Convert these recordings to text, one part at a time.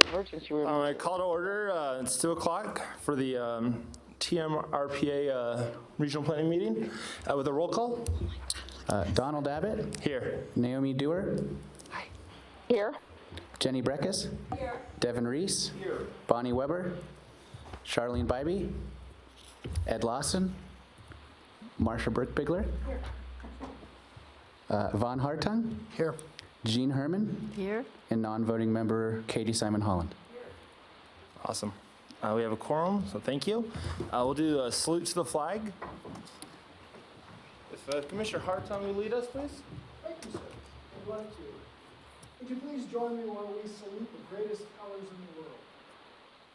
the emergency room. I call to order. It's 2 o'clock for the TMRPA Regional Planning Meeting with a roll call. Donald Abbott. Here. Naomi Dewar. Here. Jenny Breckus. Here. Devin Reese. Here. Bonnie Weber. Charlene Bybee. Ed Lawson. Marsha Burke-Bigler. Here. Vaughn Hartung. Here. Jean Herman. Here. And non-voting member Katie Simon Holland. Awesome. We have a quorum, so thank you. We'll do a salute to the flag. If Commissioner Hartung will lead us, please. Thank you, sir. I'd like to. Would you please join me while we salute the greatest colors in the world?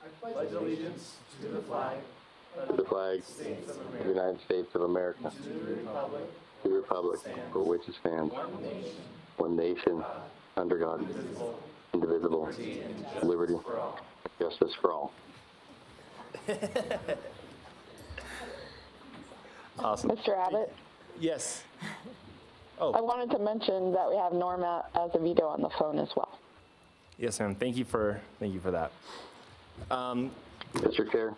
I pledge allegiance to the flag of the United States of America, to the republic for which it stands, one nation, under God, indivisible, liberty, justice for all. Awesome. Mr. Abbott, Yes. I wanted to mention that we have Norma Azevedo on the phone as well. Yes, ma'am. Thank you for that. Mr. Chair?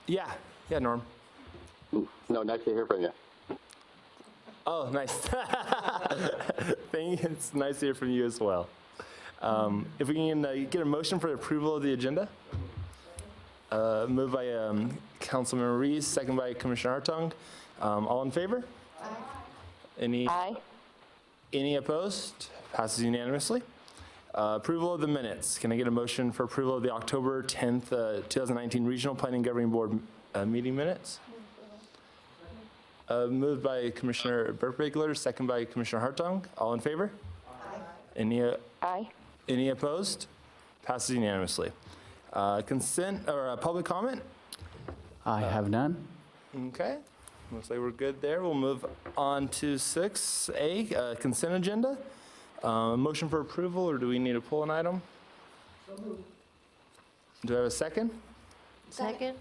Yeah, Norm. No, nice to hear from you. Oh, nice. Thank you. It's nice to hear from you as well. If we can get a motion for approval of the agenda. Moved by Councilmember Reese, second by Commissioner Hartung. All in favor? Aye. Aye. Any opposed? Passes unanimously. Approval of the minutes. Can I get a motion for approval of the October 10th, 2019 Regional Planning Governing Board meeting minutes? Moved by Commissioner Burke-Bigler, second by Commissioner Hartung. All in favor? Aye. Aye. Any opposed? Passes unanimously. Consent or public comment? I have none. Okay. Looks like we're good there. We'll move on to 6A, consent agenda. Motion for approval, or do we need to pull an item? Do I have a second? Second.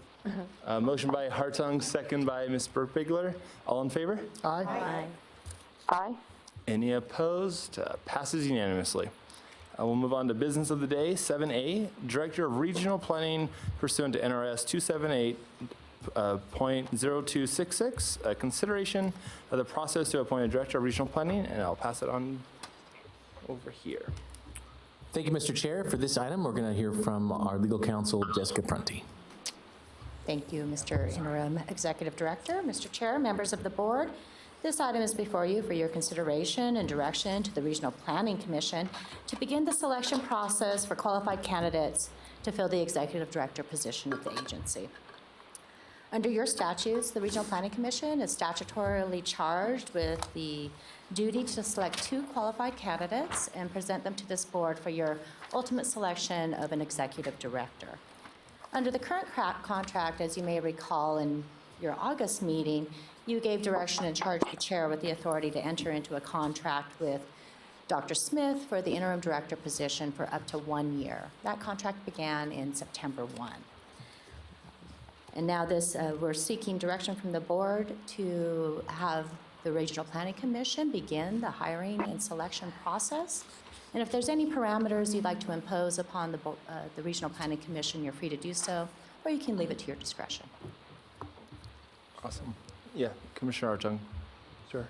Motion by Hartung, second by Ms. Burke-Bigler. All in favor? Aye. Aye. Aye. Any opposed? Passes unanimously. We'll move on to business of the day, 7A, Director of Regional Planning pursuant to NRS 278.0266, consideration of the process to appoint a Director of Regional Planning, and I'll pass it on over here. Thank you, Mr. Chair. For this item, we're going to hear from our legal counsel, Jessica Prunty. Thank you, Mr. Interim Executive Director. Mr. Chair, members of the board, this item is before you for your consideration and direction to the Regional Planning Commission to begin the selection process for qualified candidates to fill the Executive Director position of the agency. Under your statutes, the Regional Planning Commission is statutorily charged with the duty to select 2 qualified candidates and present them to this board for your ultimate selection of an Executive Director. Under the current contract, as you may recall in your August meeting, you gave direction and charged the chair with the authority to enter into a contract with Dr. Smith for the interim director position for up to 1 year. That contract began in September 1. And now we're seeking direction from the board to have the Regional Planning Commission begin the hiring and selection process. And if there's any parameters you'd like to impose upon the Regional Planning Commission, you're free to do so, or you can leave it to your discretion. Awesome. Yeah, Commissioner Hartung. Sure.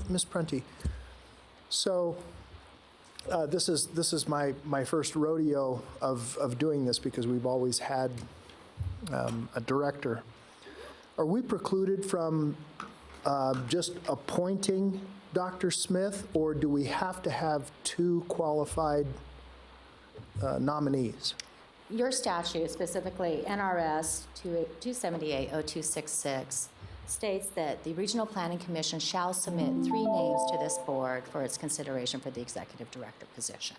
Ms. Prunty, so this is my first rodeo of doing this because we've always had a director. Are we precluded from just appointing Dr. Smith, or do we have to have 2 qualified nominees? Your statute, specifically NRS 278.0266, states that the Regional Planning Commission shall submit 3 names to this board for its consideration for the Executive Director position.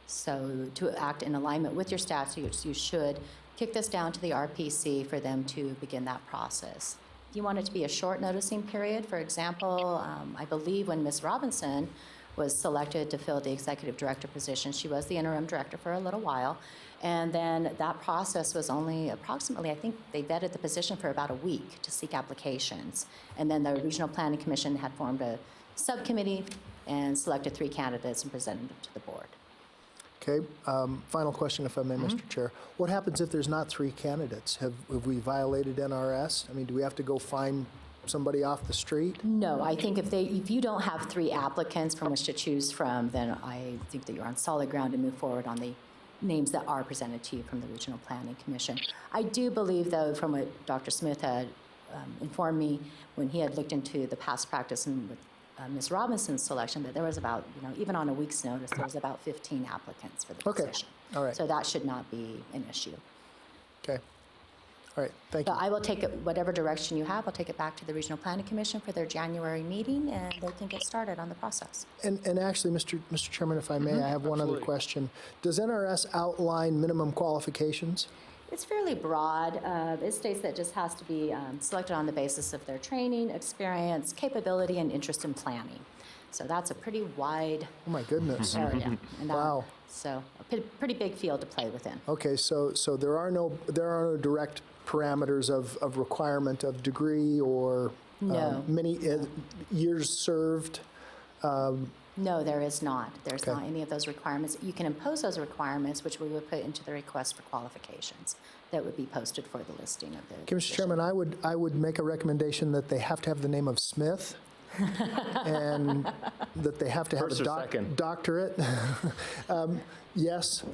So to act in alignment with your statutes, you should kick this down to the RPC for them to begin that process. If you want it to be a short noticing period, for example, I believe when Ms. Robinson was selected to fill the Executive Director position, she was the interim director for a little while, and then that process was only approximately, I think they vetted the position for about a week to seek applications, and then the Regional Planning Commission had formed a subcommittee and selected 3 candidates and presented them to the board. Okay, final question, if I may, Mr. Chair. What happens if there's not 3 candidates? Have we violated NRS? I mean, do we have to go find somebody off the street? No, I think if you don't have 3 applicants from which to choose from, then I think that you're on solid ground to move forward on the names that are presented to you from the Regional Planning Commission. I do believe, though, from what Dr. Smith had informed me when he had looked into the past practice and with Ms. Robinson's selection, that there was about, even on a week's notice, there was about 15 applicants for the position. All right. So that should not be an issue. Okay. All right, thank you. But I will take it, whatever direction you have, I'll take it back to the Regional Planning Commission for their January meeting, and they can get started on the process. And actually, Mr. Chairman, if I may, I have one other question. Does NRS outline minimum qualifications? It's fairly broad. It states that it just has to be selected on the basis of their training, experience, capability, and interest in planning. So that's a pretty wide Oh, my goodness. area. And Wow. So a pretty big field to play within. Okay, so there are no direct parameters of requirement of degree or No. many years served? No, there is not. There's Okay. not any of those requirements. You can impose those requirements, which we would put into the request for qualifications that would be posted for the listing of the Okay, Mr. position. Chairman, I would make a recommendation that they have to have the name of Smith and that they have to have First or second? doctorate. Yes.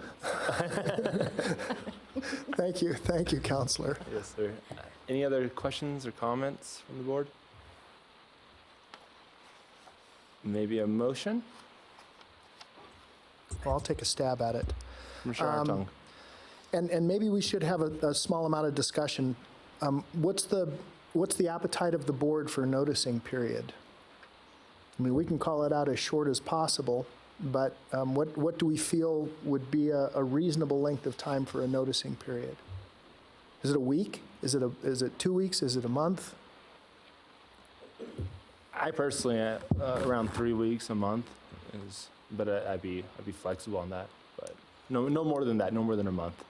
Thank you, Counselor. Yes, sir. Any other questions or comments from the board? Maybe a motion? Well, I'll take a stab at it. Commissioner Hartung. And maybe we should have a small amount of discussion. What's the appetite of the board for noticing period? I mean, we can call it out as short as possible, but what do we feel would be a reasonable length of time for a noticing period? Is it a week? Is it 2 weeks? Is it a month? I personally, around 3 weeks, a month, but I'd be flexible on that. But no more than that, no more than a month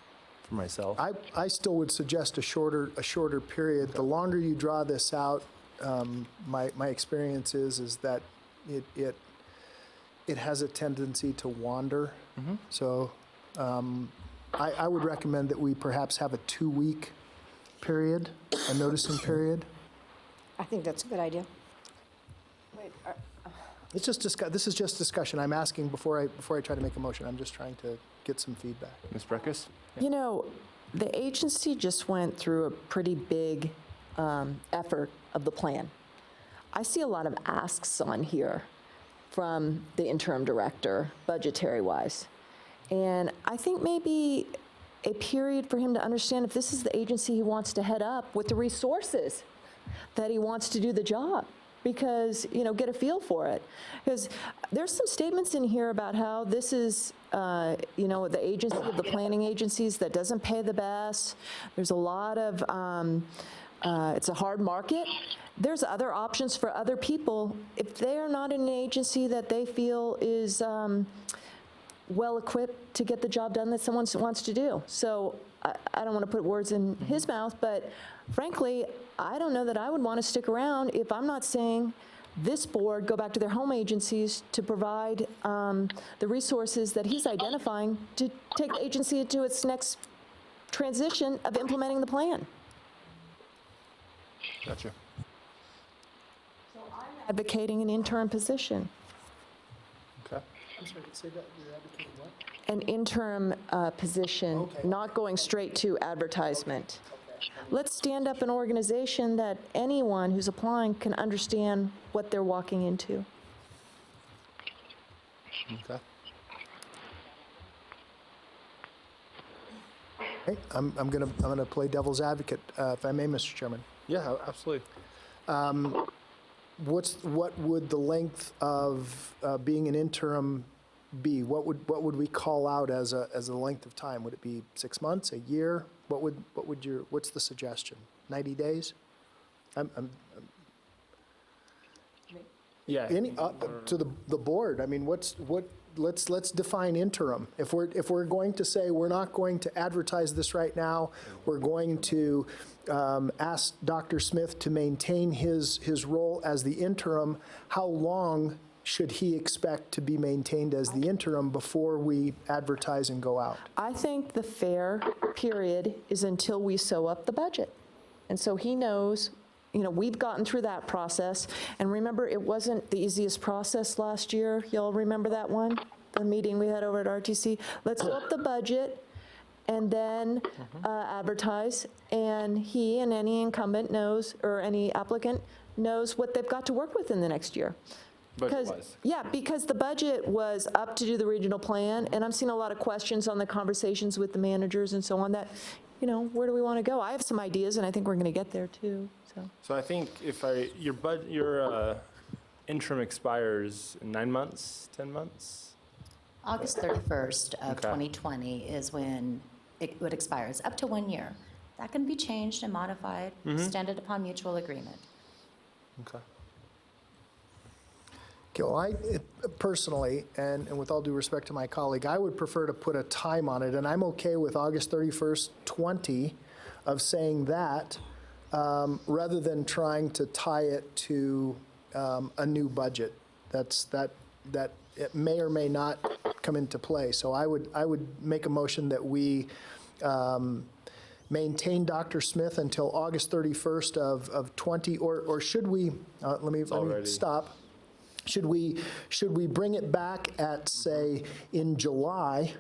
for myself. I still would suggest a shorter period. The longer you draw this out, my experience is that it has a tendency to wander. So I would recommend that we perhaps have a 2-week period, a noticing period. I think that's a good idea. It's just this is just discussion. I'm asking before I try to make a motion. I'm just trying to get some feedback. Ms. Breckus? You know, the agency just went through a pretty big effort of the plan. I see a lot of asks on here from the interim director, budgetary-wise. And I think maybe a period for him to understand if this is the agency he wants to head up with the resources that he wants to do the job. Because, get a feel for it. Because there's some statements in here about how this is, the agency of the planning agencies that doesn't pay the best. There's a lot of, it's a hard market. There's other options for other people. If they are not in an agency that they feel is well-equipped to get the job done that someone wants to do. So I don't want to put words in his mouth, but frankly, I don't know that I would want to stick around if I'm not saying this board go back to their home agencies to provide the resources that he's identifying to take the agency into its next transition of implementing the plan. Gotcha. Advocating an interim position. Okay. I'm sorry, say that. You're advocating what? An interim position, Okay. not going straight to advertisement. Let's stand up an organization that anyone who's applying can understand what they're walking into. Okay. Okay, I'm gonna play devil's advocate, if I may, Mr. Chairman. Yeah, absolutely. What would the length of being an interim be? What would we call out as a length of time? Would it be 6 months, a year? What's the suggestion? 90 days? Yeah. To the board. I mean, let's define interim. If we're going to say we're not going to advertise this right now, we're going to ask Dr. Smith to maintain his role as the interim. How long should he expect to be maintained as the interim before we advertise and go out? I think the fair period is until we sew up the budget. And so he knows, we've gotten through that process. And remember, it wasn't the easiest process last year. Y'all remember that one? The meeting we had over at RTC? Let's sew up the budget and then advertise. And he and any incumbent knows, or any applicant knows what they've got to work with in the next year. Budget-wise. Yeah, because the budget was up to do the regional plan, and I'm seeing a lot of questions on the conversations with the managers and so on that, where do we want to go? I have some ideas, and I think we're going to get there too, so. So I think your interim expires in 9 months, 10 months? August 31st of Okay. 2020 is when it would expire. It's up to 1 year. That can be changed and modified, extended upon mutual agreement. Okay. Okay, well, I personally, and with all due respect to my colleague, I would prefer to put a time on it, and I'm okay with August 31st, 20 of saying that, rather than trying to tie it to a new budget. That it may or may not come into play. So I would make a motion that we maintain Dr. Smith until August 31st of 20, or should we, let me stop. Should we bring it back at, say, in July,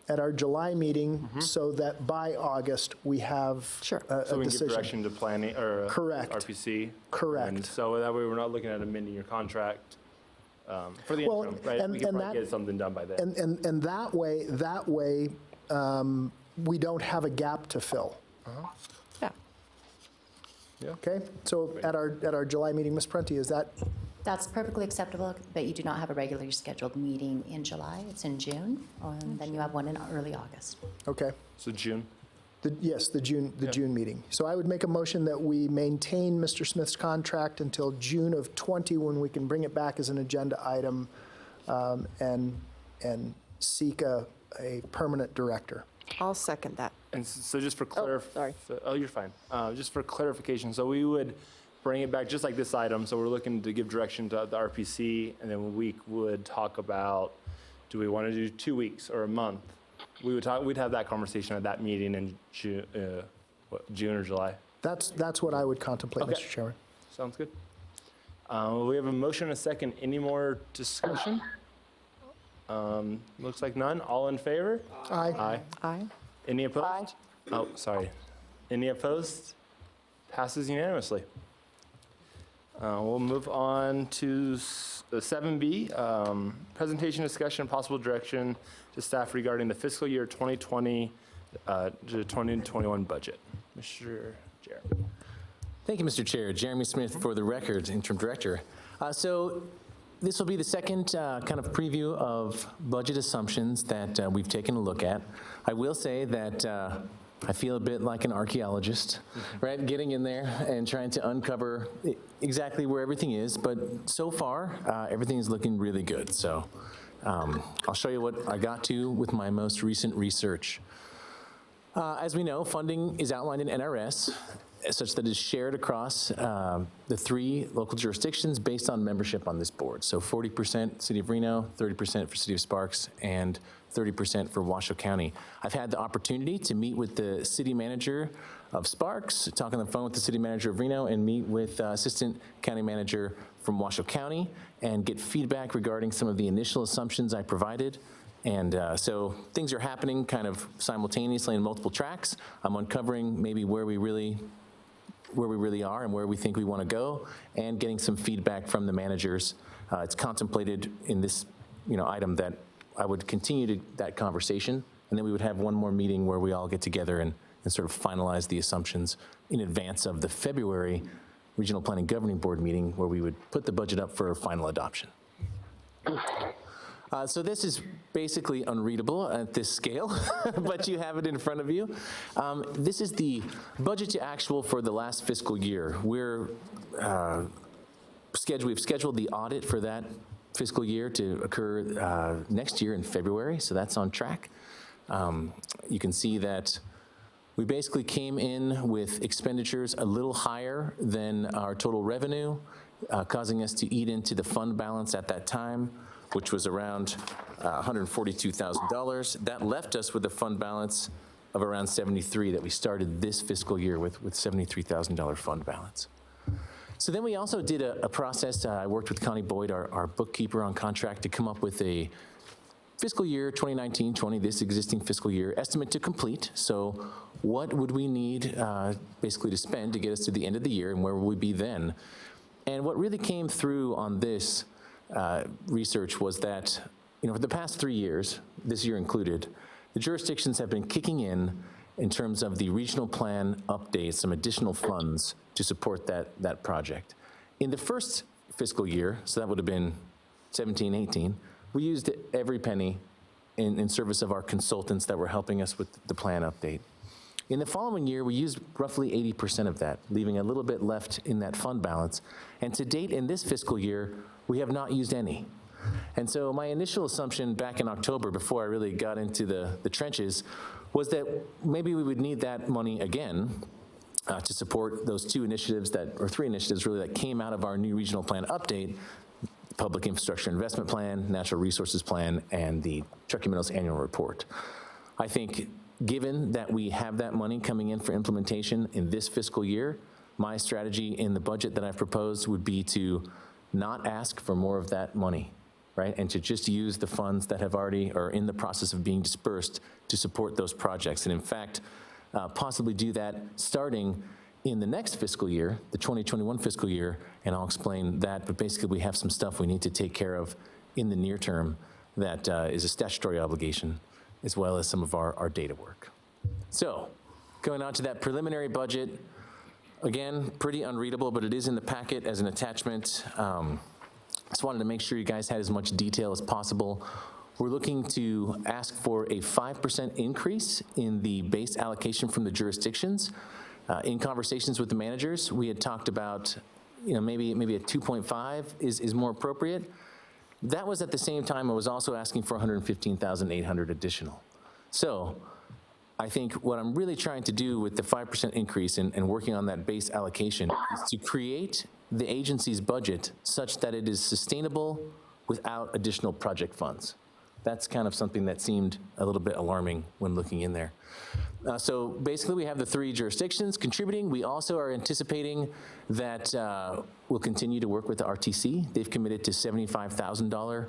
at our July meeting, so that by August we have Sure. a So we can decision? give direction to planning, or Correct. RPC? Correct. And so that way we're not looking at amending your contract for the Well, interim, right? and- We can and probably that- get something done by then. And that way, we don't have a gap to fill. Yeah. Okay? So at our July meeting, Ms. Prenti, is that, That's perfectly acceptable, but you do not have a regularly scheduled meeting in July. It's in June, and then you have one in early August. okay? So June? Yes, the June meeting. So I would make a motion that we maintain Mr. Smith's contract until June of 20, when we can bring it back as an agenda item, and seek a permanent director. I'll second that. And so just for sorry. oh, you're fine. Just for clarification, so we would bring it back just like this item. So we're looking to give direction to the RPC, and then we would talk about, do we want to do 2 weeks or a month? We'd have that conversation at that meeting in June or July. That's what I would contemplate, Okay. Mr. Chairman. Sounds good. We have a motion and a second. Any more discussion? Looks like none. All in favor? Aye. Aye. Any opposed? Oh, sorry. Any opposed? Passes unanimously. We'll move on to 7B, presentation, discussion, and possible direction to staff regarding the fiscal year 2020 to 2021 budget. Mr. Jeremy. Thank you, Mr. Chair. Jeremy Smith for the record, interim director. So this will be the second kind of preview of budget assumptions that we've taken a look at. I will say that I feel a bit like an archaeologist, right? Getting in there and trying to uncover exactly where everything is. But so far, everything is looking really good. So I'll show you what I got to with my most recent research. As we know, funding is outlined in NRS such that it is shared across the 3 local jurisdictions based on membership on this board. So 40% City of Reno, 30% for City of Sparks, and 30% for Washoe County. I've had the opportunity to meet with the city manager of Sparks, talk on the phone with the city manager of Reno, and meet with assistant county manager from Washoe County and get feedback regarding some of the initial assumptions I provided. And so things are happening kind of simultaneously in multiple tracks. I'm uncovering maybe where we really are and where we think we want to go, and getting some feedback from the managers. It's contemplated in this item that I would continue that conversation, and then we would have one more meeting where we all get together and sort of finalize the assumptions in advance of the February Regional Planning Governing Board meeting, where we would put the budget up for final adoption. So this is basically unreadable at this scale, but you have it in front of you. This is the budget to actual for the last fiscal year. We've scheduled the audit for that fiscal year to occur next year in February, so that's on track. You can see that we basically came in with expenditures a little higher than our total revenue, causing us to eat into the fund balance at that time, which was around $142,000. That left us with a fund balance of around 73 that we started this fiscal year with $73,000 fund balance. So then we also did a process. I worked with Connie Boyd, our bookkeeper on contract, to come up with a fiscal year 2019-20, this existing fiscal year, estimate to complete. So what would we need basically to spend to get us to the end of the year, and where will we be then? And what really came through on this research was that, for the past 3 years, this year included, the jurisdictions have been kicking in terms of the regional plan updates, some additional funds to support that project. In the first fiscal year, so that would have been 17-18, we used every penny in service of our consultants that were helping us with the plan update. In the following year, we used roughly 80% of that, leaving a little bit left in that fund balance. And to date in this fiscal year, we have not used any. And so my initial assumption back in October, before I really got into the trenches, was that maybe we would need that money again to support those three initiatives really that came out of our new regional plan update: Public Infrastructure Investment Plan, Natural Resources Plan, and the Truckee Meadows Annual Report. I think given that we have that money coming in for implementation in this fiscal year, my strategy in the budget that I've proposed would be to not ask for more of that money, right? And to just use the funds that have already are in the process of being dispersed to support those projects. And in fact, possibly do that starting in the next fiscal year, the 2021 fiscal year, and I'll explain that, but basically we have some stuff we need to take care of in the near term that is a statutory obligation, as well as some of our data work. So, going on to that preliminary budget, again, pretty unreadable, but it is in the packet as an attachment. Just wanted to make sure you guys had as much detail as possible. We're looking to ask for a 5% increase in the base allocation from the jurisdictions. In conversations with the managers, we had talked about, maybe a 2.5 is more appropriate. That was at the same time I was also asking for 115,800 additional. So I think what I'm really trying to do with the 5% increase and working on that base allocation is to create the agency's budget such that it is sustainable without additional project funds. That's kind of something that seemed a little bit alarming when looking in there. So basically we have the 3 jurisdictions contributing. We also are anticipating that we'll continue to work with the RTC. They've committed to $75,000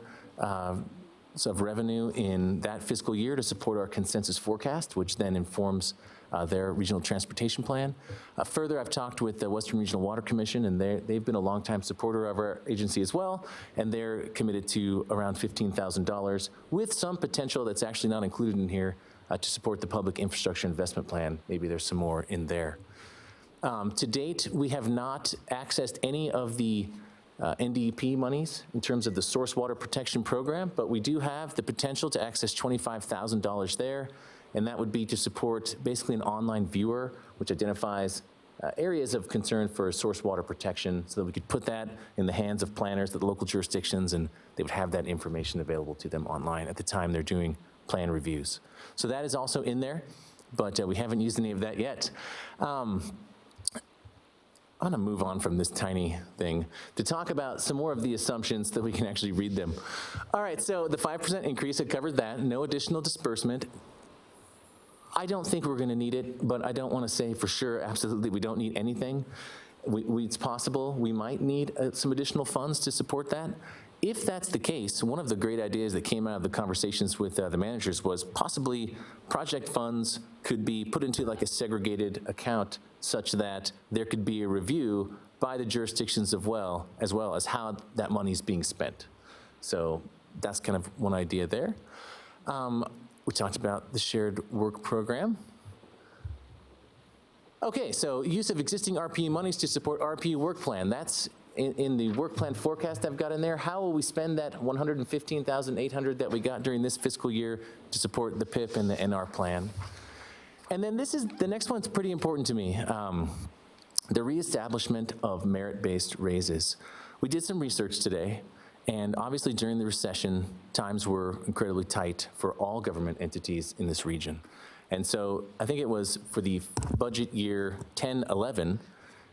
of revenue in that fiscal year to support our consensus forecast, which then informs their regional transportation plan. Further, I've talked with the Western Regional Water Commission, and they've been a longtime supporter of our agency as well, and they're committed to around $15,000 with some potential that's actually not included in here to support the Public Infrastructure Investment Plan. Maybe there's some more in there. To date, we have not accessed any of the NDEP monies in terms of the Source Water Protection Program, but we do have the potential to access $25,000 there, and that would be to support basically an online viewer which identifies areas of concern for source water protection, so that we could put that in the hands of planners at the local jurisdictions, and they would have that information available to them online at the time they're doing plan reviews. So that is also in there, but we haven't used any of that yet. I'm gonna move on from this tiny thing to talk about some more of the assumptions so that we can actually read them. All right, so the 5% increase, I covered that, no additional disbursement. I don't think we're gonna need it, but I don't wanna say for sure, absolutely, we don't need anything. It's possible we might need some additional funds to support that. If that's the case, one of the great ideas that came out of the conversations with the managers was possibly project funds could be put into like a segregated account such that there could be a review by the jurisdictions as well as how that money is being spent. So that's kind of one idea there. We talked about the shared work program. Okay, so use of existing RPE monies to support RPE work plan. That's in the work plan forecast I've got in there. How will we spend that $115,800 that we got during this fiscal year to support the PIP and the NR plan? And then the next one's pretty important to me. The reestablishment of merit-based raises. We did some research today, and obviously during the recession, times were incredibly tight for all government entities in this region. And so I think it was for the budget year 10-11,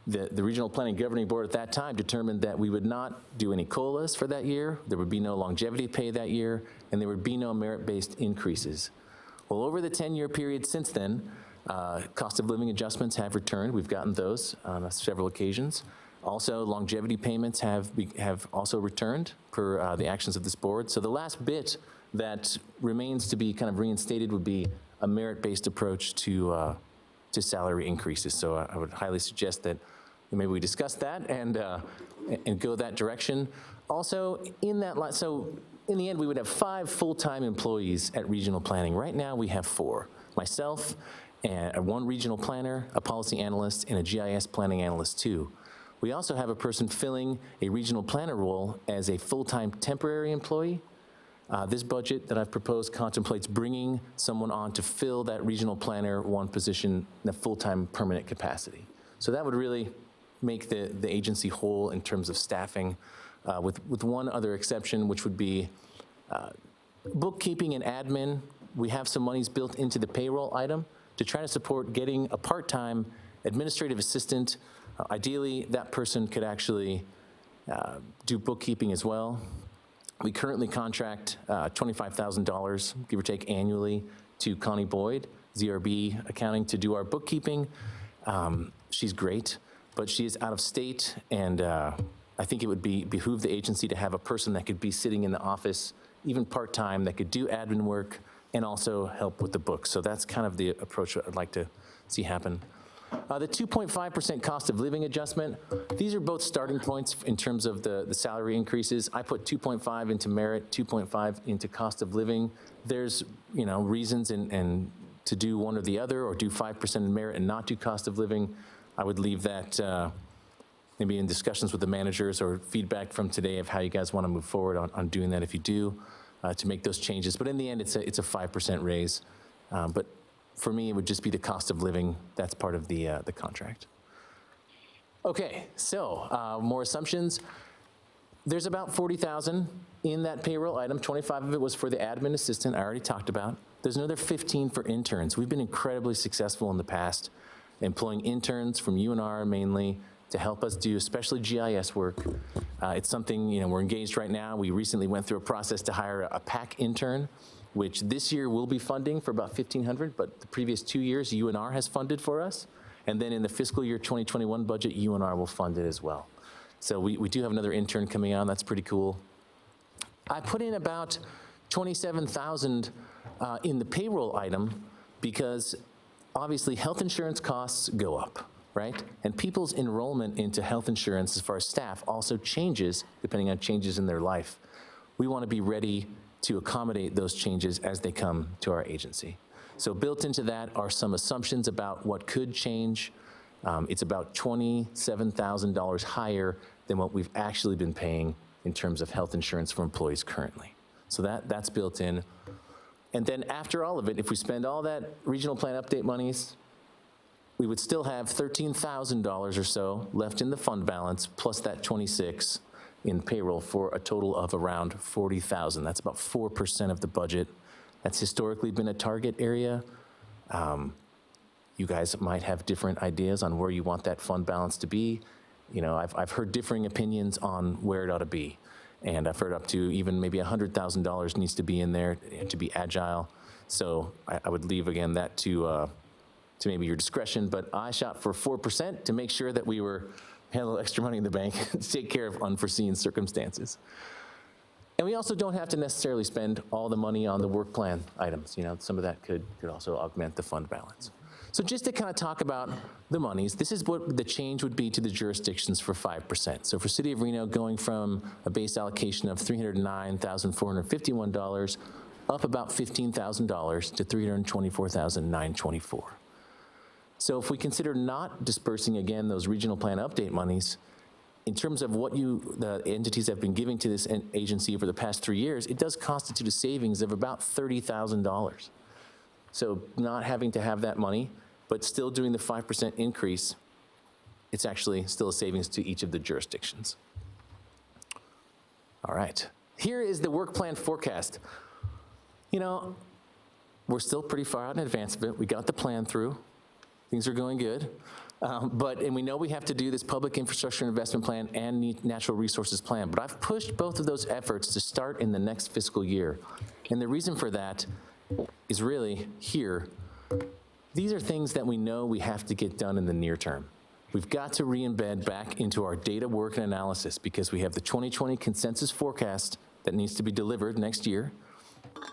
The Regional Planning Governing Board at that time determined that we would not do any COLAs for that year, there would be no longevity pay that year, and there would be no merit-based increases. Well, over the 10-year period since then, cost of living adjustments have returned. We've gotten those on several occasions. Also, longevity payments have also returned per the actions of this board. So the last bit that remains to be kind of reinstated would be a merit-based approach to salary increases. So I would highly suggest that maybe we discuss that and go that direction. Also, in that line, so in the end, we would have 5 full-time employees at regional planning. Right now, we have 4. Myself, and 1 regional planner, a policy analyst, and a GIS planning analyst, 2. We also have a person filling a regional planner role as a full-time temporary employee. This budget that I've proposed contemplates bringing someone on to fill that regional planner 1 position in a full-time permanent capacity. So that would really make the agency whole in terms of staffing, with one other exception, which would be bookkeeping and admin. We have some monies built into the payroll item to try to support getting a part-time administrative assistant. Ideally, that person could actually do bookkeeping as well. We currently contract $25,000, give or take, annually to Connie Boyd, ZRB Accounting, to do our bookkeeping. She's great, but she is out of state, and I think it would behoove the agency to have a person that could be sitting in the office, even part-time, that could do admin work and also help with the books. So that's kind of the approach I'd like to see happen. The 2.5% cost of living adjustment, these are both starting points in terms of the salary increases. I put 2.5 into merit, 2.5 into cost of living. There's, reasons and to do one or the other, or do 5% in merit and not do cost of living. I would leave that maybe in discussions with the managers or feedback from today of how you guys want to move forward on doing that if you do, to make those changes. But in the end, it's a 5% raise. But for me, it would just be the cost of living. That's part of the contract. Okay, so more assumptions. There's about $40,000 in that payroll item. 25 of it was for the admin assistant I already talked about. There's another 15 for interns. We've been incredibly successful in the past, employing interns from UNR mainly to help us do especially GIS work. It's something, we're engaged right now. We recently went through a process to hire a PAC intern, which this year will be funding for about $1,500, but the previous 2 years, UNR has funded for us. And then in the fiscal year 2021 budget, UNR will fund it as well. So we do have another intern coming on. That's pretty cool. I put in about $27,000 in the payroll item because obviously health insurance costs go up, right? And people's enrollment into health insurance as far as staff also changes depending on changes in their life. We want to be ready to accommodate those changes as they come to our agency. So built into that are some assumptions about what could change. It's about $27,000 higher than what we've actually been paying in terms of health insurance for employees currently. So that's built in. And then after all of it, if we spend all that regional plan update monies, we would still have $13,000 or so left in the fund balance, plus that 26 in payroll, for a total of around $40,000. That's about 4% of the budget. That's historically been a target area. You guys might have different ideas on where you want that fund balance to be. I've heard differing opinions on where it ought to be. And I've heard up to even maybe $100,000 needs to be in there to be agile. So I would leave, again, that to maybe your discretion. But I shot for 4% to make sure that we had a little extra money in the bank to take care of unforeseen circumstances. And we also don't have to necessarily spend all the money on the work plan items. Some of that could also augment the fund balance. So just to kind of talk about the monies, this is what the change would be to the jurisdictions for 5%. So for City of Reno, going from a base allocation of $309,451 up about $15,000 to $324,924. So if we consider not dispersing, again, those regional plan update monies, in terms of what the entities have been giving to this agency over the past 3 years, it does constitute a savings of about $30,000. So not having to have that money, but still doing the 5% increase, it's actually still a savings to each of the jurisdictions. All right, here is the work plan forecast. We're still pretty far out in advance of it. We got the plan through. Things are going good. And we know we have to do this public infrastructure investment plan and natural resources plan, but I've pushed both of those efforts to start in the next fiscal year. And the reason for that is really here. These are things that we know we have to get done in the near term. We've got to re-embed back into our data work and analysis because we have the 2020 consensus forecast that needs to be delivered next year.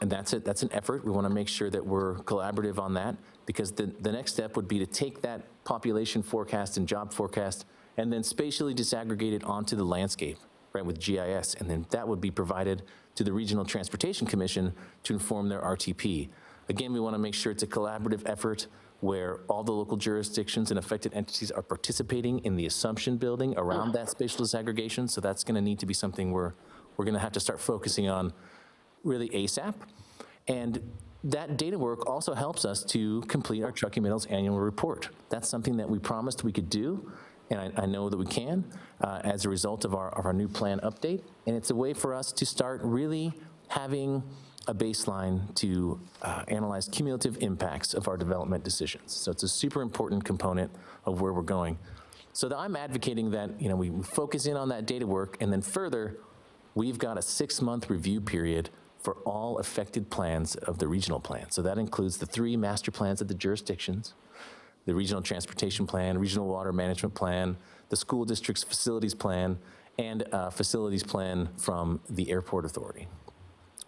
And that's an effort. We want to make sure that we're collaborative on that because the next step would be to take that population forecast and job forecast and then spatially disaggregate it onto the landscape, right, with GIS. And then that would be provided to the Regional Transportation Commission to inform their RTP. Again, we want to make sure it's a collaborative effort where all the local jurisdictions and affected entities are participating in the assumption building around that spatial disaggregation. So that's going to need to be something we're going to have to start focusing on really ASAP. And that data work also helps us to complete our Truckee Meadows annual report. That's something that we promised we could do, and I know that we can as a result of our new plan update. And it's a way for us to start really having a baseline to analyze cumulative impacts of our development decisions. So it's a super important component of where we're going. So I'm advocating that we focus in on that data work, and then further, we've got a 6-month review period for all affected plans of the regional plan. So that includes the 3 master plans of the jurisdictions, the regional transportation plan, regional water management plan, the school district's facilities plan, and a facilities plan from the airport authority.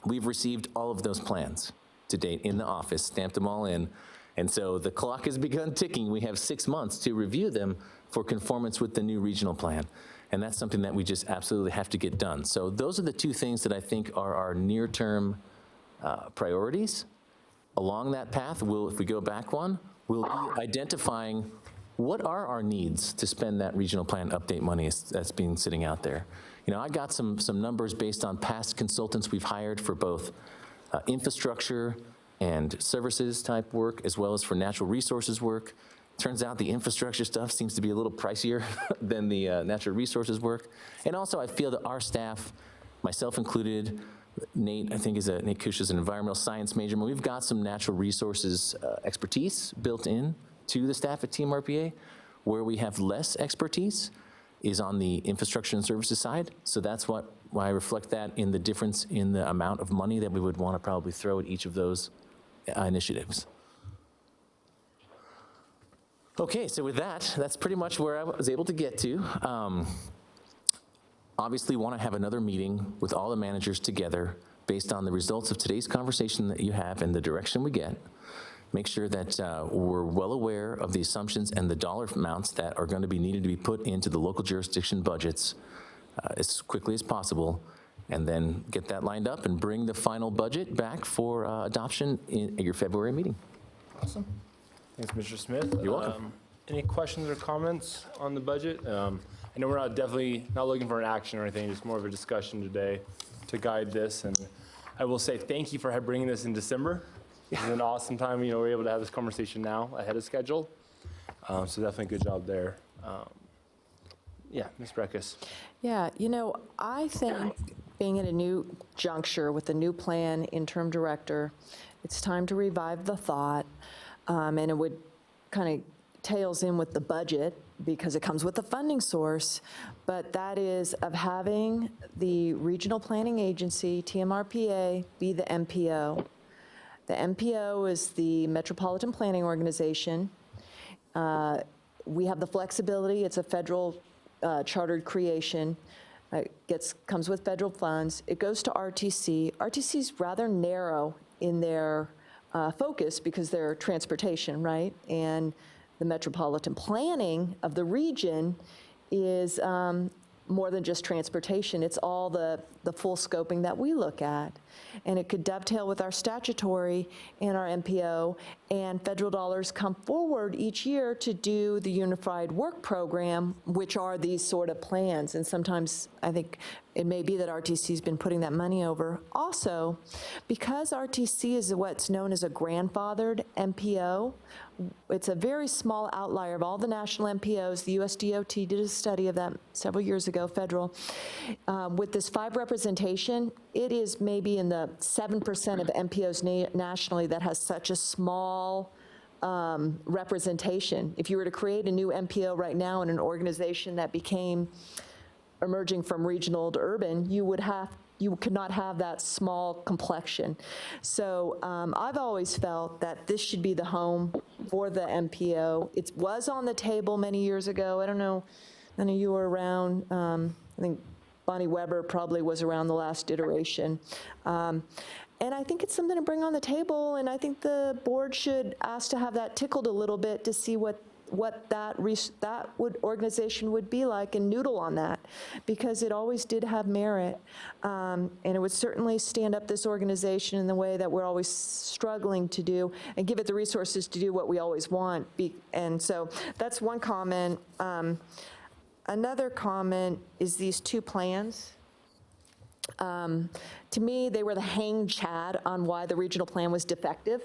We've received all of those plans to date in the office, stamped them all in, and so the clock has begun ticking. We have 6 months to review them for conformance with the new regional plan. And that's something that we just absolutely have to get done. So those are the 2 things that I think are our near-term priorities. Along that path, if we go back one, we'll be identifying what are our needs to spend that regional plan update money that's been sitting out there. I got some numbers based on past consultants we've hired for both infrastructure and services type work, as well as for natural resources work. Turns out the infrastructure stuff seems to be a little pricier than the natural resources work. And also I feel that our staff, myself included, Nate Kush is an environmental science major, but we've got some natural resources expertise built in to the staff at Team RPA. Where we have less expertise is on the infrastructure and services side. So that's why I reflect that in the difference in the amount of money that we would want to probably throw at each of those initiatives. Okay, so with that, that's pretty much where I was able to get to. Obviously want to have another meeting with all the managers together based on the results of today's conversation that you have and the direction we get. Make sure that we're well aware of the assumptions and the dollar amounts that are going to be needed to be put into the local jurisdiction budgets as quickly as possible, and then get that lined up and bring the final budget back for adoption at your February meeting. Awesome. Thanks, Mr. Smith. You're welcome. Any questions or comments on the budget? I know we're definitely not looking for an action or anything, just more of a discussion today to guide this. And I will say thank you for bringing this in December. It was an awesome time. We're able to have this conversation now ahead of schedule. So definitely good job there. Ms. Breckus. Yeah, I think being at a new juncture with a new plan, interim director, it's time to revive the thought. And it would kind of tails in with the budget because it comes with the funding source, but that is of having the Regional Planning Agency, TMRPA, be the MPO. The MPO is the Metropolitan Planning Organization. We have the flexibility. It's a federal chartered creation. Comes with federal funds. It goes to RTC. RTC's rather narrow in their focus because they're transportation, right? And the metropolitan planning of the region is more than just transportation. It's all the full scoping that we look at. And it could dovetail with our statutory and our MPO, and federal dollars come forward each year to do the Unified Work Program, which are these sort of plans. And sometimes I think it may be that RTC's been putting that money over. Also, because RTC is what's known as a grandfathered MPO, it's a very small outlier of all the national MPOs. The USDOT did a study of that several years ago, federal. With this 5 representation, it is maybe in the 7% of MPOs nationally that has such a small representation. If you were to create a new MPO right now in an organization that became emerging from regional to urban, you could not have that small complexion. So I've always felt that this should be the home for the MPO. It was on the table many years ago. I don't know, none of you were around. I think Bonnie Weber probably was around the last iteration. And I think it's something to bring on the table, and I think the board should ask to have that tickled a little bit to see what that organization would be like and noodle on that, because it always did have merit. And it would certainly stand up this organization in the way that we're always struggling to do and give it the resources to do what we always want. And so that's one comment. Another comment is these two plans. To me, they were the hang chad on why the regional plan was defective.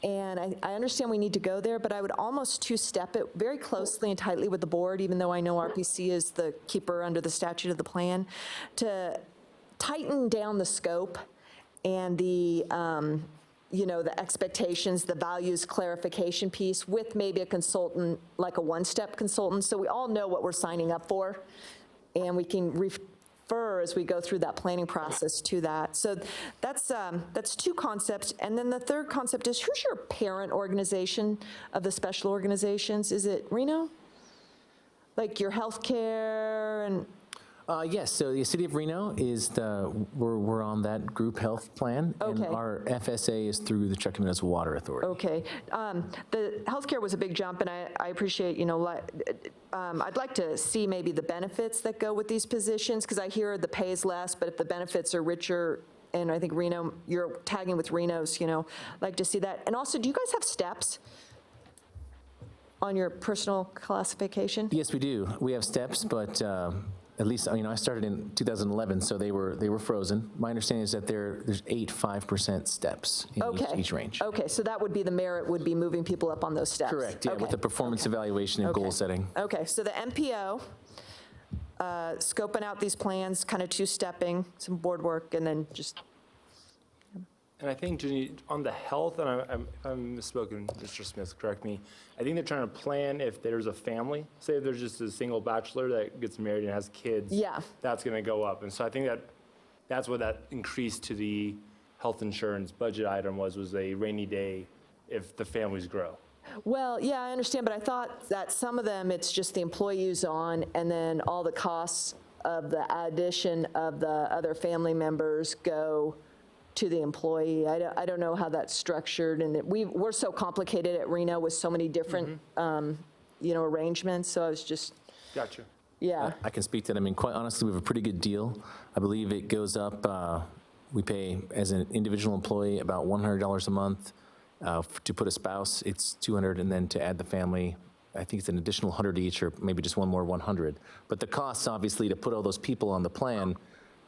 And I understand we need to go there, but I would almost two-step it very closely and tightly with the board, even though I know RPC is the keeper under the statute of the plan, to tighten down the scope and the expectations, the values clarification piece with maybe a consultant, like a one-step consultant, so we all know what we're signing up for, and we can refer as we go through that planning process to that. So that's two concepts. And then the third concept is, who's your parent organization of the special organizations? Is it Reno? Like your healthcare and? Yes, so the city of Reno is we're on that group health plan, Okay. and our FSA is through the Truckee Meadows Water Authority. Okay. The healthcare was a big jump, and I appreciate, I'd like to see maybe the benefits that go with these positions, because I hear the pay is less, but if the benefits are richer, and I think Reno, you're tagging with Reno's, like to see that. And also, do you guys have steps on your personal classification? Yes, we do. We have steps, but at least, I started in 2011, so they were frozen. My understanding is that there's 5% steps in each range. Okay, so that would be the merit, would be moving people up on those steps. Correct, yeah, with the performance evaluation and goal setting. Okay, so the MPO, scoping out these plans, kind of two-stepping, some board work, and then just. And I think, Jenny, on the health, and I'm misspoken, Mr. Smith, correct me, I think they're trying to plan if there's a family, say if there's just a single bachelor that gets married and has kids, Yeah. that's going to go up. And so I think that's what that increase to the health insurance budget item was a rainy day if the families grow. Well, yeah, I understand, but I thought that some of them, it's just the employees on, and then all the costs of the addition of the other family members go to the employee. I don't know how that's structured, and we're so complicated at Reno with so many different, arrangements, so I was just, Gotcha. yeah. I can speak to that. I mean, quite honestly, we have a pretty good deal. I believe it goes up, we pay as an individual employee about $100 a month. To put a spouse, it's $200, and then to add the family, I think it's an additional $100 each, or maybe just one more $100. But the costs, obviously, to put all those people on the plan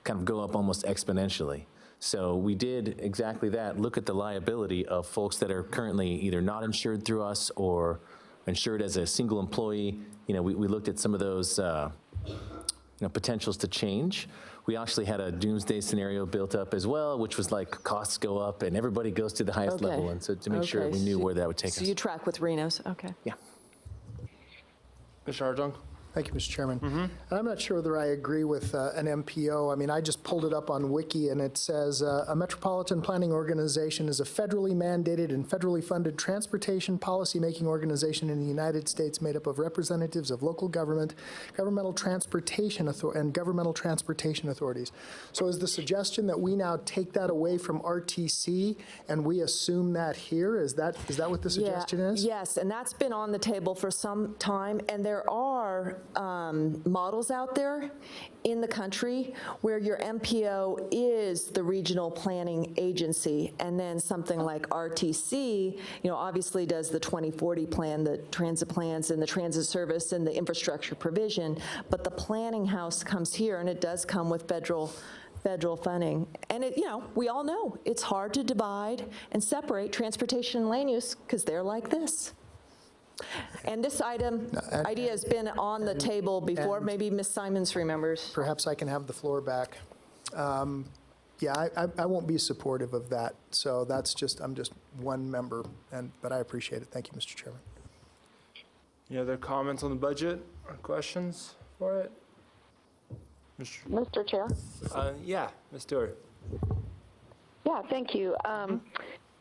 kind of go up almost exponentially. So we did exactly that, look at the liability of folks that are currently either not insured through us or insured as a single employee. We looked at some of those potentials to change. We actually had a doomsday scenario built up as well, which was like costs go up and everybody goes to the highest level. And so to make sure we knew where that would take us. So you track with Reno's, okay. Yeah. Mr. Hartung? Thank you, Mr. Chairman. And I'm not sure whether I agree with an MPO. I mean, I just pulled it up on Wiki, and it says a metropolitan planning organization is a federally mandated and federally funded transportation policymaking organization in the United States made up of representatives of local government, governmental transportation authorities. So is the suggestion that we now take that away from RTC and we assume that here? Is that what the suggestion is? Yes, and that's been on the table for some time, and there are models out there in the country where your MPO is the regional planning agency, and then something like RTC, obviously does the 2040 plan, the transit plans, and the transit service, and the infrastructure provision, but the planning house comes here, and it does come with federal funding. And we all know it's hard to divide and separate transportation and land use because they're like this. And this idea has been on the table before. Maybe Ms. Simons remembers. Perhaps I can have the floor back. yeah, I won't be supportive of that. So that's just, I'm just one member, but I appreciate it. Thank you, Mr. Chairman. Any other comments on the budget or questions for it? Mr. Chair? Yeah, Ms. Stewart. Yeah, thank you.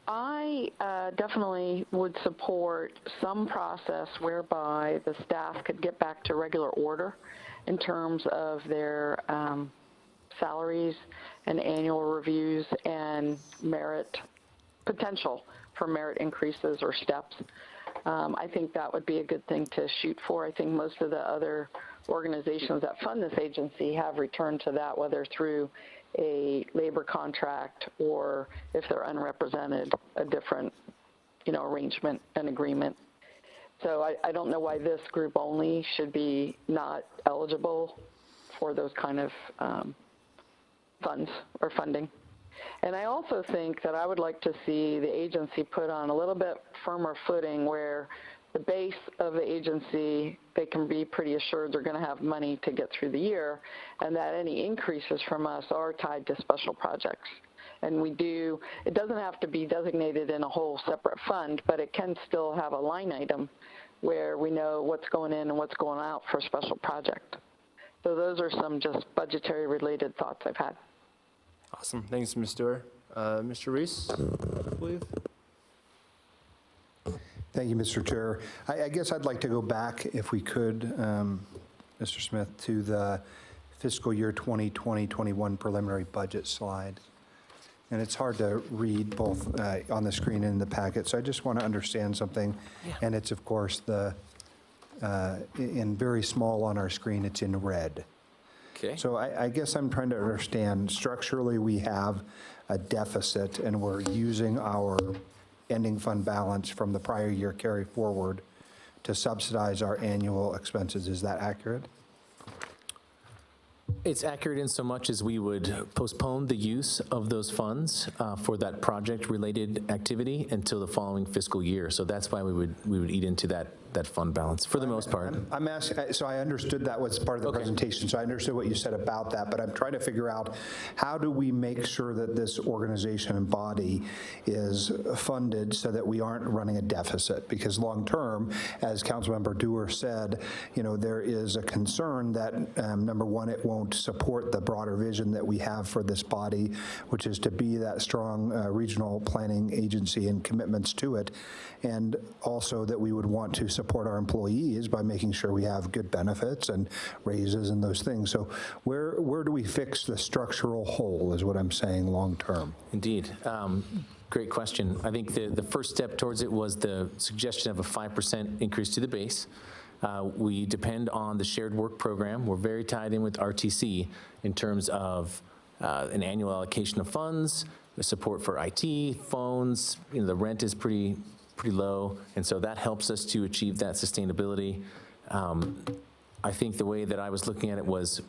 I definitely would support some process whereby the staff could get back to regular order in terms of their salaries and annual reviews and merit potential for merit increases or steps. I think that would be a good thing to shoot for. I think most of the other organizations that fund this agency have returned to that, whether through a labor contract or if they're unrepresented, a different, arrangement and agreement. So I don't know why this group only should be not eligible for those kind of funds or funding. And I also think that I would like to see the agency put on a little bit firmer footing where the base of the agency, they can be pretty assured they're going to have money to get through the year, and that any increases from us are tied to special projects. And it doesn't have to be designated in a whole separate fund, but it can still have a line item where we know what's going in and what's going out for a special project. So those are some just budgetary related thoughts I've had. Awesome. Thanks, Ms. Stewart. Mr. Reese, I believe. Thank you, Mr. Chair. I guess I'd like to go back, if we could, Mr. Smith, to the fiscal year 2020-21 preliminary budget slide. And it's hard to read both on the screen and in the packet, so I just want to understand something. Yeah. And it's, of course, in very small on our screen, it's in red. Okay. So I guess I'm trying to understand, structurally, we have a deficit, and we're using our ending fund balance from the prior year carry forward to subsidize our annual expenses. Is that accurate? It's accurate in so much as we would postpone the use of those funds for that project-related activity until the following fiscal year. So that's why we would eat into that fund balance for the most part. I'm asking, so I understood that was part of the presentation, so I understood what you said about that, but I'm trying to figure out how do we make sure that this organization and body is funded so that we aren't running a deficit? Because long-term, as Councilmember Dewar said, there is a concern that, number one, it won't support the broader vision that we have for this body, which is to be that strong regional planning agency and commitments to it, and also that we would want to support our employees by making sure we have good benefits and raises and those things. So where do we fix the structural hole is what I'm saying long term. Indeed. Great question. I think the first step towards it was the suggestion of a 5% increase to the base. We depend on the shared work program. We're very tied in with RTC in terms of an annual allocation of funds, the support for IT, phones, the rent is pretty low, and so that helps us to achieve that sustainability. I think the way that I was looking at it was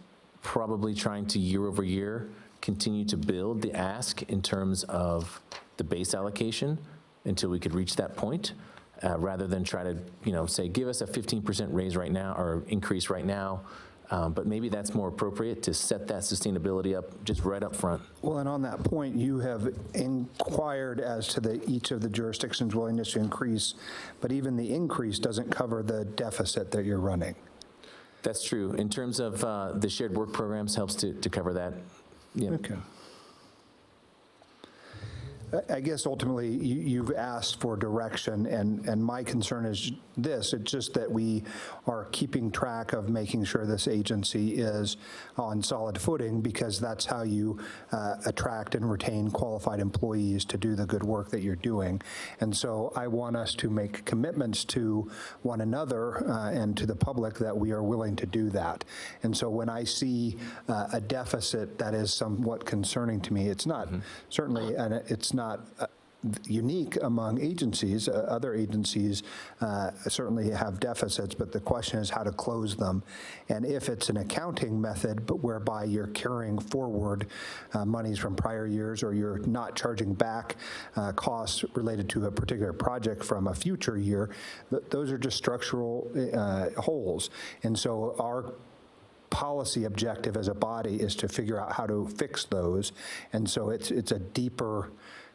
probably trying to year over year continue to build the ask in terms of the base allocation until we could reach that point, rather than try to say give us a 15% raise right now or increase right now. But maybe that's more appropriate to set that sustainability up just right up front. Well, and on that point, you have inquired as to each of the jurisdictions' willingness to increase, but even the increase doesn't cover the deficit that you're running. That's true. In terms of the shared work programs helps to cover that. Yeah. Okay. I guess ultimately you've asked for direction, and my concern is this. It's just that we are keeping track of making sure this agency is on solid footing, because that's how you attract and retain qualified employees to do the good work that you're doing. And so I want us to make commitments to one another and to the public that we are willing to do that. And so when I see a deficit that is somewhat concerning to me, it's not certainly, and it's not unique among agencies. Other agencies certainly have deficits, but the question is how to close them. And if it's an accounting method, but whereby you're carrying forward monies from prior years, or you're not charging back costs related to a particular project from a future year, those are just structural holes. And so our policy objective as a body is to figure out how to fix those. And so it's a deeper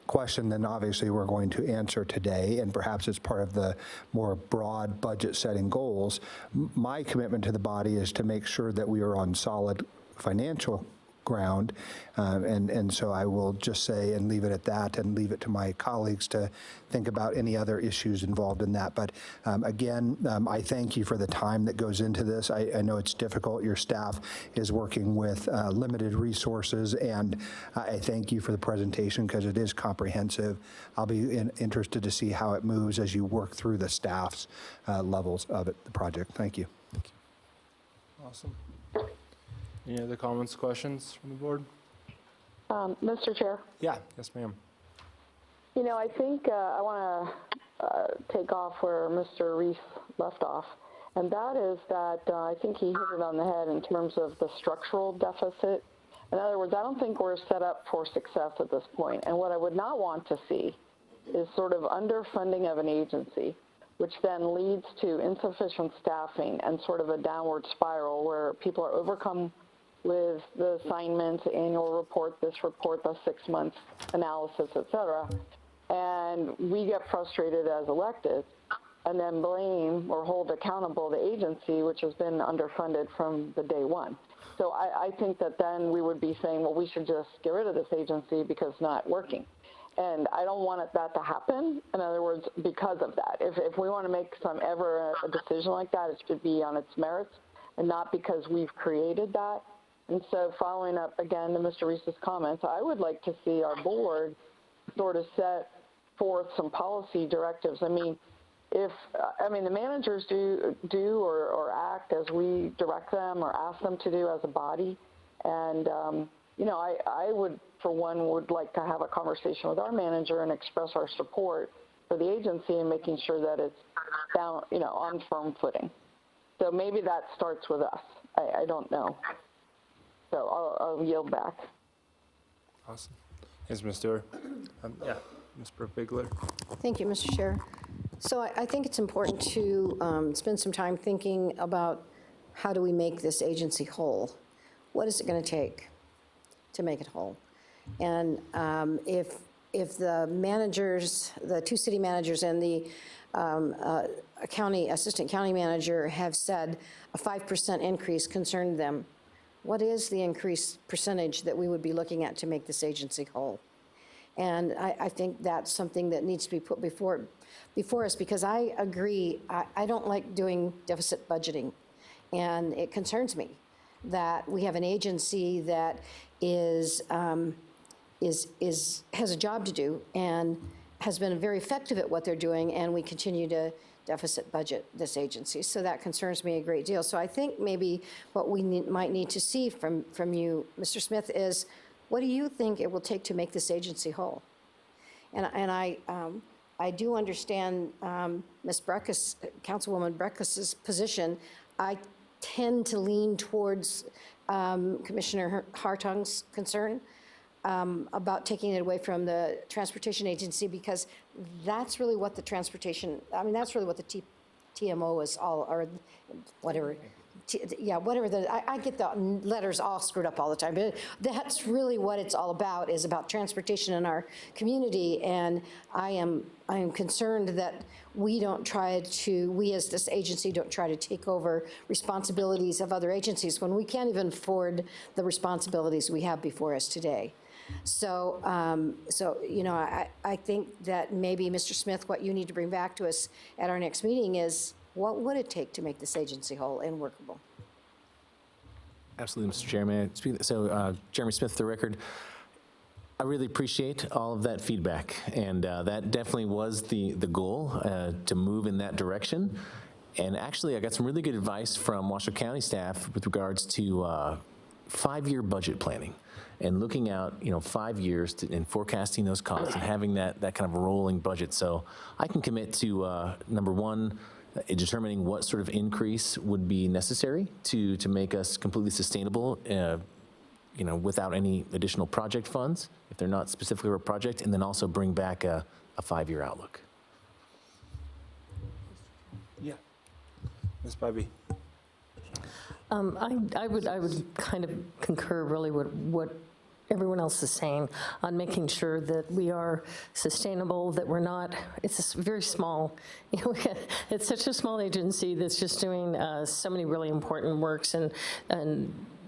question than obviously we're going to answer today, and perhaps it's part of the more broad budget setting goals. My commitment to the body is to make sure that we are on solid financial ground, and so I will just say and leave it at that, and leave it to my colleagues to think about any other issues involved in that. But again, I thank you for the time that goes into this. I know it's difficult. Your staff is working with limited resources, and I thank you for the presentation because it is comprehensive. I'll be interested to see how it moves as you work through the staff's levels of it, the project. Thank you. Awesome. Any other comments, questions from the board? Mr. Chair, Yeah, yes, ma'am. you know, I think I want to take off where Mr. Reese left off, and that is that I think he hit it on the head in terms of the structural deficit. In other words, I don't think we're set up for success at this point, and what I would not want to see is sort of underfunding of an agency, which then leads to insufficient staffing and sort of a downward spiral where people are overcome with the assignments, annual report, this report, the 6 months analysis, et cetera. And we get frustrated as elected and then blame or hold accountable the agency, which has been underfunded from the day one. So I think that then we would be saying, well, we should just get rid of this agency because it's not working. And I don't want that to happen. In other words, because of that. If we want to make ever a decision like that, it should be on its merits and not because we've created that. And so following up again to Mr. Reese's comments, I would like to see our board sort of set forth some policy directives. I mean, the managers do or act as we direct them or ask them to do as a body. And, I would, for one, would like to have a conversation with our manager and express our support for the agency and making sure that it's down, on firm footing. So maybe that starts with us. I don't know. So I'll yield back. Awesome. Thanks, Ms. Stewart. Yeah, Ms. Brooke-Bigler. Thank you, Mr. Chair. So I think it's important to spend some time thinking about how do we make this agency whole? What is it going to take to make it whole? And if the managers, the two city managers and the assistant county manager have said a 5% increase concerned them, what is the increased percentage that we would be looking at to make this agency whole? And I think that's something that needs to be put before us, because I agree, I don't like doing deficit budgeting. And it concerns me that we have an agency that has a job to do and has been very effective at what they're doing, and we continue to deficit budget this agency. So that concerns me a great deal. So I think maybe what we might need to see from you, Mr. Smith, is what do you think it will take to make this agency whole? And I do understand Ms. Breckus, Councilwoman Breckus's position. I tend to lean towards Commissioner Hartung's concern about taking it away from the transportation agency, because that's really what the that's really what the TMO is all, or whatever. I get the letters all screwed up all the time, but that's really what it's all about, is about transportation in our community. And I am concerned that we as this agency don't try to take over responsibilities of other agencies when we can't even afford the responsibilities we have before us today. So, I think that maybe, Mr. Smith, what you need to bring back to us at our next meeting is, what would it take to make this agency whole and workable? Absolutely, Mr. Chairman. So, Jeremy Smith, for the record, I really appreciate all of that feedback, and that definitely was the goal, to move in that direction. And actually, I got some really good advice from Washoe County staff with regards to 5-year budget planning and looking out, 5 years and forecasting those costs and having that kind of rolling budget. So I can commit to, number one, determining what sort of increase would be necessary to make us completely sustainable, without any additional project funds, if they're not specifically for a project, and then also bring back a 5-year outlook. Yeah. Ms. Bybee. I would kind of concur really with what everyone else is saying on making sure that we are sustainable, that we're not, it's a very small, it's such a small agency that's just doing so many really important works, and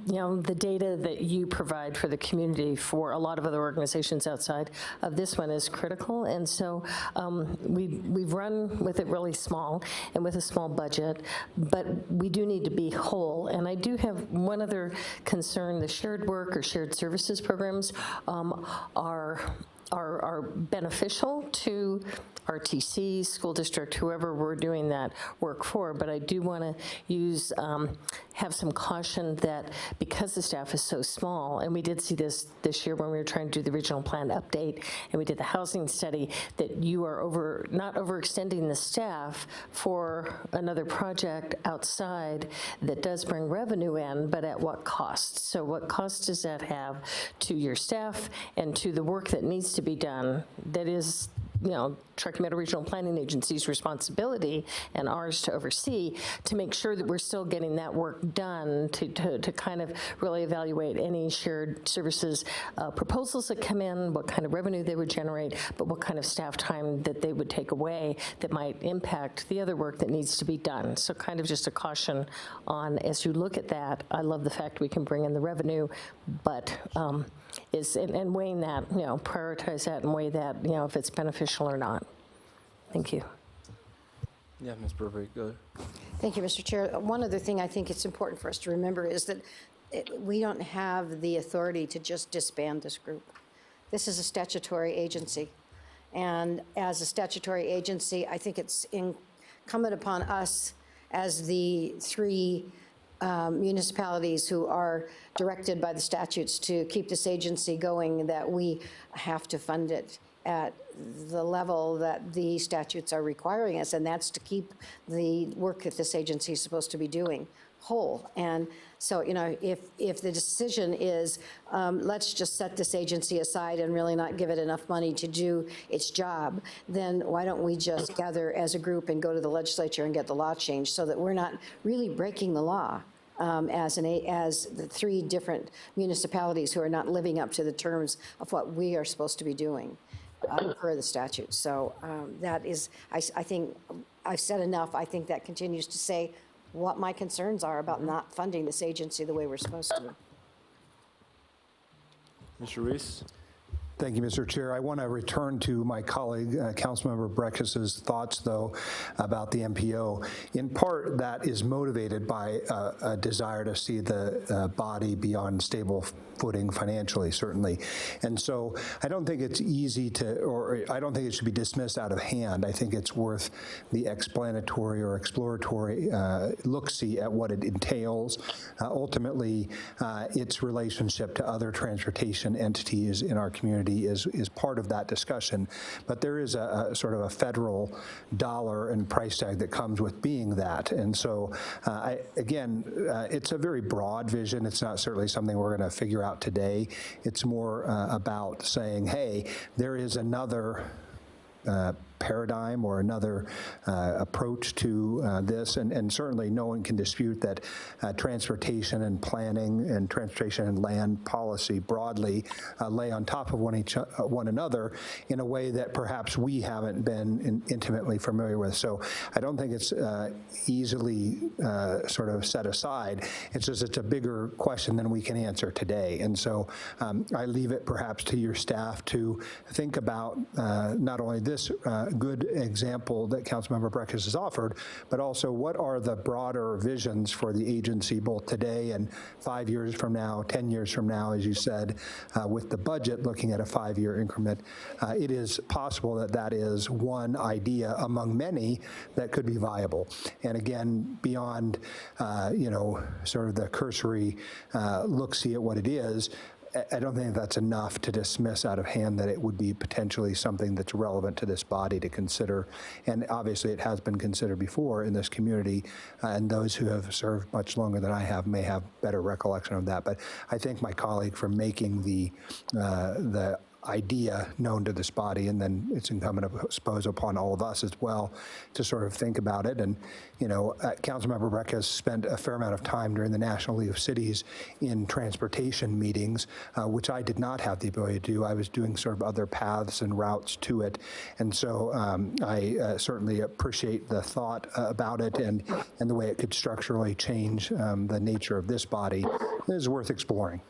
the data that you provide for the community for a lot of other organizations outside of this one is critical. And so we've run with it really small and with a small budget, but we do need to be whole. And I do have one other concern. The shared work or shared services programs are beneficial to RTC, school district, whoever we're doing that work for, but I do want to have some caution that because the staff is so small, and we did see this year when we were trying to do the regional plan update, and we did the housing study, that you are not overextending the staff for another project outside that does bring revenue in, but at what cost? So what cost does that have to your staff and to the work that needs to be done that is, Truckee Meadows Regional Planning Agency's responsibility and ours to oversee, to make sure that we're still getting that work done, to kind of really evaluate any shared services proposals that come in, what kind of revenue they would generate, but what kind of staff time that they would take away that might impact the other work that needs to be done. So kind of just a caution on, as you look at that, I love the fact we can bring in the revenue, but and weighing that, prioritize that and weigh that, if it's beneficial or not. Thank you. Yeah, Ms. Burberry, go ahead. Thank you, Mr. Chair. One other thing I think it's important for us to remember is that we don't have the authority to just disband this group. This is a statutory agency. And as a statutory agency, I think it's incumbent upon us as the three municipalities who are directed by the statutes to keep this agency going, that we have to fund it at the level that the statutes are requiring us, and that's to keep the work that this agency is supposed to be doing whole. And so, if the decision is, let's just set this agency aside and really not give it enough money to do its job, then why don't we just gather as a group and go to the legislature and get the law changed so that we're not really breaking the law as the three different municipalities who are not living up to the terms of what we are supposed to be doing per the statute. So that is, I think I've said enough. I think that continues to say what my concerns are about not funding this agency the way we're supposed to. Mr. Reese? Thank you, Mr. Chair. I want to return to my colleague, Councilmember Breckis's thoughts, though, about the MPO. In part, that is motivated by a desire to see the body be on stable footing financially, certainly. And so I don't think it's easy to, or I don't think it should be dismissed out of hand. I think it's worth the explanatory or exploratory look-see at what it entails. Ultimately, its relationship to other transportation entities in our community is part of that discussion. But there is a sort of a federal dollar and price tag that comes with being that. And so, it's a very broad vision. It's not certainly something we're going to figure out today. It's more about saying, hey, there is another paradigm or another approach to this, and certainly no one can dispute that transportation and planning and transportation and land policy broadly lay on top of one another in a way that perhaps we haven't been intimately familiar with. So I don't think it's easily sort of set aside. It's just it's a bigger question than we can answer today. And so I leave it perhaps to your staff to think about not only this good example that Councilmember Breckis has offered, but also what are the broader visions for the agency both today and 5 years from now, 10 years from now, as you said, with the budget looking at a 5-year increment. It is possible that that is one idea among many that could be viable. And again, beyond, sort of the cursory look-see at what it is, I don't think that's enough to dismiss out of hand that it would be potentially something that's relevant to this body to consider. And obviously it has been considered before in this community, and those who have served much longer than I have may have better recollection of that. But I thank my colleague for making the idea known to this body, and then it's incumbent, I suppose, upon all of us as well to sort of think about it. And, you know, Councilmember Breck has spent a fair amount of time during the National League of Cities in transportation meetings, which I did not have the ability to do. I was doing sort of other paths and routes to it. And so I certainly appreciate the thought about it and the way it could structurally change the nature of this body. It is worth exploring.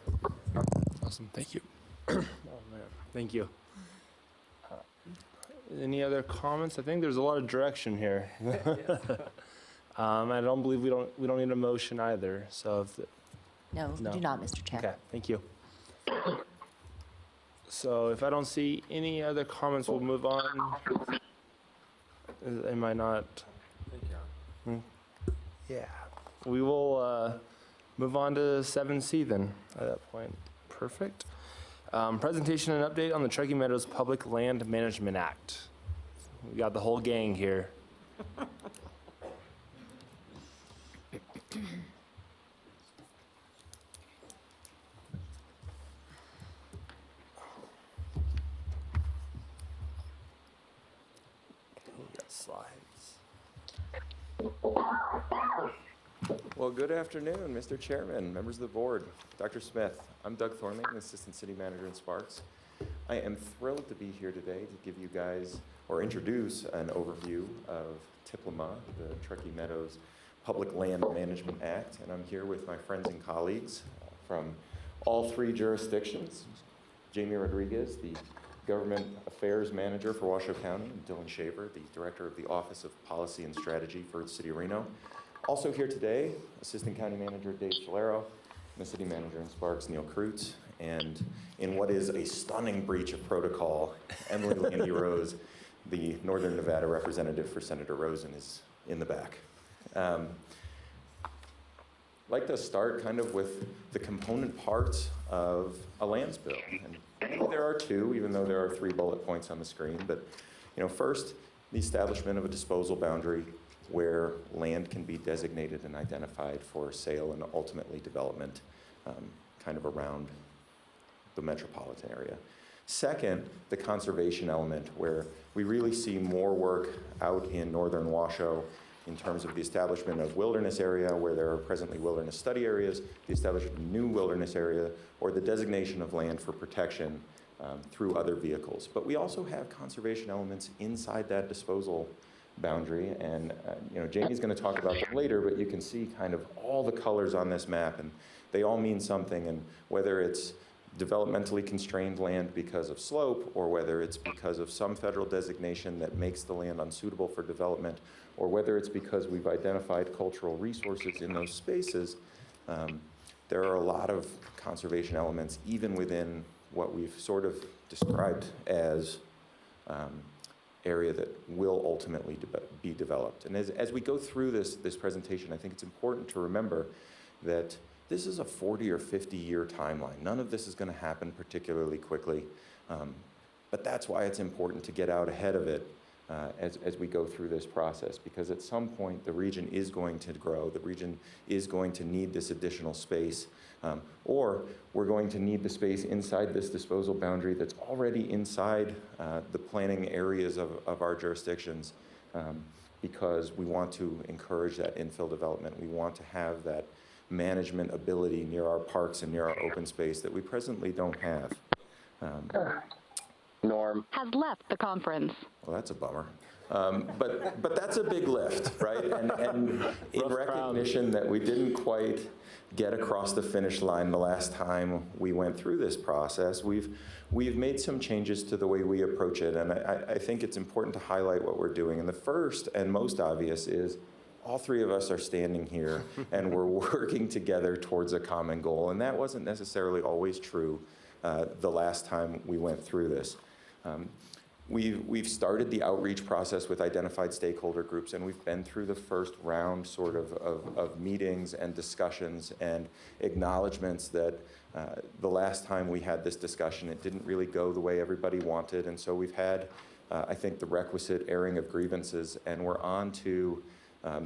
Awesome, thank you. Oh, man. Thank you. Any other comments? I think there's a lot of direction here. I don't believe we don't need a motion either. So if No, we do not, Mr. Chair. okay, thank you. So if I don't see any other comments, we'll move on. Am I not? Yeah. We will move on to 7C then at that point. Perfect. Presentation and update on the Truckee Meadows Public Land Management Act. We got the whole gang here. We got slides. Well, good afternoon, Mr. Chairman, members of the board, Dr. Smith. I'm Doug Thornley, Assistant City Manager in Sparks. I am thrilled to be here today to give you guys, or introduce an overview of TIPLMA, the Truckee Meadows Public Land Management Act, and I'm here with my friends and colleagues from all three jurisdictions. Jamie Rodriguez, the Government Affairs Manager for Washoe County, and Dylan Shaver, the Director of the Office of Policy and Strategy for the City of Reno. Also here today, Assistant County Manager Dave Scalero, and the City Manager in Sparks, Neil Kreutz, and in what is a stunning breach of protocol, Emily Landy Rose, the Northern Nevada representative for Senator Rosen, is in the back. I'd like to start kind of with the component parts of a lands bill. And there are two, even though there are 3 bullet points on the screen. But, you know, first, the establishment of a disposal boundary where land can be designated and identified for sale and ultimately development kind of around the metropolitan area. Second, the conservation element, where we really see more work out in northern Washoe in terms of the establishment of wilderness area where there are presently wilderness study areas, the establishment of new wilderness area, or the designation of land for protection through other vehicles. But we also have conservation elements inside that disposal boundary, and you know, Jamie's going to talk about them later, but you can see kind of all the colors on this map, and they all mean something, and whether it's developmentally constrained land because of slope, or whether it's because of some federal designation that makes the land unsuitable for development, or whether it's because we've identified cultural resources in those spaces, there are a lot of conservation elements even within what we've sort of described as area that will ultimately be developed. And as we go through this presentation, I think it's important to remember that this is a 40 or 50 year timeline. None of this is going to happen particularly quickly, but that's why it's important to get out ahead of it as we go through this process, because at some point the region is going to grow, the region is going to need this additional space, or we're going to need the space inside this disposal boundary that's already inside the planning areas of our jurisdictions, because we want to encourage that infill development. We want to have that management ability near our parks and near our open space that we presently don't have. Norm has left the conference. Well, that's a bummer. But that's a big lift, right? And in recognition that we didn't quite get across the finish line the last time we went through this process, we've made some changes to the way we approach it, and I think it's important to highlight what we're doing. And the first and most obvious is all three of us are standing here and we're working together towards a common goal, and that wasn't necessarily always true the last time we went through this. We've started the outreach process with identified stakeholder groups, and we've been through the first round sort of meetings and discussions and acknowledgments that the last time we had this discussion, it didn't really go the way everybody wanted, and so we've had, I think, the requisite airing of grievances, and we're on to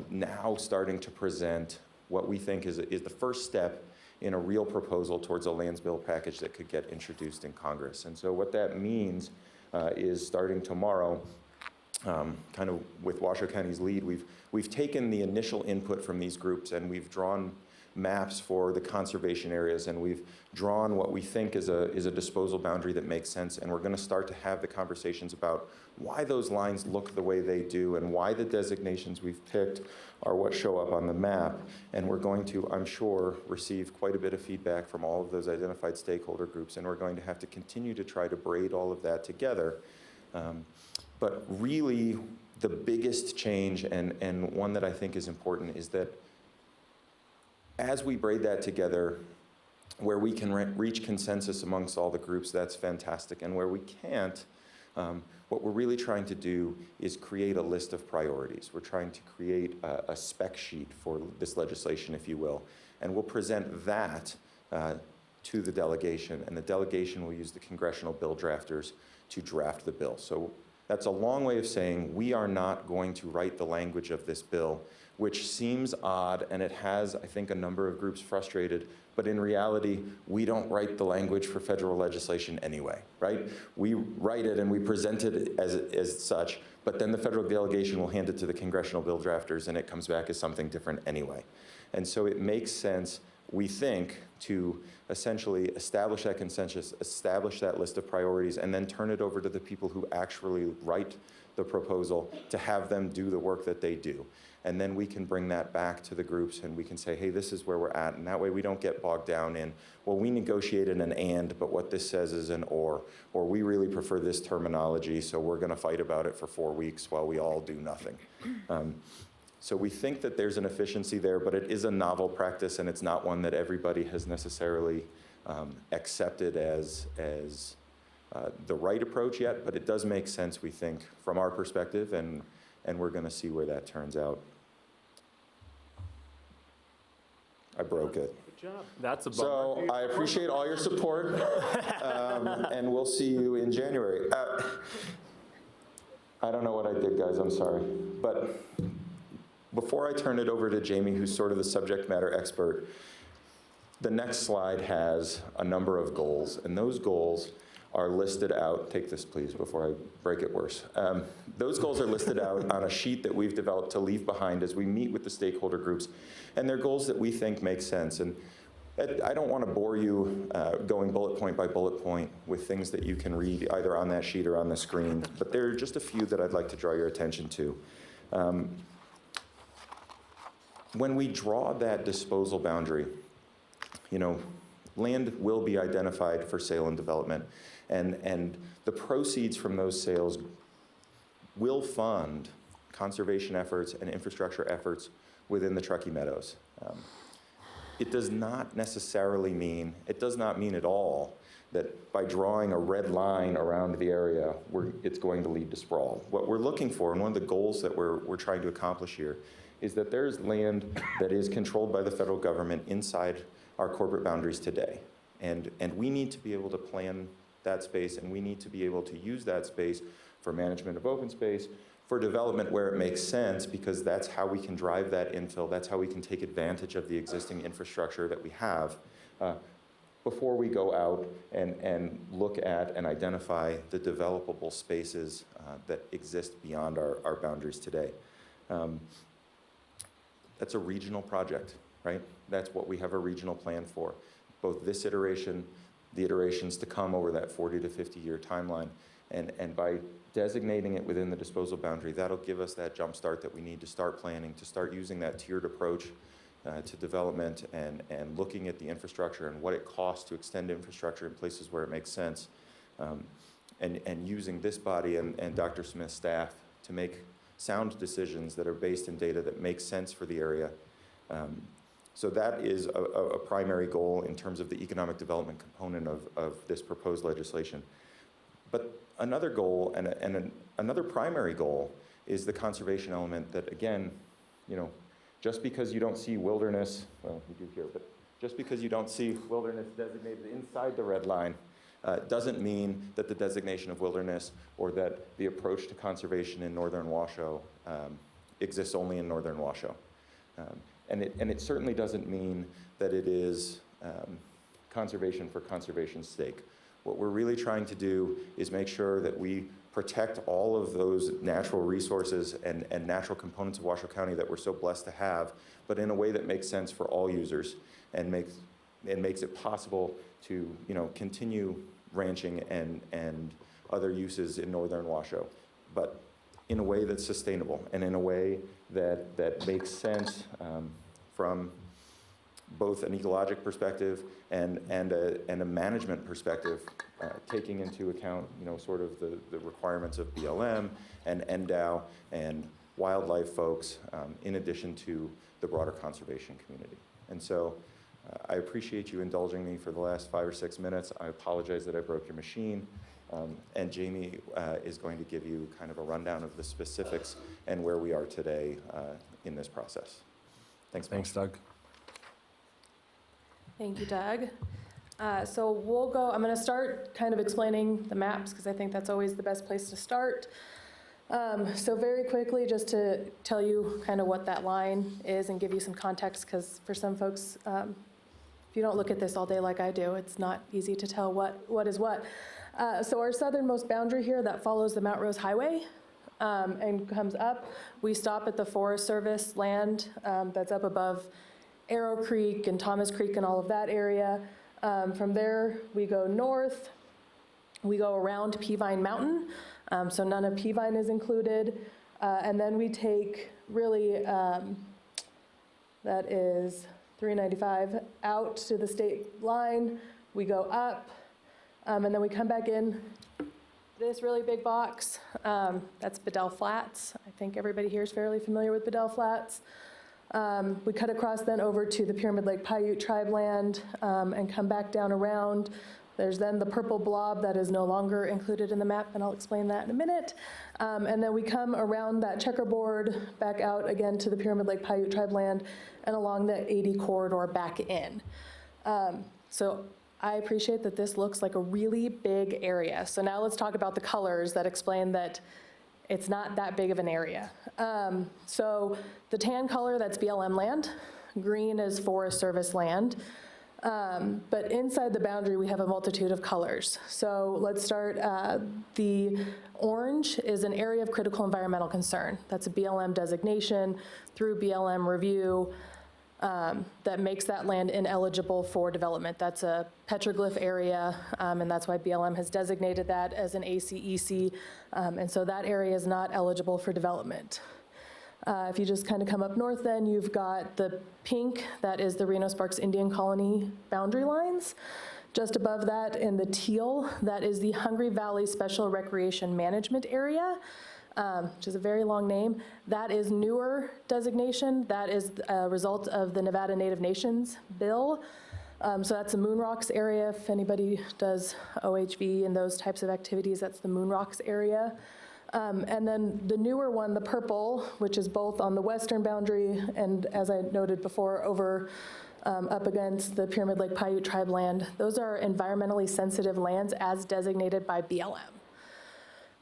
now starting to present what we think is the first step in a real proposal towards a lands bill package that could get introduced in Congress. And so what that means is starting tomorrow, kind of with Washoe County's lead, we've taken the initial input from these groups and we've drawn maps for the conservation areas, and we've drawn what we think is a disposal boundary that makes sense, and we're going to start to have the conversations about why those lines look the way they do and why the designations we've picked are what show up on the map. And we're going to, I'm sure, receive quite a bit of feedback from all of those identified stakeholder groups, and we're going to have to continue to try to braid all of that together. But really, the biggest change, and one that I think is important, is that as we braid that together, where we can reach consensus amongst all the groups, that's fantastic. And where we can't, what we're really trying to do is create a list of priorities. We're trying to create a spec sheet for this legislation, if you will. And we'll present that to the delegation, and the delegation will use the congressional bill drafters to draft the bill. So that's a long way of saying we are not going to write the language of this bill, which seems odd, and it has, I think, a number of groups frustrated, but in reality, we don't write the language for federal legislation anyway, right? We write it and we present it as such, but then the federal delegation will hand it to the congressional bill drafters and it comes back as something different anyway. And so it makes sense, we think, to essentially establish that consensus, establish that list of priorities, and then turn it over to the people who actually write the proposal to have them do the work that they do. And then we can bring that back to the groups and we can say, hey, this is where we're at. And that way we don't get bogged down in, well, we negotiated an and, but what this says is an or we really prefer this terminology, so we're gonna fight about it for 4 weeks while we all do nothing. So we think that there's an efficiency there, but it is a novel practice and it's not one that everybody has necessarily accepted as the right approach yet, but it does make sense, we think, from our perspective, and we're gonna see where that turns out. I broke it. Good job. That's a bummer. So I appreciate all your support, and we'll see you in January. I don't know what I did, guys, I'm sorry. But before I turn it over to Jamie, who's sort of the subject matter expert, the next slide has a number of goals, and those goals are listed out. Take this, please, before I break it worse. Those goals are listed out on a sheet that we've developed to leave behind as we meet with the stakeholder groups, and they're goals that we think make sense. And I don't want to bore you going bullet point by bullet point with things that you can read either on that sheet or on the screen, but there are just a few that I'd like to draw your attention to. When we draw that disposal boundary, you know, land will be identified for sale and development, and the proceeds from those sales will fund conservation efforts and infrastructure efforts within the Truckee Meadows. It does not necessarily mean, it does not mean at all that by drawing a red line around the area, it's going to lead to sprawl. What we're looking for, and one of the goals that we're trying to accomplish here, is that there's land that is controlled by the federal government inside our corporate boundaries today. And we need to be able to plan that space, and we need to be able to use that space for management of open space, for development where it makes sense, because that's how we can drive that infill, that's how we can take advantage of the existing infrastructure that we have before we go out and look at and identify the developable spaces that exist beyond our boundaries today. That's a regional project, right? That's what we have a regional plan for. Both this iteration, the iterations to come over that 40 to 50 year timeline. And by designating it within the disposal boundary, that'll give us that jump start that we need to start planning, to start using that tiered approach to development and looking at the infrastructure and what it costs to extend infrastructure in places where it makes sense. And using this body and Dr. Smith's staff to make sound decisions that are based in data that make sense for the area. So that is a primary goal in terms of the economic development component of this proposed legislation. But another goal and another primary goal is the conservation element that, again, you know, just because you don't see wilderness, well, we do here, but just because you don't see wilderness designated inside the red line doesn't mean that the designation of wilderness or that the approach to conservation in northern Washoe exists only in northern Washoe. And it certainly doesn't mean that it is conservation for conservation's sake. What we're really trying to do is make sure that we protect all of those natural resources and natural components of Washoe County that we're so blessed to have, but in a way that makes sense for all users and makes it possible to, continue ranching and other uses in northern Washoe, but in a way that's sustainable and in a way that makes sense from both an ecologic perspective and a management perspective, taking into account, sort of the requirements of BLM and NDOW and wildlife folks, in addition to the broader conservation community. And so I appreciate you indulging me for the last 5 or 6 minutes. I apologize that I broke your machine. And Jamie is going to give you kind of a rundown of the specifics and where we are today in this process. Thanks, Thanks, Doug. Thank you, Doug. So I'm going to start kind of explaining the maps because I think that's always the best place to start. So very quickly, just to tell you kind of what that line is and give you some context, because for some folks, if you don't look at this all day like I do, it's not easy to tell what is what. So our southernmost boundary here that follows the Mount Rose Highway and comes up, we stop at the Forest Service land that's up above Arrow Creek and Thomas Creek and all of that area. From there, we go north, we go around Peavine Mountain, so none of Peavine is included. And then we take really, that is 395 out to the state line, we go up, and then we come back in this really big box. That's Bedell Flats. I think everybody here is fairly familiar with Bedell Flats. We cut across then over to the Pyramid Lake Paiute tribe land and come back down around. There's then the purple blob that is no longer included in the map, and I'll explain that in a minute. And then we come around that checkerboard back out again to the Pyramid Lake Paiute tribe land and along the 80 corridor back in. So I appreciate that this looks like a really big area. So now let's talk about the colors that explain that it's not that big of an area. So the tan color, that's BLM land. Green is Forest Service land. But inside the boundary, we have a multitude of colors. So let's start, the orange is an area of critical environmental concern. That's a BLM designation through BLM review that makes that land ineligible for development. That's a petroglyph area, and that's why BLM has designated that as an ACEC, and so that area is not eligible for development. If you just kind of come up north then, you've got the pink, that is the Reno Sparks Indian Colony boundary lines. Just above that in the teal, that is the Hungry Valley Special Recreation Management Area, which is a very long name. That is newer designation. That is a result of the Nevada Native Nations bill. So that's the Moon Rocks area. If anybody does OHV and those types of activities, that's the Moon Rocks area. And then the newer one, the purple, which is both on the western boundary and, as I noted before, over up against the Pyramid Lake Paiute tribe land. Those are environmentally sensitive lands as designated by BLM.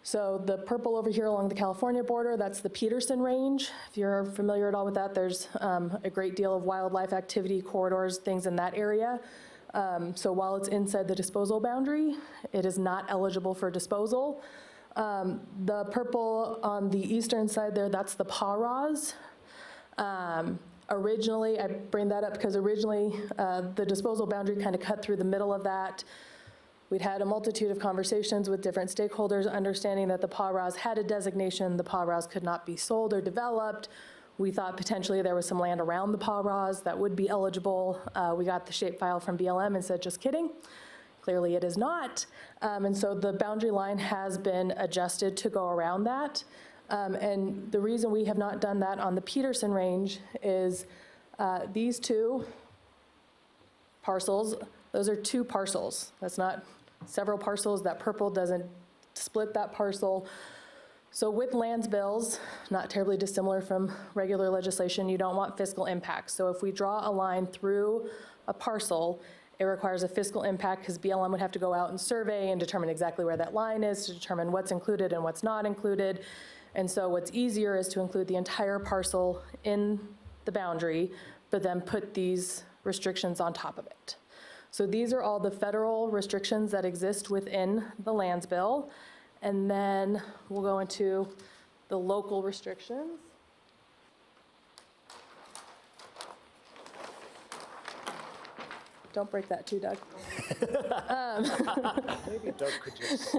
So the purple over here along the California border, that's the Peterson Range. If you're familiar at all with that, there's a great deal of wildlife activity, corridors, things in that area. So while it's inside the disposal boundary, it is not eligible for disposal. The purple on the eastern side there, that's the Pawraws. Originally, I bring that up because originally the disposal boundary kind of cut through the middle of that. We'd had a multitude of conversations with different stakeholders, understanding that the Pawraws had a designation. The Pawraws could not be sold or developed. We thought potentially there was some land around the Pawraws that would be eligible. We got the shapefile from BLM and said, just kidding. Clearly it is not. And so the boundary line has been adjusted to go around that. And the reason we have not done that on the Peterson Range is these two parcels, those are two parcels. That's not several parcels. That purple doesn't split that parcel. So with lands bills, not terribly dissimilar from regular legislation, you don't want fiscal impact. So if we draw a line through a parcel, it requires a fiscal impact because BLM would have to go out and survey and determine exactly where that line is to determine what's included and what's not included. And so what's easier is to include the entire parcel in the boundary, but then put these restrictions on top of it. So these are all the federal restrictions that exist within the lands bill. And then we'll go into the local restrictions. Don't break that too, Doug. Maybe Doug could just.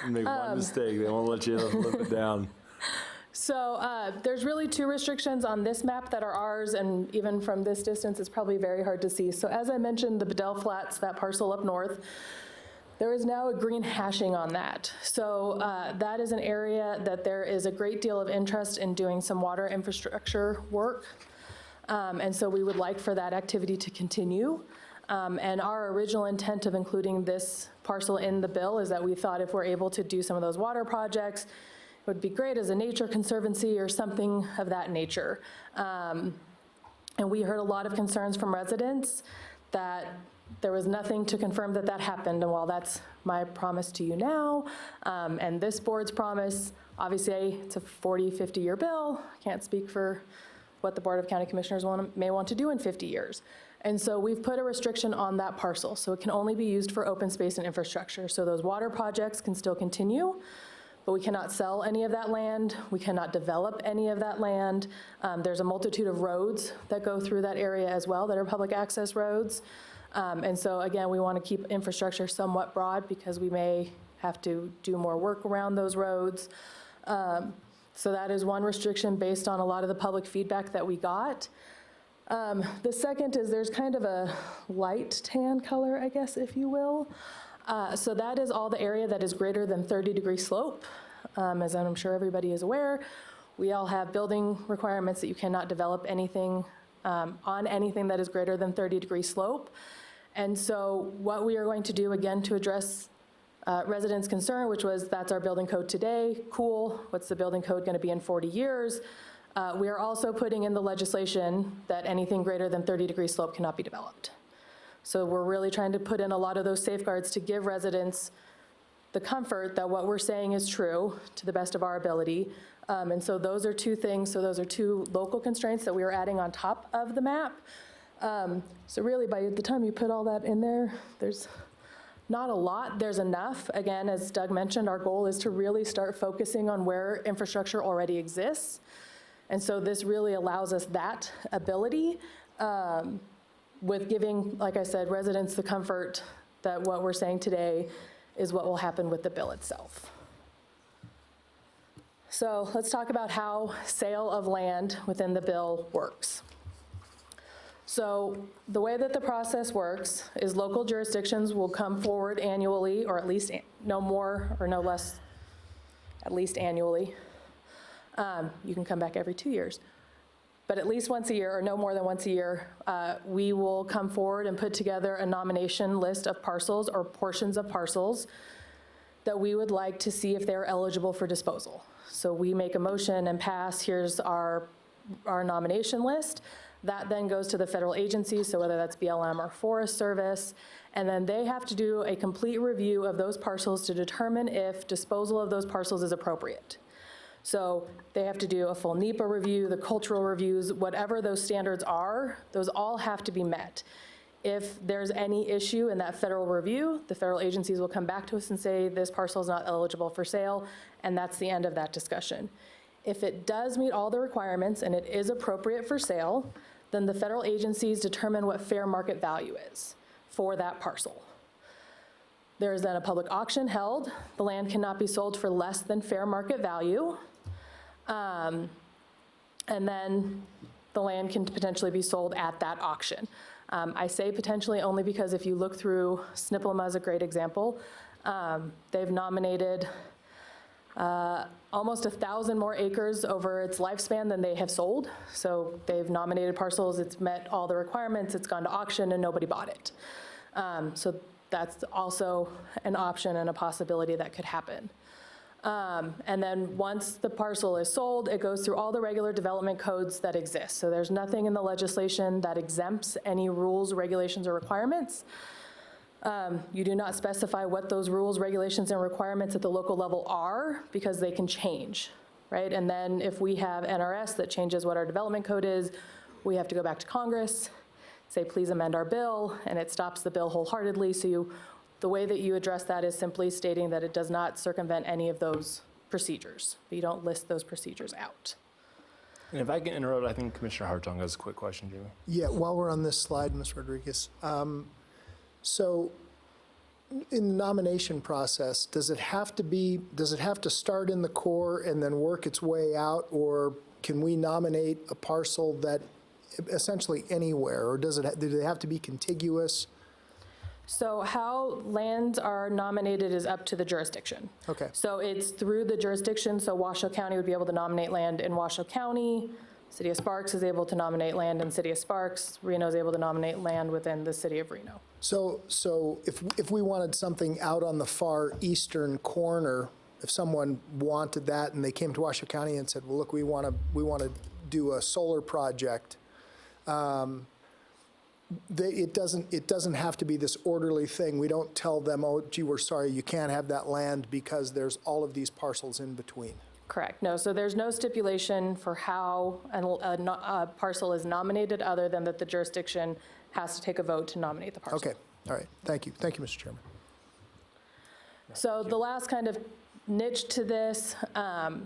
Make one mistake, they won't let you live it down. So there's really two restrictions on this map that are ours, and even from this distance, it's probably very hard to see. So as I mentioned, the Bedell Flats, that parcel up north, there is now a green hashing on that. So that is an area that there is a great deal of interest in doing some water infrastructure work. And so we would like for that activity to continue. And our original intent of including this parcel in the bill is that we thought if we're able to do some of those water projects, it would be great as a nature conservancy or something of that nature. And we heard a lot of concerns from residents that there was nothing to confirm that that happened. And while that's my promise to you now, and this board's promise, obviously it's a 40, 50-year bill. Can't speak for what the Board of County Commissioners may want to do in 50 years. And so we've put a restriction on that parcel. So it can only be used for open space and infrastructure. So those water projects can still continue, but we cannot sell any of that land. We cannot develop any of that land. There's a multitude of roads that go through that area as well that are public access roads. And so again, we want to keep infrastructure somewhat broad because we may have to do more work around those roads. So that is one restriction based on a lot of the public feedback that we got. The second is there's kind of a light tan color, I guess, if you will. So that is all the area that is greater than 30-degree slope. As I'm sure everybody is aware, we all have building requirements that you cannot develop anything on anything that is greater than 30-degree slope. And so what we are going to do, again, to address residents' concern, which was that's our building code today, cool, what's the building code going to be in 40 years? We are also putting in the legislation that anything greater than 30-degree slope cannot be developed. So we're really trying to put in a lot of those safeguards to give residents the comfort that what we're saying is true to the best of our ability. And so those are two things. So those are two local constraints that we are adding on top of the map. So really, by the time you put all that in there, there's not a lot. There's enough. Again, as Doug mentioned, our goal is to really start focusing on where infrastructure already exists. And so this really allows us that ability with giving, like I said, residents the comfort that what we're saying today is what will happen with the bill itself. So let's talk about how sale of land within the bill works. So the way that the process works is local jurisdictions will come forward annually, or at least no more or no less, at least annually. You can come back every 2 years. But at least once a year, or no more than once a year, we will come forward and put together a nomination list of parcels or portions of parcels that we would like to see if they're eligible for disposal. So we make a motion and pass, here's our nomination list. That then goes to the federal agencies, so whether that's BLM or Forest Service, and then they have to do a complete review of those parcels to determine if disposal of those parcels is appropriate. So they have to do a full NEPA review, the cultural reviews, whatever those standards are, those all have to be met. If there's any issue in that federal review, the federal agencies will come back to us and say this parcel is not eligible for sale, and that's the end of that discussion. If it does meet all the requirements and it is appropriate for sale, then the federal agencies determine what fair market value is for that parcel. There is then a public auction held. The land cannot be sold for less than fair market value. And then the land can potentially be sold at that auction. I say potentially only because if you look through Snippelma as a great example, they've nominated almost 1,000 more acres over its lifespan than they have sold. So they've nominated parcels, it's met all the requirements, it's gone to auction and nobody bought it. So that's also an option and a possibility that could happen. And then once the parcel is sold, it goes through all the regular development codes that exist. So there's nothing in the legislation that exempts any rules, regulations, or requirements. You do not specify what those rules, regulations, and requirements at the local level are because they can change, right? And then if we have NRS that changes what our development code is, we have to go back to Congress, say, please amend our bill, and it stops the bill wholeheartedly. So the way that you address that is simply stating that it does not circumvent any of those procedures. But you don't list those procedures out. And if I can interrupt, I think Commissioner Hartung has a quick question, Jamie. Yeah, while we're on this slide, Ms. Rodriguez, so in the nomination process, does it have to start in the core and then work its way out, or can we nominate a parcel that essentially anywhere, or do they have to be contiguous? So how lands are nominated is up to the jurisdiction. Okay. So it's through the jurisdiction, so Washoe County would be able to nominate land in Washoe County, City of Sparks is able to nominate land in City of Sparks, Reno is able to nominate land within the City of Reno. So if we wanted something out on the far eastern corner, if someone wanted that and they came to Washoe County and said, well, look, we want to do a solar project, it doesn't have to be this orderly thing. We don't tell them, oh, gee, we're sorry, you can't have that land because there's all of these parcels in between. Correct. No, so there's no stipulation for how a parcel is nominated other than that the jurisdiction has to take a vote to nominate the parcel. Okay, all right, thank you. Thank you, Mr. Chairman. So the last kind of niche to this,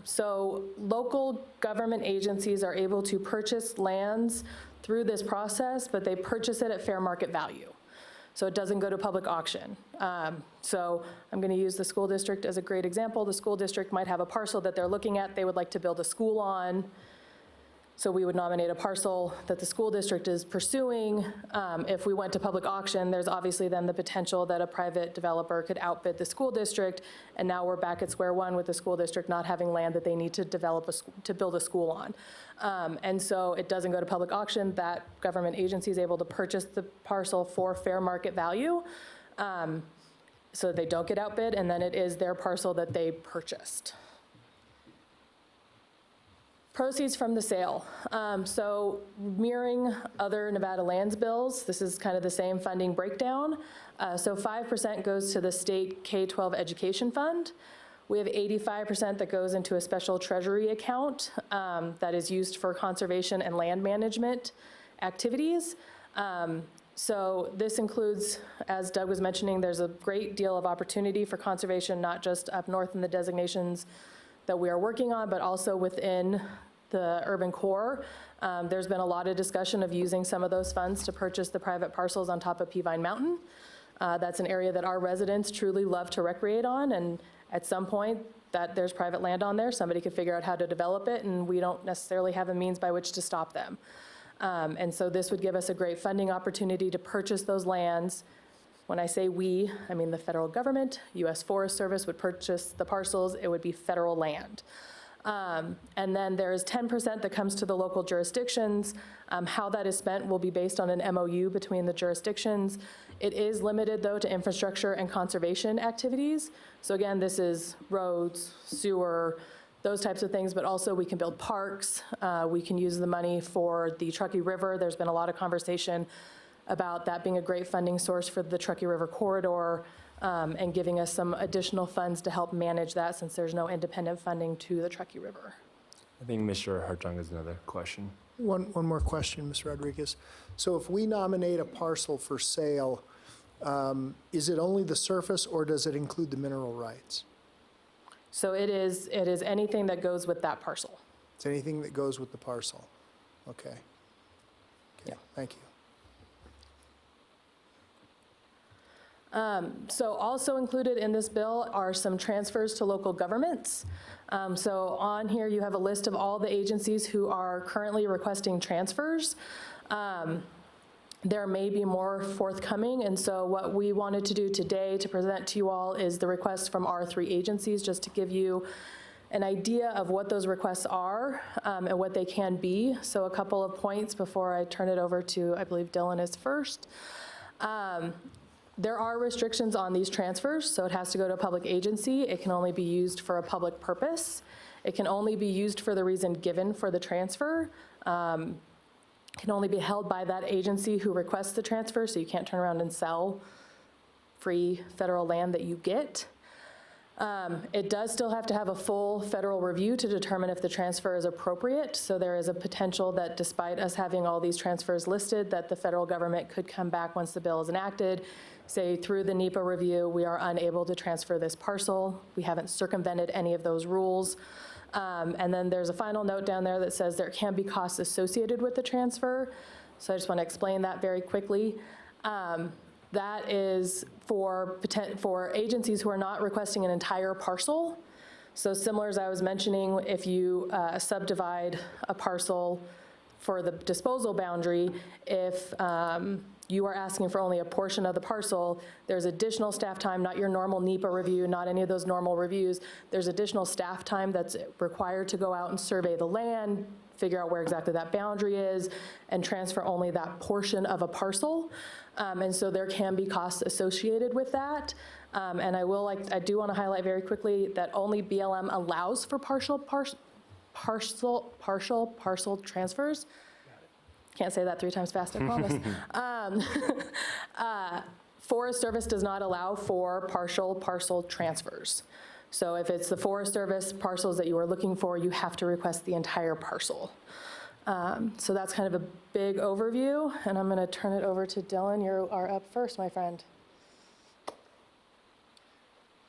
so local government agencies are able to purchase lands through this process, but they purchase it at fair market value. So it doesn't go to public auction. So I'm going to use the school district as a great example. The school district might have a parcel that they're looking at, they would like to build a school on. So we would nominate a parcel that the school district is pursuing. If we went to public auction, there's obviously then the potential that a private developer could outbid the school district, and now we're back at square one with the school district not having land that they need to develop to build a school on. And so it doesn't go to public auction. That government agency is able to purchase the parcel for fair market value, so they don't get outbid, and then it is their parcel that they purchased. Proceeds from the sale. So mirroring other Nevada lands bills, this is kind of the same funding breakdown. So 5% goes to the state K-12 education fund. We have 85% that goes into a special treasury account that is used for conservation and land management activities. So this includes, as Doug was mentioning, there's a great deal of opportunity for conservation, not just up north in the designations that we are working on, but also within the urban core. There's been a lot of discussion of using some of those funds to purchase the private parcels on top of Peavine Mountain. That's an area that our residents truly love to recreate on, and at some point that there's private land on there, somebody could figure out how to develop it, and we don't necessarily have a means by which to stop them. And so this would give us a great funding opportunity to purchase those lands. When I say we, I mean the federal government, U.S. Forest Service would purchase the parcels, it would be federal land. And then there's 10% that comes to the local jurisdictions. How that is spent will be based on an MOU between the jurisdictions. It is limited, though, to infrastructure and conservation activities. So again, this is roads, sewer, those types of things, but also we can build parks. We can use the money for the Truckee River. There's been a lot of conversation about that being a great funding source for the Truckee River corridor, and giving us some additional funds to help manage that since there's no independent funding to the Truckee River. I think Mr. Hartung has another question. One more question, Ms. Rodriguez. So if we nominate a parcel for sale, is it only the surface or does it include the mineral rights? So it is anything that goes with that parcel. It's anything that goes with the parcel. Okay. Yeah. Thank you. So also included in this bill are some transfers to local governments. So on here you have a list of all the agencies who are currently requesting transfers. There may be more forthcoming, and so what we wanted to do today to present to you all is the request from our 3 agencies, just to give you an idea of what those requests are and what they can be. So a couple of points before I turn it over to, I believe Dylan is first. There are restrictions on these transfers, so it has to go to a public agency. It can only be used for a public purpose. It can only be used for the reason given for the transfer. It can only be held by that agency who requests the transfer, so you can't turn around and sell free federal land that you get. It does still have to have a full federal review to determine if the transfer is appropriate. So there is a potential that despite us having all these transfers listed, that the federal government could come back once the bill is enacted, say through the NEPA review, we are unable to transfer this parcel. We haven't circumvented any of those rules. And then there's a final note down there that says there can be costs associated with the transfer. So I just want to explain that very quickly. That is for agencies who are not requesting an entire parcel. So similar as I was mentioning, if you subdivide a parcel for the disposal boundary, if you are asking for only a portion of the parcel, there's additional staff time, not your normal NEPA review, not any of those normal reviews. There's additional staff time that's required to go out and survey the land, figure out where exactly that boundary is, and transfer only that portion of a parcel. And so there can be costs associated with that. And I do want to highlight very quickly that only BLM allows for partial parcel transfers. Can't say that 3 times fast, I promise. Forest Service does not allow for partial parcel transfers. So if it's the Forest Service parcels that you are looking for, you have to request the entire parcel. So that's kind of a big overview, and I'm going to turn it over to Dylan. You are up first, my friend.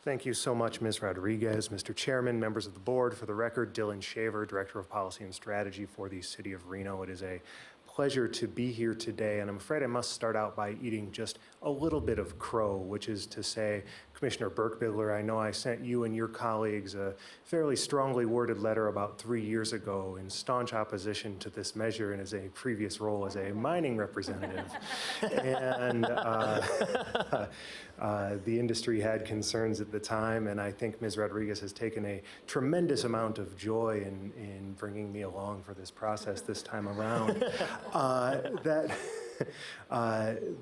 Thank you so much, Ms. Rodriguez. Mr. Chairman, members of the board, for the record, Dylan Shaver, Director of Policy and Strategy for the City of Reno. It is a pleasure to be here today, and I'm afraid I must start out by eating just a little bit of crow, which is to say, Commissioner Burkbigler, I know I sent you and your colleagues a fairly strongly worded letter about 3 years ago in staunch opposition to this measure and as a previous role as a mining representative. And the industry had concerns at the time, and I think Ms. Rodriguez has taken a tremendous amount of joy in bringing me along for this process this time around.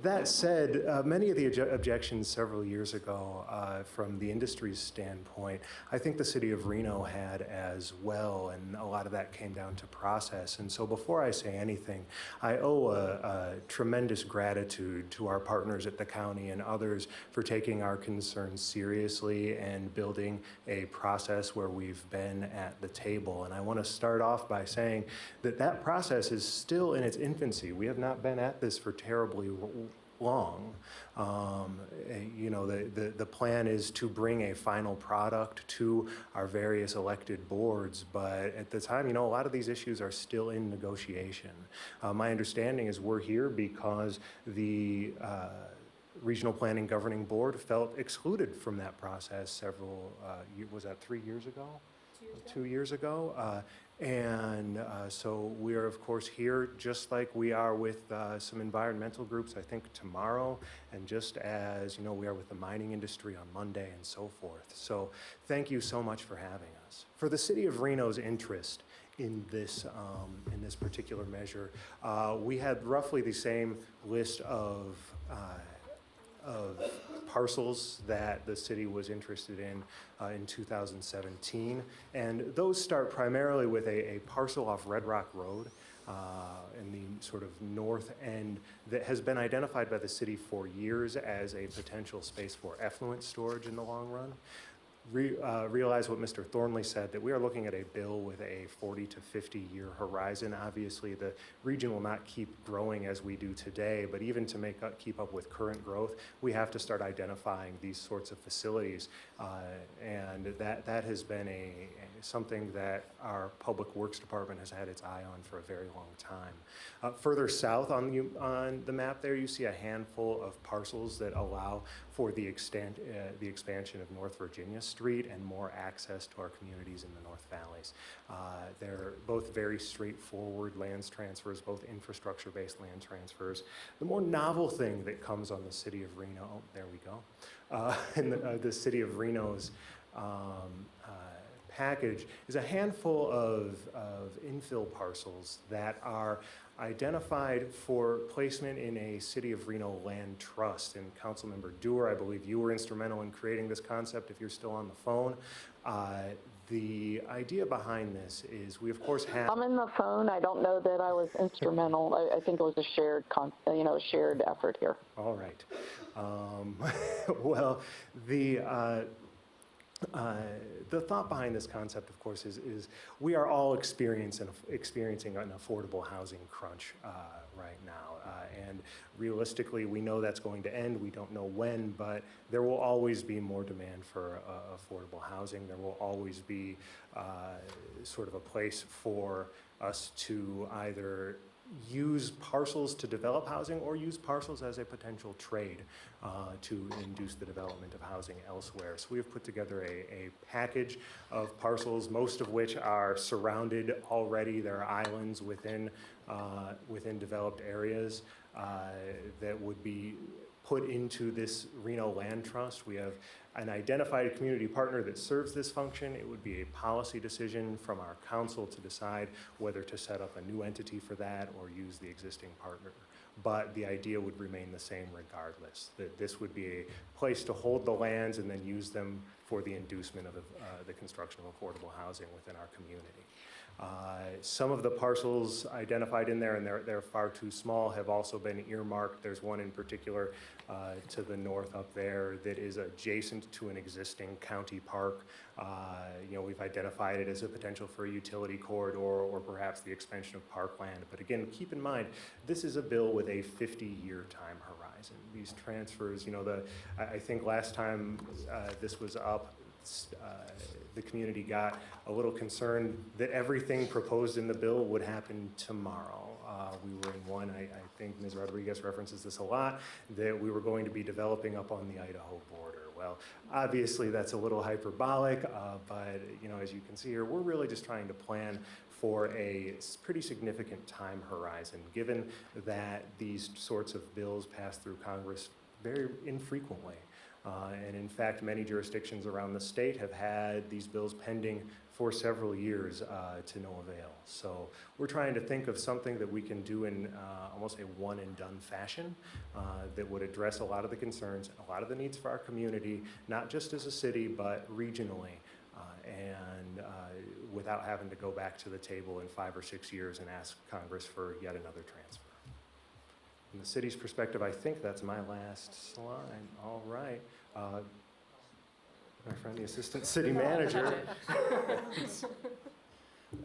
That said, many of the objections several years ago from the industry's standpoint, I think the city of Reno had as well, and a lot of that came down to process. And so before I say anything, I owe a tremendous gratitude to our partners at the county and others for taking our concerns seriously and building a process where we've been at the table. And I want to start off by saying that that process is still in its infancy. We have not been at this for terribly long. You know, the plan is to bring a final product to our various elected boards, but at the time, you know, a lot of these issues are still in negotiation. My understanding is we're here because the Regional Planning Governing Board felt excluded from that process was that 3 years ago? 2 years ago. So we are, of course, here just like we are with some environmental groups, I think, tomorrow, and just as, you know, we are with the mining industry on Monday and so forth. So thank you so much for having us. For the city of Reno's interest in this particular measure, we had roughly the same list of parcels that the city was interested in 2017. And those start primarily with a parcel off Red Rock Road in the sort of north end that has been identified by the city for years as a potential space for effluent storage in the long run. Realize what Mr. Thornley said, that we are looking at a bill with a 40 to 50 year horizon. Obviously, the region will not keep growing as we do today, but even to keep up with current growth, we have to start identifying these sorts of facilities. And that has been something that our Public Works Department has had its eye on for a very long time. Further south on the map there, you see a handful of parcels that allow for the expansion of North Virginia Street and more access to our communities in the North Valleys. They're both very straightforward lands transfers, both infrastructure-based land transfers. The more novel thing that comes on the city of Reno, there we go, in the city of Reno's package is a handful of infill parcels that are identified for placement in a City of Reno land trust. And Councilmember Dewar, I believe you were instrumental in creating this concept if you're still on the phone. The idea behind this is we, of course, have... I'm in the phone. I don't know that I was instrumental. I think it was a shared effort here. All right. Well, The thought behind this concept, of course, is we are all experiencing an affordable housing crunch right now. And realistically, we know that's going to end. We don't know when, but there will always be more demand for affordable housing. There will always be sort of a place for us to either use parcels to develop housing or use parcels as a potential trade to induce the development of housing elsewhere. So we have put together a package of parcels, most of which are surrounded already. There are islands within developed areas that would be put into this Reno Land Trust. We have an identified community partner that serves this function. It would be a policy decision from our council to decide whether to set up a new entity for that or use the existing partner. But the idea would remain the same regardless, that this would be a place to hold the lands and then use them for the inducement of the construction of affordable housing within our community. Some of the parcels identified in there, and they're far too small, have also been earmarked. There's one in particular to the north up there that is adjacent to an existing county park. We've identified it as a potential for a utility corridor or perhaps the expansion of parkland. But again, keep in mind, this is a bill with a 50-year time horizon. These transfers, I think last time this was up, the community got a little concerned that everything proposed in the bill would happen tomorrow. We were in one, I think Ms. Rodriguez references this a lot, that we were going to be developing up on the Idaho border. Well, obviously that's a little hyperbolic, but as you can see here, we're really just trying to plan for a pretty significant time horizon, given that these sorts of bills pass through Congress very infrequently. And in fact, many jurisdictions around the state have had these bills pending for several years to no avail. So we're trying to think of something that we can do in almost a one and done fashion that would address a lot of the concerns, a lot of the needs for our community, not just as a city, but regionally, and without having to go back to the table in 5 or 6 years and ask Congress for yet another transfer. From the city's perspective, I think that's my last slide. All right. My friend, the Assistant City Manager.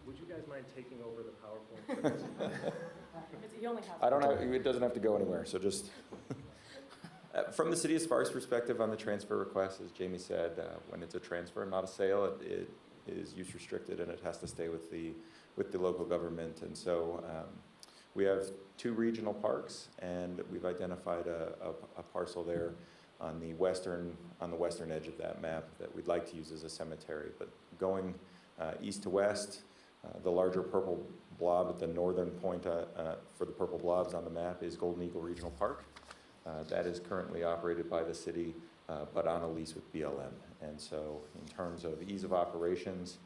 Would you guys mind taking over the PowerPoint? You only have I don't know, it doesn't have to go anywhere, so just. From the City of Sparks' perspective on the transfer request, as Jamie said, when it's a transfer, not a sale, it is use restricted and it has to stay with the local government. And so we have 2 regional parks, and we've identified a parcel there on the western edge of that map that we'd like to use as a cemetery. But going east to west, the larger purple blob at the northern point for the purple blobs on the map is Golden Eagle Regional Park. That is currently operated by the city, but on a lease with BLM. And so in terms of ease of operations,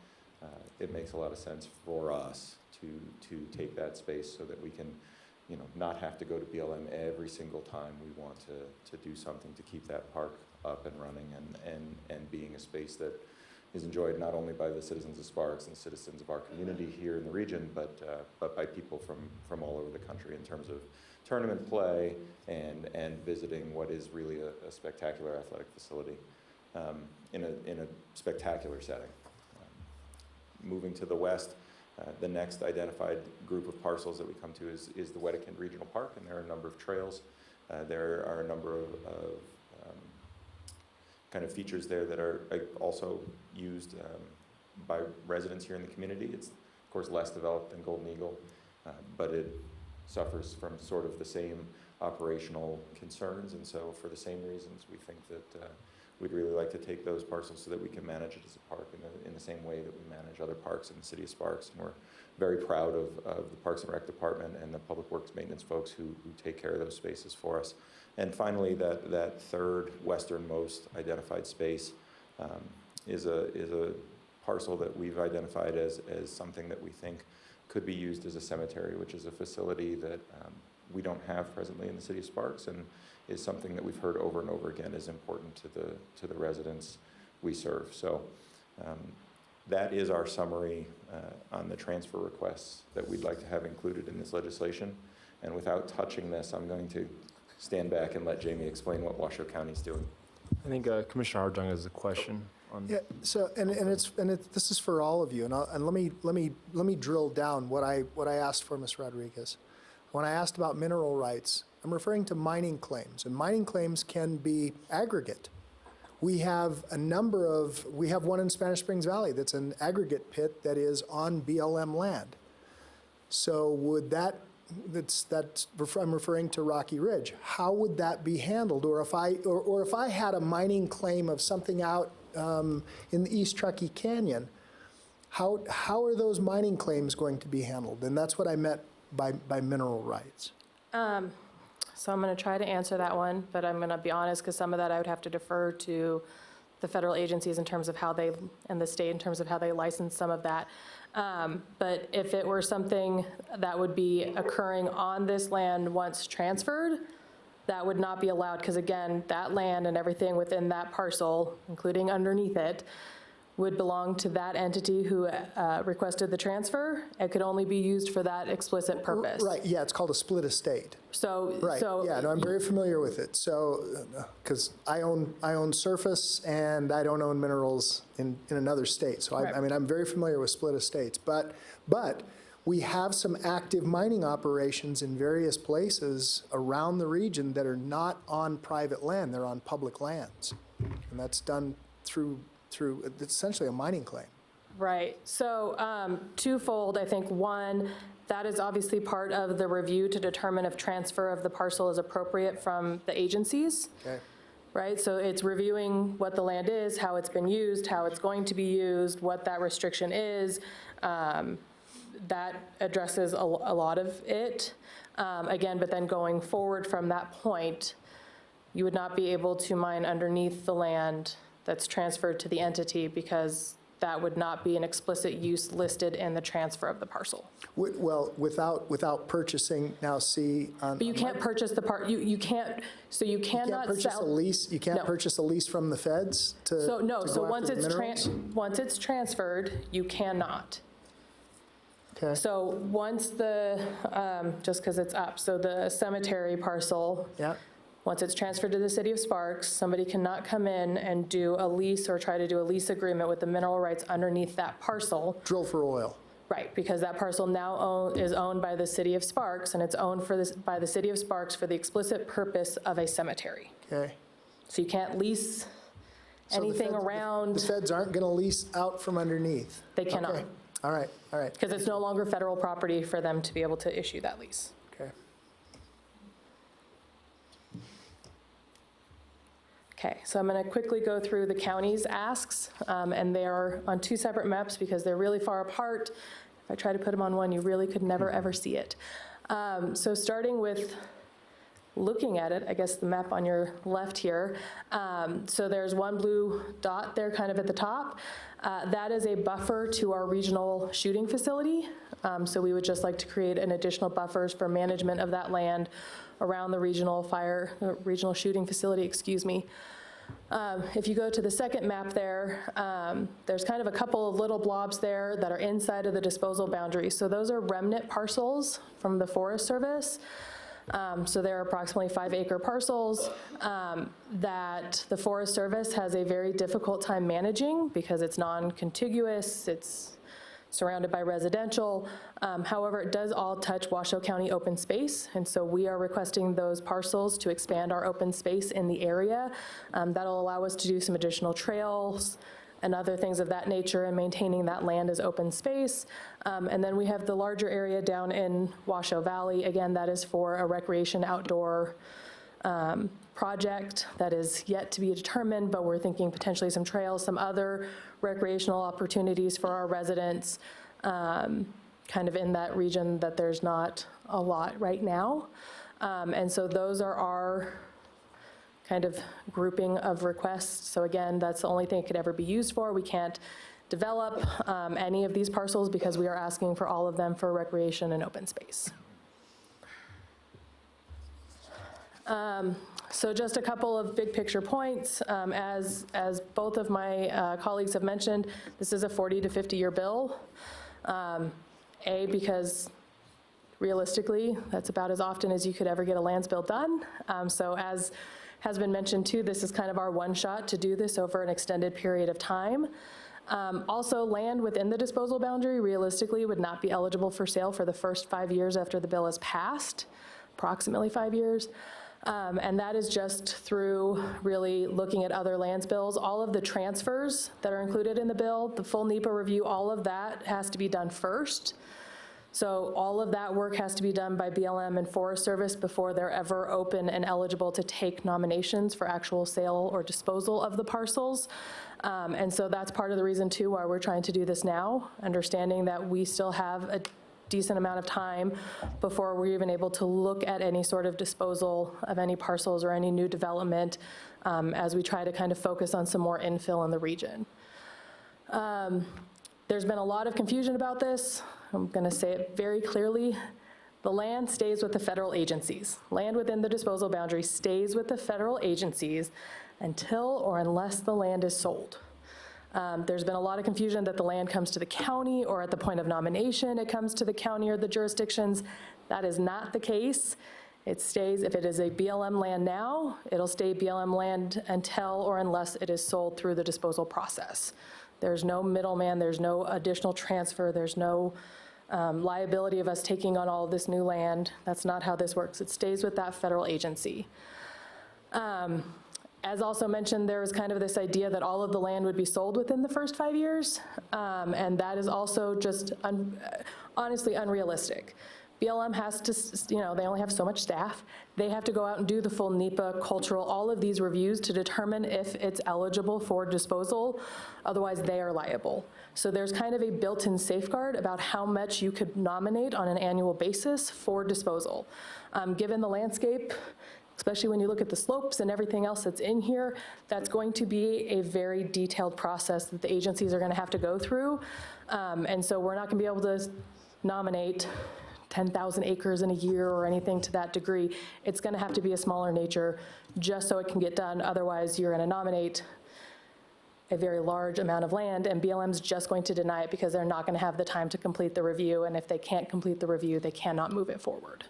it makes a lot of sense for us to take that space so that we can not have to go to BLM every single time we want to do something to keep that park up and running and being a space that is enjoyed not only by the citizens of Sparks and citizens of our community here in the region, but by people from all over the country in terms of tournament play and visiting what is really a spectacular athletic facility in a spectacular setting. Moving to the west, the next identified group of parcels that we come to is the Wedeck Regional Park, and there are a number of trails. There are a number of kind of features there that are also used by residents here in the community. It's, of course, less developed than Golden Eagle, but it suffers from sort of the same operational concerns, and so for the same reasons, we think that we'd really like to take those parcels so that we can manage it as a park in the same way that we manage other parks in the city of Sparks. And we're very proud of the Parks and Rec Department and the Public Works Maintenance folks who take care of those spaces for us. And finally, that third westernmost identified space is a parcel that we've identified as something that we think could be used as a cemetery, which is a facility that we don't have presently in the city of Sparks, and is something that we've heard over and over again is important to the residents we serve. So that is our summary on the transfer requests that we'd like to have included in this legislation. And without touching this, I'm going to stand back and let Jamie explain what Washoe County is doing. I think Commissioner Hartung has a question on. Yeah, so, this is for all of you, and let me drill down what I asked for, Ms. Rodriguez. When I asked about mineral rights, I'm referring to mining claims, and mining claims can be aggregate. We have we have one in Spanish Springs Valley that's an aggregate pit that is on BLM land. So would I'm referring to Rocky Ridge. How would that be handled? Or if I had a mining claim of something out in the East Truckee Canyon, how are those mining claims going to be handled? And that's what I meant by mineral rights. So I'm going to try to answer that one, but I'm going to be honest, because some of that I would have to defer to the federal agencies in terms of how they, and the state in terms of how they license some of that. But if it were something that would be occurring on this land once transferred, that would not be allowed, because again, that land and everything within that parcel, including underneath it, would belong to that entity who requested the transfer. It could only be used for that explicit purpose. Right, yeah, it's called a split estate. So, Right, yeah, no, I'm very familiar with it. So, because I own surface and I don't own minerals in another state. So Right. I mean, I'm very familiar with split estates. But we have some active mining operations in various places around the region that are not on private land, they're on public lands. And that's done through it's essentially a mining claim. Right. So twofold, I think. One, that is obviously part of the review to determine if transfer of the parcel is appropriate from the agencies. Okay. Right? So it's reviewing what the land is, how it's been used, how it's going to be used, what that restriction is. That addresses a lot of it. Again, but then going forward from that point, you would not be able to mine underneath the land that's transferred to the entity, because that would not be an explicit use listed in the transfer of the parcel. Well, without purchasing, now see. But you can't purchase the part, you can't, so you cannot purchase sell. a lease. You can't No. purchase a lease from the feds to. So, no, to so go once after the it's, minerals? once it's transferred, you cannot. Okay. So once the, just because it's up, so the cemetery parcel, Yeah. once it's transferred to the city of Sparks, somebody cannot come in and do a lease or try to do a lease agreement with the mineral rights underneath that parcel. Drill for oil. Right, because that parcel now is owned by the city of Sparks, and it's owned by the city of Sparks for the explicit purpose of a cemetery. Okay. So you can't lease So the anything feds- around, The feds aren't going to lease out from underneath. they cannot, Okay. All right. because it's no longer federal property for them to be able to issue that lease. Okay. Okay, so I'm going to quickly go through the county's asks, and they are on two separate maps because they're really far apart. If I try to put them on one, you really could never, ever see it. So starting with looking at it, I guess the map on your left here, so there's one blue dot there kind of at the top. That is a buffer to our regional shooting facility. So we would just like to create an additional buffers for management of that land around the regional shooting facility, excuse me. If you go to the second map there, there's kind of a couple of little blobs there that are inside of the disposal boundary. So those are remnant parcels from the Forest Service. So there are approximately 5-acre parcels that the Forest Service has a very difficult time managing because it's non-contiguous, it's surrounded by residential. However, it does all touch Washoe County open space, and so we are requesting those parcels to expand our open space in the area. That'll allow us to do some additional trails and other things of that nature, and maintaining that land as open space. And then we have the larger area down in Washoe Valley. Again, that is for a recreation outdoor project that is yet to be determined, but we're thinking potentially some trails, some other recreational opportunities for our residents, kind of in that region that there's not a lot right now. And so those are our kind of grouping of requests. So again, that's the only thing it could ever be used for. We can't develop any of these parcels because we are asking for all of them for recreation and open space. So just a couple of big picture points. As both of my colleagues have mentioned, this is a 40 to 50 year bill. Because realistically, that's about as often as you could ever get a lands bill done. So as has been mentioned too, this is kind of our one shot to do this over an extended period of time. Also, land within the disposal boundary realistically would not be eligible for sale for the first 5 years after the bill is passed, approximately 5 years. And that is just through really looking at other lands bills. All of the transfers that are included in the bill, the full NEPA review, all of that has to be done first. So all of that work has to be done by BLM and Forest Service before they're ever open and eligible to take nominations for actual sale or disposal of the parcels. And so that's part of the reason too why we're trying to do this now, understanding that we still have a decent amount of time before we're even able to look at any sort of disposal of any parcels or any new development as we try to kind of focus on some more infill in the region. There's been a lot of confusion about this. I'm going to say it very clearly. The land stays with the federal agencies. Land within the disposal boundary stays with the federal agencies until or unless the land is sold. There's been a lot of confusion that the land comes to the county or at the point of nomination it comes to the county or the jurisdictions. That is not the case. It stays, if it is a BLM land now, it'll stay BLM land until or unless it is sold through the disposal process. There's no middleman, there's no additional transfer, there's no liability of us taking on all of this new land. That's not how this works. It stays with that federal agency. As also mentioned, there was kind of this idea that all of the land would be sold within the first 5 years, and that is also just honestly unrealistic. BLM has to, they only have so much staff. They have to go out and do the full NEPA, cultural, all of these reviews to determine if it's eligible for disposal. Otherwise, they are liable. So there's kind of a built-in safeguard about how much you could nominate on an annual basis for disposal. Given the landscape, especially when you look at the slopes and everything else that's in here, that's going to be a very detailed process that the agencies are going to have to go through. And so we're not going to be able to nominate 10,000 acres in a year or anything to that degree. It's going to have to be a smaller nature just so it can get done. Otherwise, you're going to nominate a very large amount of land, and BLM's just going to deny it because they're not going to have the time to complete the review, and if they can't complete the review, they cannot move it forward.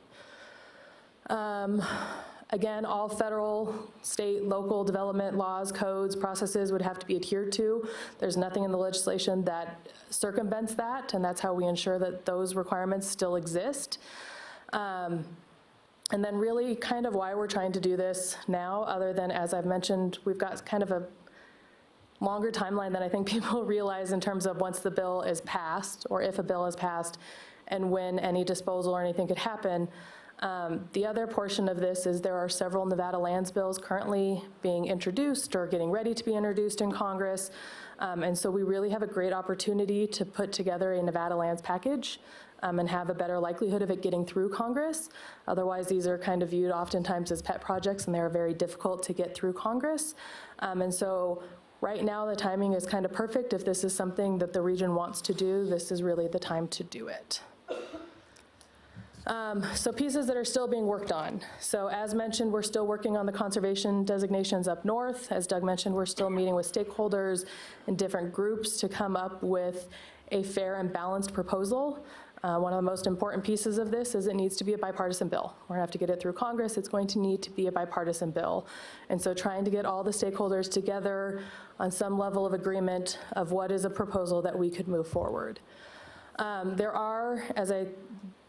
Again, all federal, state, local development laws, codes, processes would have to be adhered to. There's nothing in the legislation that circumvents that, and that's how we ensure that those requirements still exist. And then really kind of why we're trying to do this now, other than, as I've mentioned, we've got kind of a longer timeline than I think people realize in terms of once the bill is passed, or if a bill is passed, and when any disposal or anything could happen. The other portion of this is there are several Nevada lands bills currently being introduced or getting ready to be introduced in Congress. And so we really have a great opportunity to put together a Nevada lands package and have a better likelihood of it getting through Congress. Otherwise, these are kind of viewed oftentimes as pet projects, and they're very difficult to get through Congress. And so right now, the timing is kind of perfect. If this is something that the region wants to do, this is really the time to do it. So pieces that are still being worked on. So as mentioned, we're still working on the conservation designations up north. As Doug mentioned, we're still meeting with stakeholders and different groups to come up with a fair and balanced proposal. One of the most important pieces of this is it needs to be a bipartisan bill. We're gonna have to get it through Congress. It's going to need to be a bipartisan bill. And so trying to get all the stakeholders together on some level of agreement of what is a proposal that we could move forward. There are, as I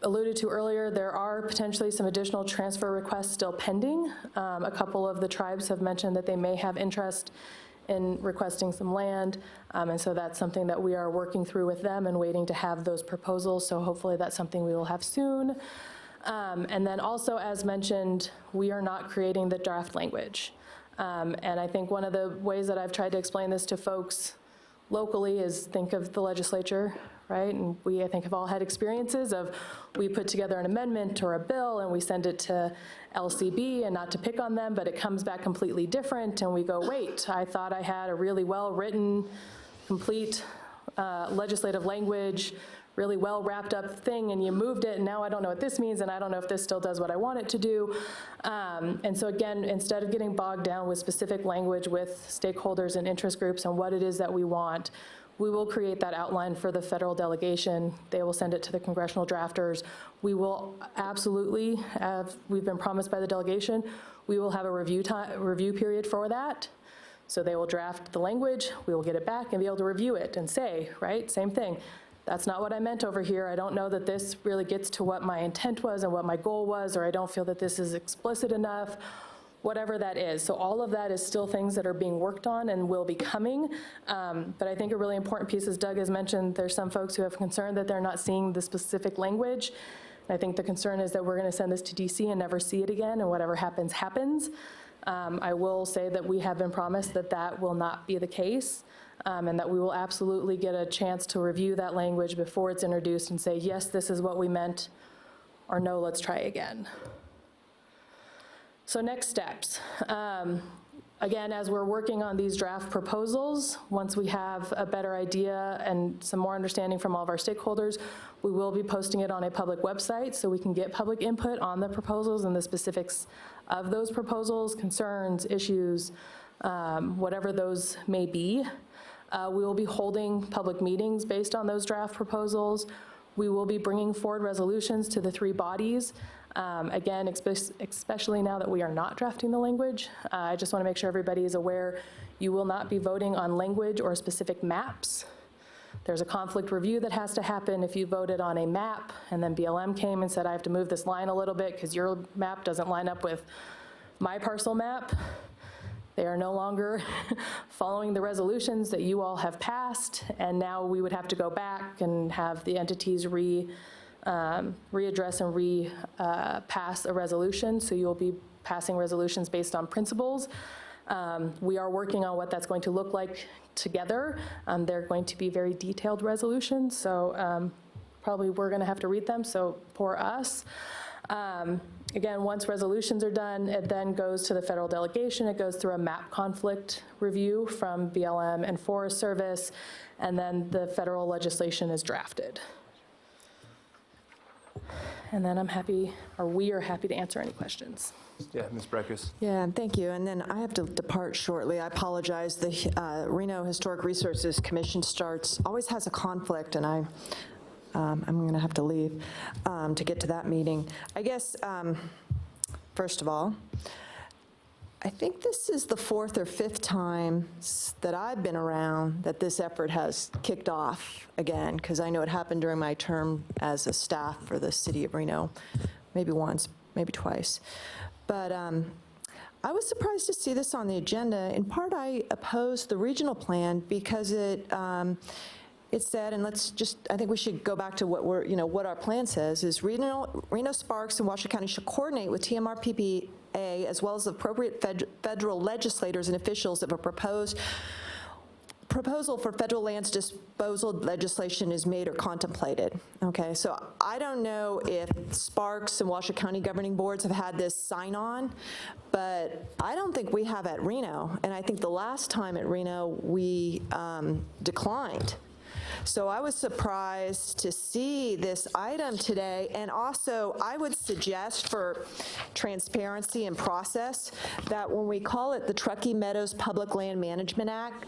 alluded to earlier, there are potentially some additional transfer requests still pending. A couple of the tribes have mentioned that they may have interest in requesting some land, and so that's something that we are working through with them and waiting to have those proposals, so hopefully that's something we will have soon. And then also, as mentioned, we are not creating the draft language. And I think one of the ways that I've tried to explain this to folks locally is think of the legislature, right? And we, I think, have all had experiences of we put together an amendment or a bill and we send it to LCB, and not to pick on them, but it comes back completely different, and we go, wait, I thought I had a really well-written, complete legislative language, really well wrapped up thing, and you moved it, and now I don't know what this means, and I don't know if this still does what I want it to do. And so again, instead of getting bogged down with specific language with stakeholders and interest groups and what it is that we want, We will create that outline for the federal delegation. They will send it to the congressional drafters. We will absolutely have, we've been promised by the delegation, we will have a review period for that. So they will draft the language, we will get it back and be able to review it and say, right, same thing. That's not what I meant over here. I don't know that this really gets to what my intent was and what my goal was, or I don't feel that this is explicit enough, whatever that is. So all of that is still things that are being worked on and will be coming. But I think a really important piece, as Doug has mentioned, there's some folks who have concern that they're not seeing the specific language. And I think the concern is that we're going to send this to DC and never see it again, and whatever happens, happens. I will say that we have been promised that that will not be the case, and that we will absolutely get a chance to review that language before it's introduced and say, yes, this is what we meant, or no, let's try again. So next steps. Again, as we're working on these draft proposals, once we have a better idea and some more understanding from all of our stakeholders, we will be posting it on a public website so we can get public input on the proposals and the specifics of those proposals, concerns, issues, whatever those may be. We will be holding public meetings based on those draft proposals. We will be bringing forward resolutions to the three bodies. Again, especially now that we are not drafting the language, I just want to make sure everybody is aware you will not be voting on language or specific maps. There's a conflict review that has to happen if you voted on a map and then BLM came and said, I have to move this line a little bit because your map doesn't line up with my parcel map. They are no longer following the resolutions that you all have passed, and now we would have to go back and have the entities readdress and pass a resolution. So you'll be passing resolutions based on principles. We are working on what that's going to look like together. They're going to be very detailed resolutions, so probably we're going to have to read them, so for us. Again, once resolutions are done, it then goes to the federal delegation. It goes through a map conflict review from BLM and Forest Service, and then the federal legislation is drafted. And then I'm happy, or we are happy to answer any questions. Yeah, Ms. Breckus. Yeah, thank you. And then I have to depart shortly. I apologize. The Reno Historic Resources Commission always has a conflict, and I'm going to have to leave to get to that meeting. I guess, first of all, I think this is the fourth or fifth time that I've been around that this effort has kicked off again, because I know it happened during my term as a staff for the city of Reno, maybe once, maybe twice. But I was surprised to see this on the agenda. In part, I opposed the regional plan because it said, and I think we should go back to what our plan says, is Reno Sparks and Washoe County should coordinate with TMRPPA as well as the appropriate federal legislators and officials if a proposal for federal lands disposal legislation is made or contemplated. Okay, so I don't know if Sparks and Washoe County governing boards have had this sign on, but I don't think we have at Reno, and I think the last time at Reno we declined. So I was surprised to see this item today, and also I would suggest for transparency and process that when we call it the Truckee Meadows Public Land Management Act,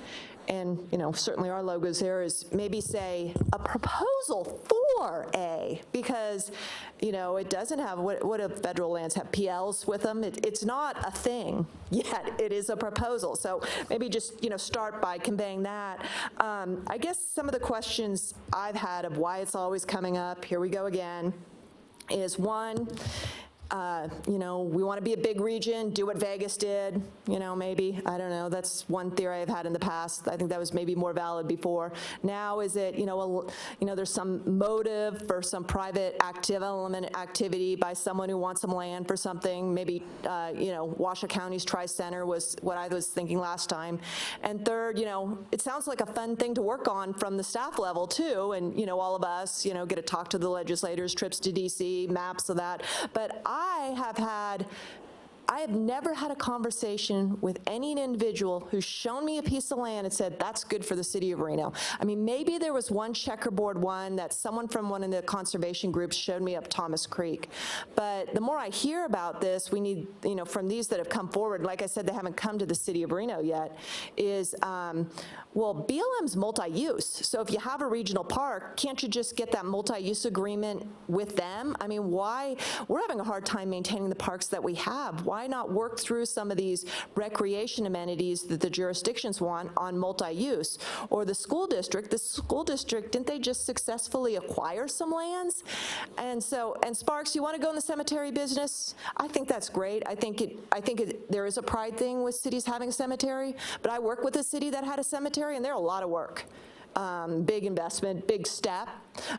and certainly our logos there, is maybe say a proposal for a, because it doesn't have, what do federal lands have, PLs with them? It's not a thing yet, it is a proposal. So maybe just start by conveying that. I guess some of the questions I've had of why it's always coming up, here we go again, is one, we want to be a big region, do what Vegas did, maybe, I don't know, that's one theory I've had in the past. I think that was maybe more valid before. Now is it, there's some motive for some private activity by someone who wants some land for something, maybe, Washoe County's Tri-Center was what I was thinking last time. And third, it sounds like a fun thing to work on from the staff level too, and, all of us, get to talk to the legislators, trips to DC, maps of that. But I have had I have never had a conversation with any individual who's shown me a piece of land and said, that's good for the city of Reno. I mean, maybe there was one checkerboard one that someone from one of the conservation groups showed me up Thomas Creek. But the more I hear about this, we need, from these that have come forward, like I said, they haven't come to the city of Reno yet, is, well, BLM's multi-use. So if you have a regional park, can't you just get that multi-use agreement with them? I mean, why? We're having a hard time maintaining the parks that we have. Why not work through some of these recreation amenities that the jurisdictions want on multi-use? Or the school district, didn't they just successfully acquire some lands? And Sparks, you want to go in the cemetery business? I think that's great. I think there is a pride thing with cities having a cemetery, but I work with a city that had a cemetery, and they're a lot of work. Big investment, big step,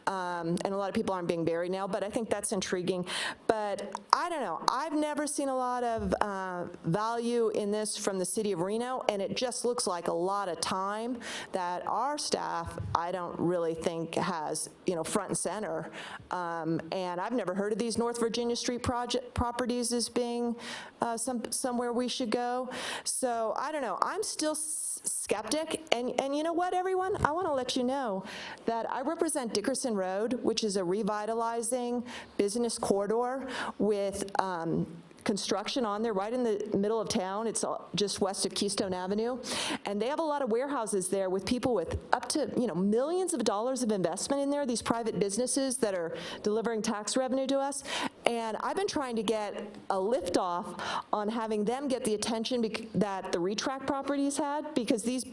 and a lot of people aren't being buried now, but I think that's intriguing. But I don't know, I've never seen a lot of value in this from the city of Reno, and it just looks like a lot of time that our staff, I don't really think has, front and center. And I've never heard of these North Virginia Street properties as being somewhere we should go. So I don't know, I'm still skeptic, and you know what, everyone? I want to let you know that I represent Dickerson Road, which is a revitalizing business corridor with construction on there right in the middle of town. It's just west of Keystone Avenue. And they have a lot of warehouses there with people with up to, millions of dollars of investment in there, these private businesses that are delivering tax revenue to us. And I've been trying to get a liftoff on having them get the attention that the retract properties had, because these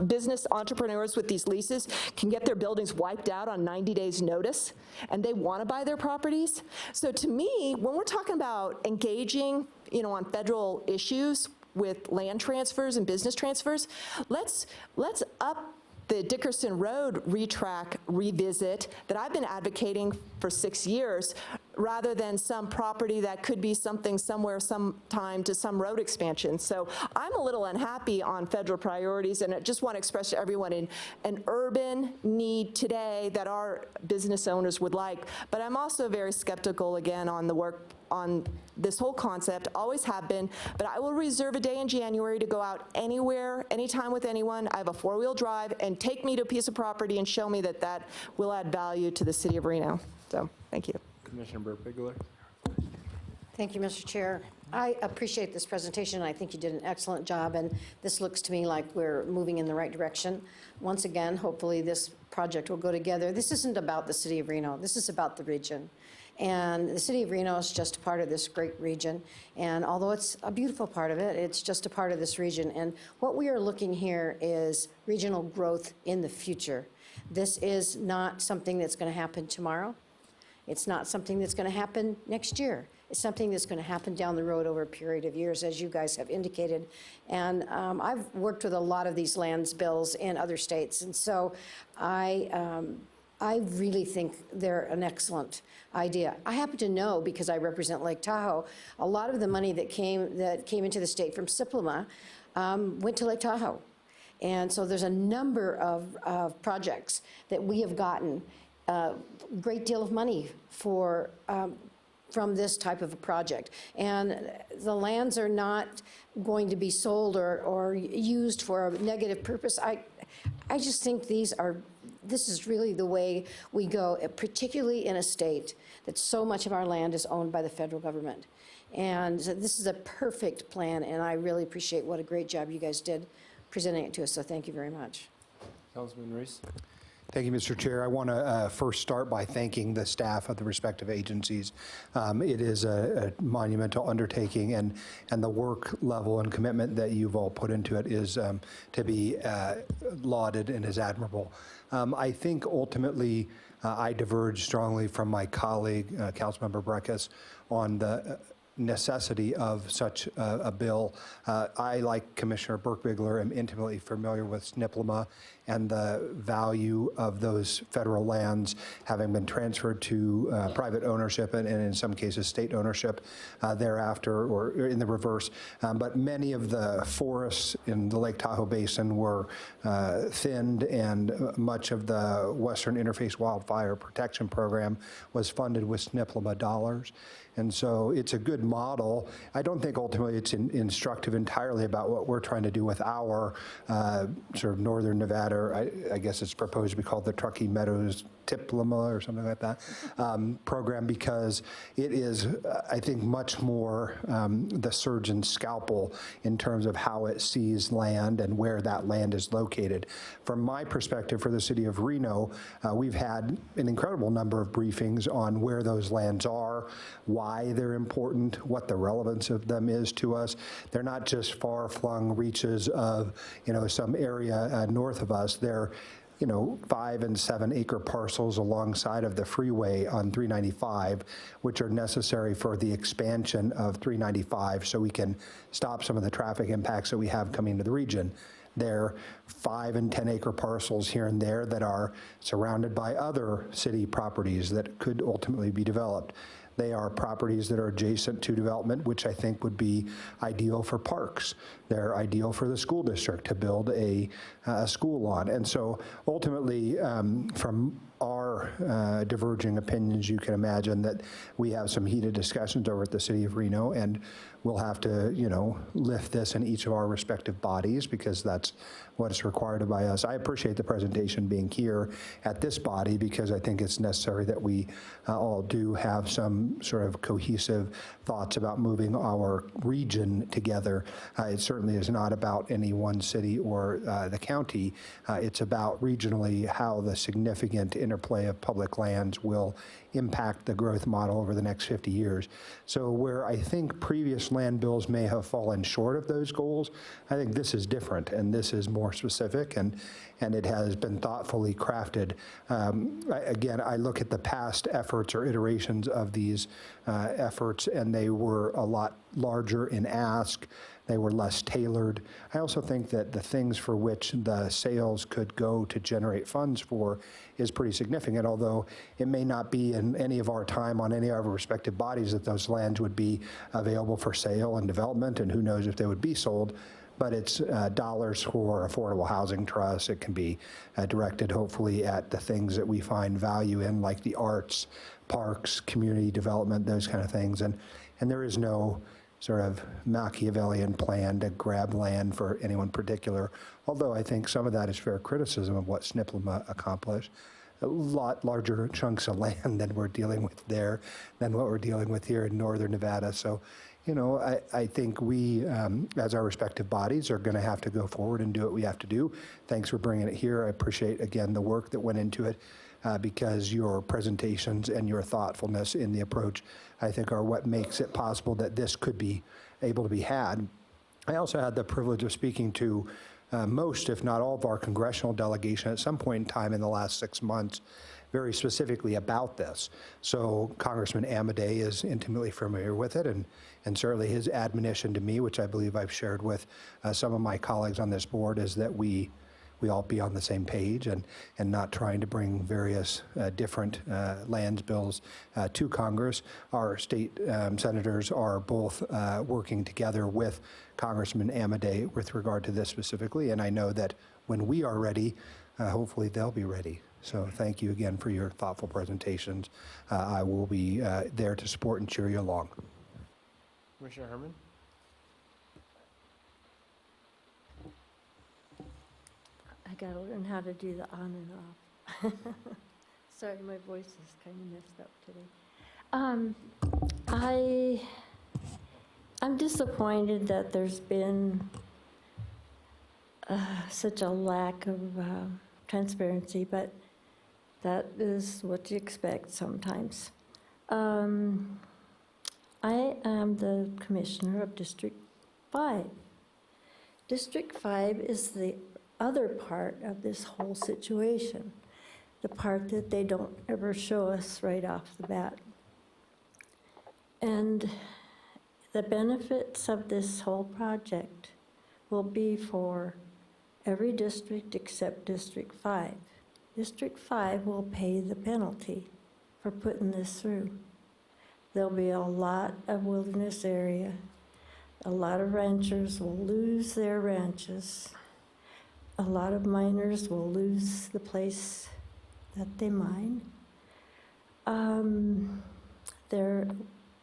business entrepreneurs with these leases can get their buildings wiped out on 90 days notice, and they want to buy their properties. So to me, when we're talking about engaging, on federal issues with land transfers and business transfers, let's up the Dickerson Road revisit that I've been advocating for 6 years, rather than some property that could be something somewhere sometime to some road expansion. So I'm a little unhappy on federal priorities, and I just want to express to everyone an urban need today that our business owners would like. But I'm also very skeptical again on the work on this whole concept, always have been, but I will reserve a day in January to go out anywhere, anytime with anyone. I have a 4-wheel drive, and take me to a piece of property and show me that will add value to the city of Reno. So, thank you. Commissioner Burke-Bigler. Thank you, Mr. Chair. I appreciate this presentation. I think you did an excellent job, and this looks to me like we're moving in the right direction. Once again, hopefully this project will go together. This isn't about the city of Reno. This is about the region. And the city of Reno is just a part of this great region. And although it's a beautiful part of it, it's just a part of this region. And what we are looking here is regional growth in the future. This is not something that's going to happen tomorrow. It's not something that's going to happen next year. It's something that's going to happen down the road over a period of years, as you guys have indicated. And I've worked with a lot of these lands bills in other states. And so I really think they're an excellent idea. I happen to know, because I represent Lake Tahoe, a lot of the money that came into the state from SIPLMA went to Lake Tahoe. And so there's a number of projects that we have gotten a great deal of money for from this type of a project. And the lands are not going to be sold or used for a negative purpose. I just think this is really the way we go, particularly in a state that so much of our land is owned by the federal government. And so this is a perfect plan, and I really appreciate what a great job you guys did presenting it to us, so thank you very much. Councilman Reese. Thank you, Mr. Chair. I want to first start by thanking the staff of the respective agencies. It is a monumental undertaking, and the work level and commitment that you've all put into it is to be lauded and is admirable. I think ultimately I diverge strongly from my colleague, Councilmember Breckus, on the necessity of such a bill. I, like Commissioner Burke-Bigler, am intimately familiar with SNPLMA and the value of those federal lands having been transferred to private ownership and in some cases state ownership thereafter, or in the reverse. But many of the forests in the Lake Tahoe Basin were thinned, and much of the Western Interface Wildfire Protection Program was funded with SNPLMA dollars. And so it's a good model. I don't think ultimately it's instructive entirely about what we're trying to do with our sort of northern Nevada, I guess it's proposed to be called the Truckee Meadows diploma or something like that, program, because it is, I think, much more the surgeon's scalpel in terms of how it sees land and where that land is located. From my perspective, for the city of Reno, we've had an incredible number of briefings on where those lands are, why they're important, what the relevance of them is to us. They're not just far-flung reaches of, some area north of us. They're 5 and 7 acre parcels alongside of the freeway on 395, which are necessary for the expansion of 395 so we can stop some of the traffic impacts that we have coming to the region. They're 5 and 10 acre parcels here and there that are surrounded by other city properties that could ultimately be developed. They are properties that are adjacent to development, which I think would be ideal for parks. They're ideal for the school district to build a school on. And so ultimately, from our diverging opinions, you can imagine that we have some heated discussions over at the city of Reno, and we'll have to, lift this in each of our respective bodies because that's what is required by us. I appreciate the presentation being here at this body because I think it's necessary that we all do have some sort of cohesive thoughts about moving our region together. It certainly is not about any one city or the county. It's about regionally how the significant interplay of public lands will impact the growth model over the next 50 years. So where I think previous land bills may have fallen short of those goals, I think this is different and this is more specific and it has been thoughtfully crafted. Again, I look at the past efforts or iterations of these efforts and they were a lot larger in ask. They were less tailored. I also think that the things for which the sales could go to generate funds for is pretty significant, although it may not be in any of our time on any of our respective bodies that those lands would be available for sale and development, and who knows if they would be sold. But it's dollars for affordable housing trusts. It can be directed, hopefully, at the things that we find value in, like the arts, parks, community development, those kind of things. And there is no sort of Machiavellian plan to grab land for anyone particular, although I think some of that is fair criticism of what SNPLMA accomplished. A lot larger chunks of land than we're dealing with there, than what we're dealing with here in northern Nevada. So, I think we, as our respective bodies, are going to have to go forward and do what we have to do. Thanks for bringing it here. I appreciate, again, the work that went into it because your presentations and your thoughtfulness in the approach, I think, are what makes it possible that this could be able to be had. I also had the privilege of speaking to most, if not all, of our congressional delegation at some point in time in the last 6 months, very specifically about this. So Congressman Amadei is intimately familiar with it, and certainly his admonition to me, which I believe I've shared with some of my colleagues on this board, is that we all be on the same page and not trying to bring various different lands bills to Congress. Our state senators are both working together with Congressman Amadei with regard to this specifically, and I know that when we are ready, hopefully they'll be ready. So thank you again for your thoughtful presentations. I will be there to support and cheer you along. Commissioner Herman? I gotta learn how to do the on and off. Sorry, my voice is kind of messed up today. I'm disappointed that there's been such a lack of transparency, but that is what you expect sometimes. I am the commissioner of District 5. District 5 is the other part of this whole situation, the part that they don't ever show us right off the bat. And the benefits of this whole project will be for every district except District 5. District 5 will pay the penalty for putting this through. There'll be a lot of wilderness area. A lot of ranchers will lose their ranches. A lot of miners will lose the place that they mine.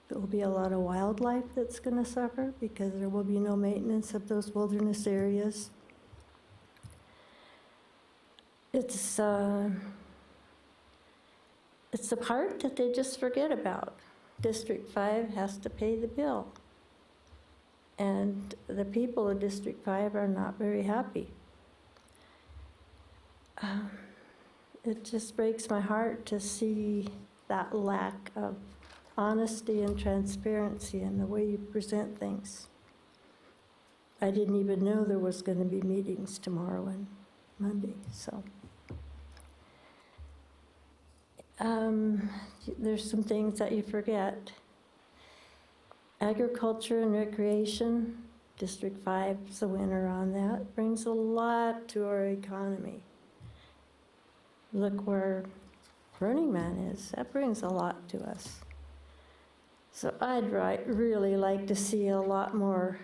There will be a lot of wildlife that's going to suffer because there will be no maintenance of those wilderness areas. It's the part that they just forget about. District 5 has to pay the bill. And the people of District 5 are not very happy. It just breaks my heart to see that lack of honesty and transparency in the way you present things. I didn't even know there was going to be meetings tomorrow and Monday, so. There's some things that you forget. Agriculture and recreation, District 5 is the winner on that, brings a lot to our economy. Look where Burning Man is, that brings a lot to us. So I'd really like to see a lot more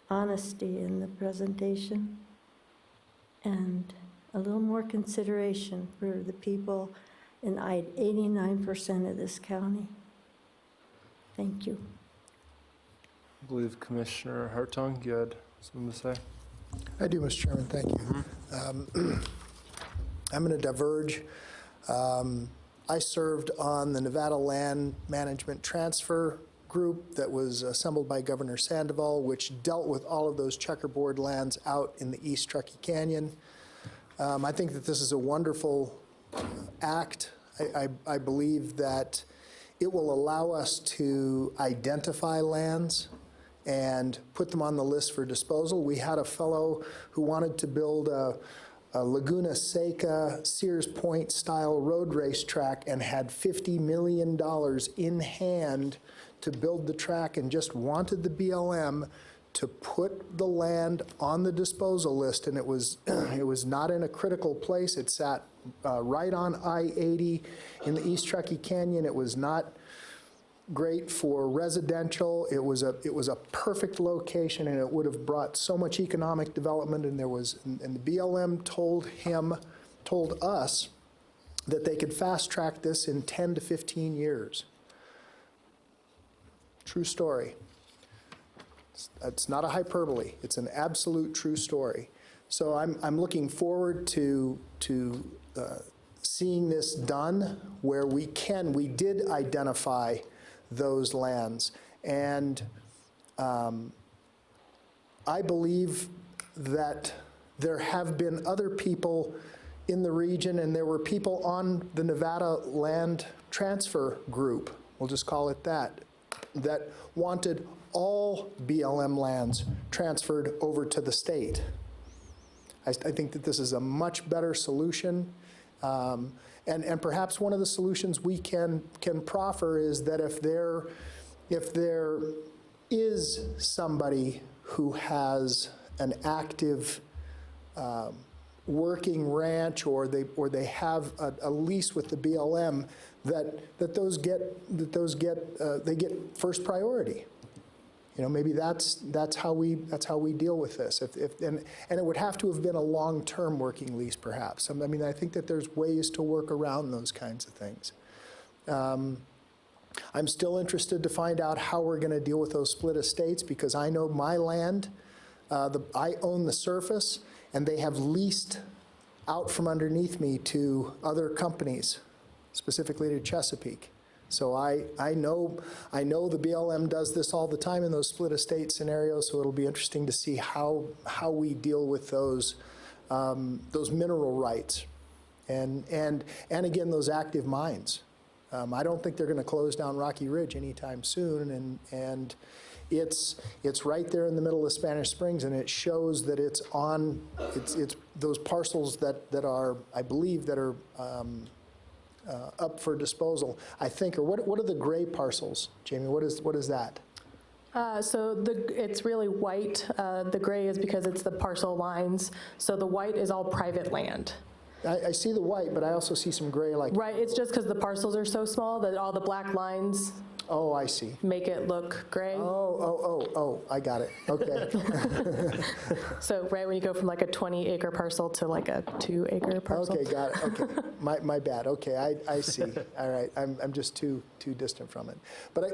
honesty in the presentation and a little more consideration for the people in 89% of this county. Thank you. I believe Commissioner Hartung, you had something to say? I do, Mr. Chairman, thank you. I'm going to diverge. I served on the Nevada Land Management Transfer Group that was assembled by Governor Sandoval, which dealt with all of those checkerboard lands out in the East Truckee Canyon. I think that this is a wonderful act. I believe that it will allow us to identify lands and put them on the list for disposal. We had a fellow who wanted to build a Laguna Seca, Sears Point style road race track and had $50 million in hand to build the track and just wanted the BLM to put the land on the disposal list, and it was not in a critical place. It sat right on I-80 in the East Truckee Canyon. It was not great for residential. It was a perfect location, and it would have brought so much economic development. And the BLM told us that they could fast track this in 10 to 15 years. True story. It's not a hyperbole. It's an absolute true story. So I'm looking forward to seeing this done where we did identify those lands. And I believe that there have been other people in the region, and there were people on the Nevada Land Transfer Group, we'll just call it that wanted all BLM lands transferred over to the state. I think that this is a much better solution. And perhaps one of the solutions we can proffer is that if there is somebody who has an active working ranch, or they have a lease with the BLM, they get first priority. You know, maybe that's how we deal with this. And it would have to have been a long-term working lease, perhaps. I mean, I think that there's ways to work around those kinds of things. I'm still interested to find out how we're going to deal with those split estates, because I know my land, I own the surface, and they have leased out from underneath me to other companies, specifically to Chesapeake. So I know the BLM does this all the time in those split estate scenarios, so it'll be interesting to see how we deal with those mineral rights and again, those active mines. I don't think they're going to close down Rocky Ridge anytime soon, and it's right there in the middle of Spanish Springs, and it shows that it's those parcels that are, I believe, that are up for disposal, I think. Or what are the gray parcels, Jamie? What is that? So it's really white. The gray is because it's the parcel lines. So the white is all private land. I see the white, but I also see some gray. Right, it's just because the parcels are so small that all the black lines Oh, I see. make it look gray. Oh, I got it. Okay. So right when you go from like a 20-acre parcel to like a 2-acre parcel. Okay, got it. Okay. My bad. Okay, I see. All right. I'm just too distant from it. But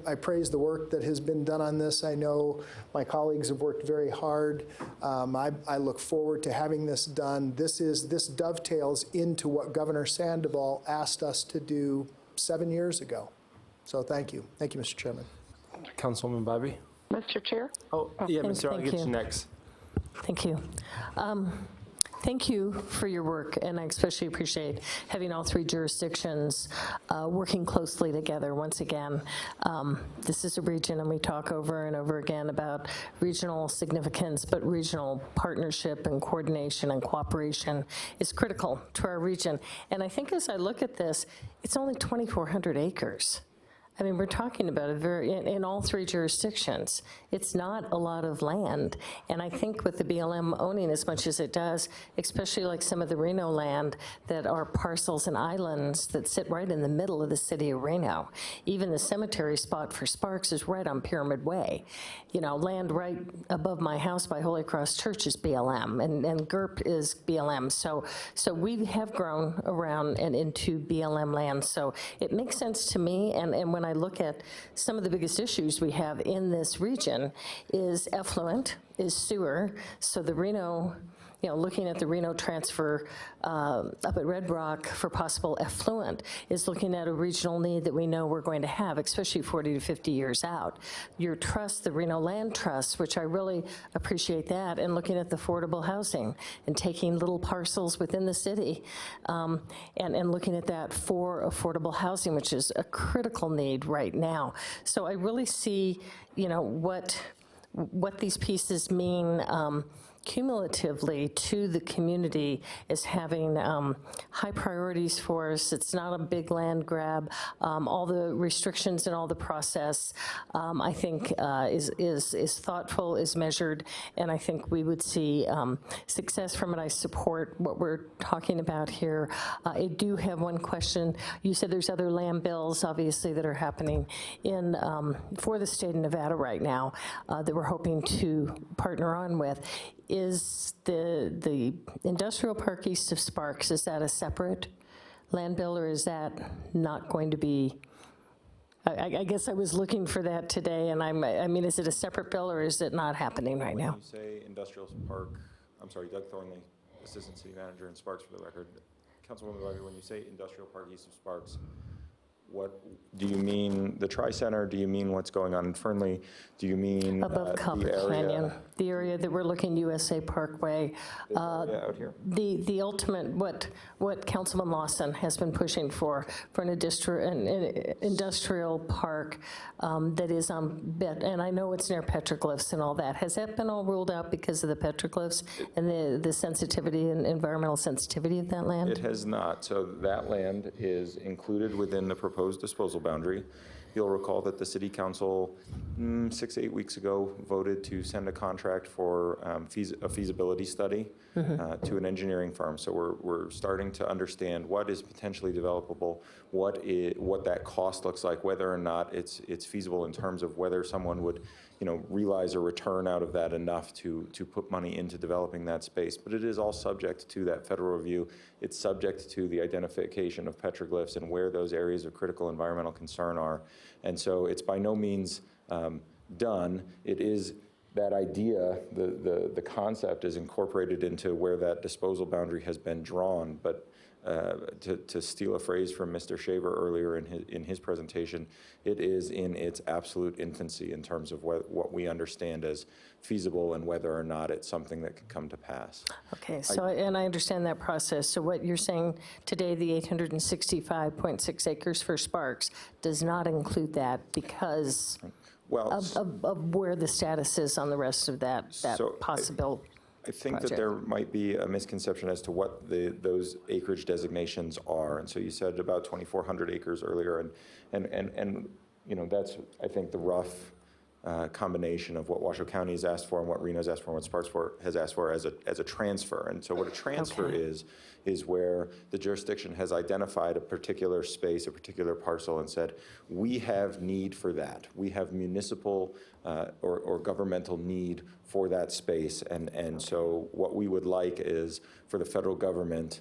I praise the work that has been done on this. I know my colleagues have worked very hard. I look forward to having this done. This dovetails into what Governor Sandoval asked us to do 7 years ago. So thank you. Thank you, Mr. Chairman. Councilwoman Bybee? Mr. Chair? Oh, yeah, Ms. Earl, I'll thank get you you. next. Thank you. Thank you for your work, and I especially appreciate having all three jurisdictions working closely together once again. This is a region, and we talk over and over again about regional significance, but regional partnership and coordination and cooperation is critical to our region. And I think as I look at this, it's only 2,400 acres. I mean, we're talking about in all three jurisdictions. It's not a lot of land. And I think with the BLM owning as much as it does, especially like some of the Reno land that are parcels and islands that sit right in the middle of the city of Reno. Even the cemetery spot for Sparks is right on Pyramid Way. You know, land right above my house by Holy Cross Church is BLM, and GERP is BLM. So we have grown around and into BLM land. So it makes sense to me, and when I look at some of the biggest issues we have in this region is effluent, is sewer. So the Reno, looking at the Reno transfer up at Red Rock for possible effluent is looking at a regional need that we know we're going to have, especially 40 to 50 years out. Your trust, the Reno Land Trust, which I really appreciate that, and looking at the affordable housing and taking little parcels within the city and looking at that for affordable housing, which is a critical need right now. So I really see, what these pieces mean cumulatively to the community is having high priorities for us. It's not a big land grab. All the restrictions and all the process, I think, is thoughtful, is measured, and I think we would see success from it. I support what we're talking about here. I do have one question. You said there's other land bills, obviously, that are happening for the state of Nevada right now that we're hoping to partner on with. Is the industrial park east of Sparks, is that a separate land bill, or is that not going to be? I guess I was looking for that today, and I mean, is it a separate bill, or is it not happening right now? When you say industrial park, I'm sorry, Doug Thornley, Assistant City Manager in Sparks for the record. Councilwoman Bybee, when you say industrial park east of Sparks, what do you mean? The Tri-Center? Do you mean what's going on in Fernley? Do you mean above Copper Canyon, the area that we're looking USA Parkway? Out here. The ultimate, what Councilman Lawson has been pushing for an industrial park that is on, and I know it's near petroglyphs and all that. Has that been all ruled out because of the petroglyphs and the sensitivity and environmental sensitivity of that land? It has not. So that land is included within the proposed disposal boundary. You'll recall that the City Council 6 to 8 weeks ago voted to send a contract for a feasibility study to an engineering firm. So we're starting to understand what is potentially developable, what that cost looks like, whether or not it's feasible in terms of whether someone would realize a return out of that enough to put money into developing that space. But it is all subject to that federal review. It's subject to the identification of petroglyphs and where those areas of critical environmental concern are. And so it's by no means done. It is that idea, the concept is incorporated into where that disposal boundary has been drawn. But to steal a phrase from Mr. Shaver earlier in his presentation, it is in its absolute infancy in terms of what we understand as feasible and whether or not it's something that could come to pass. Okay, so and I understand that process. So what you're saying today, the 865.6 acres for Sparks does not include that because of where the status is on the rest of that possible. I think project. that there might be a misconception as to what those acreage designations are. And so you said about 2,400 acres earlier, and that's, I think, the rough combination of what Washoe County has asked for and what Reno's asked for and what Sparks has asked for as a transfer. And so what a transfer is where the jurisdiction has identified a particular space, a particular parcel, and said, we have need for that. We have municipal or governmental need for that space. And so what we would like is for the federal government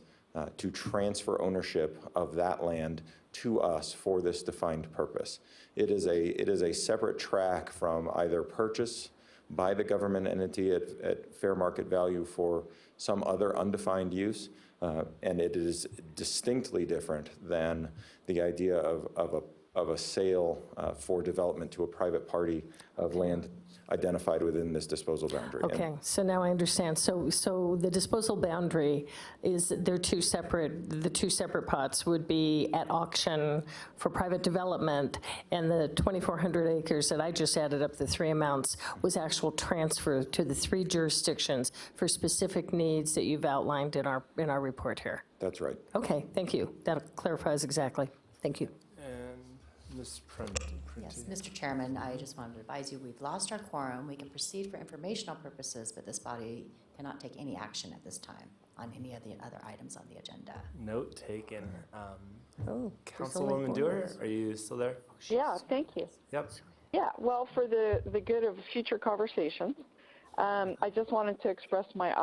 to transfer ownership of that land to us for this defined purpose. It is a separate track from either purchase by the government entity at fair market value for some other undefined use, and it is distinctly different than the idea of a sale for development to a private party of land identified within this disposal boundary. Okay, so now I understand. So the disposal boundary is, the two separate pots would be at auction for private development, and the 2,400 acres that I just added up, the three amounts, was actual transfer to the three jurisdictions for specific needs that you've outlined in our report here. That's right. Okay, thank you. That clarifies exactly. Thank you. And Ms. Prenti. Yes, Mr. Chairman, I just wanted to advise you, we've lost our quorum. We can proceed for informational purposes, but this body cannot take any action at this time on any of the other items on the agenda. Note taken. Oh, Councilwoman Dewar, are you still there? Yeah, thank you. Yep. Yeah, well, for the good of future conversations, I just wanted to express my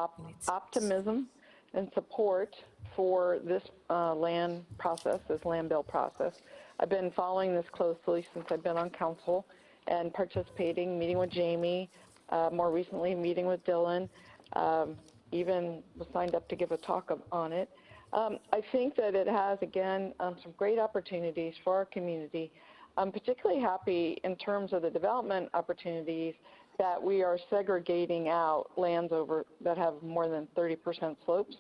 optimism and support for this land process, this land bill process. I've been following this closely since I've been on council and participating, meeting with Jamie, more recently meeting with Dylan, even was signed up to give a talk on it. I think that it has, again, some great opportunities for our community. I'm particularly happy in terms of the development opportunities that we are segregating out lands over that have more than 30% slopes,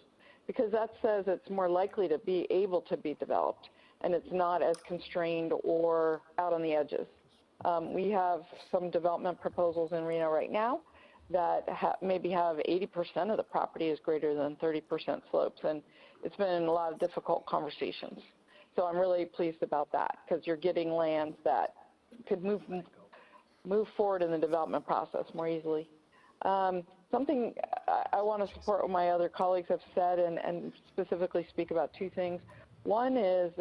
because that says it's more likely to be able to be developed, and it's not as constrained or out on the edges. We have some development proposals in Reno right now that maybe have 80% of the property is greater than 30% slopes, and it's been a lot of difficult conversations. So I'm really pleased about that, because you're getting lands that could move forward in the development process more easily. Something I want to support what my other colleagues have said and specifically speak about two things. One is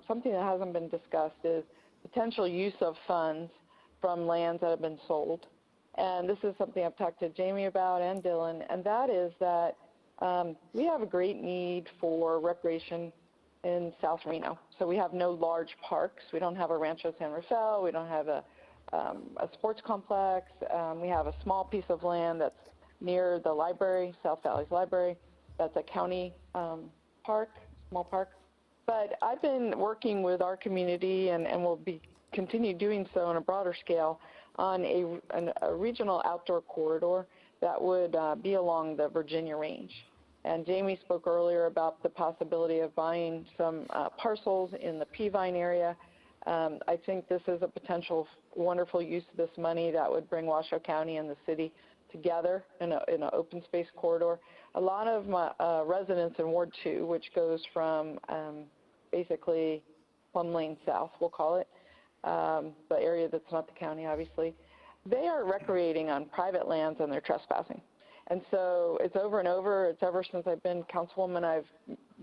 something that hasn't been discussed is potential use of funds from lands that have been sold. And this is something I've talked to Jamie about and Dylan, and that is that we have a great need for recreation in South Reno. So we have no large parks. We don't have a Rancho San Rafael. We don't have a sports complex. We have a small piece of land that's near the library, South Valley's library. That's a county park, small park. But I've been working with our community and will continue doing so on a broader scale on a regional outdoor corridor that would be along the Virginia range. And Jamie spoke earlier about the possibility of buying some parcels in the Peavine area. I think this is a potential wonderful use of this money that would bring Washoe County and the city together in an open space corridor. A lot of my residents in Ward 2, which goes from basically Plum Lane South, we'll call it, the area that's not the county, obviously, they are recreating on private lands and they're trespassing. And so it's over and over. It's ever since I've been councilwoman, I've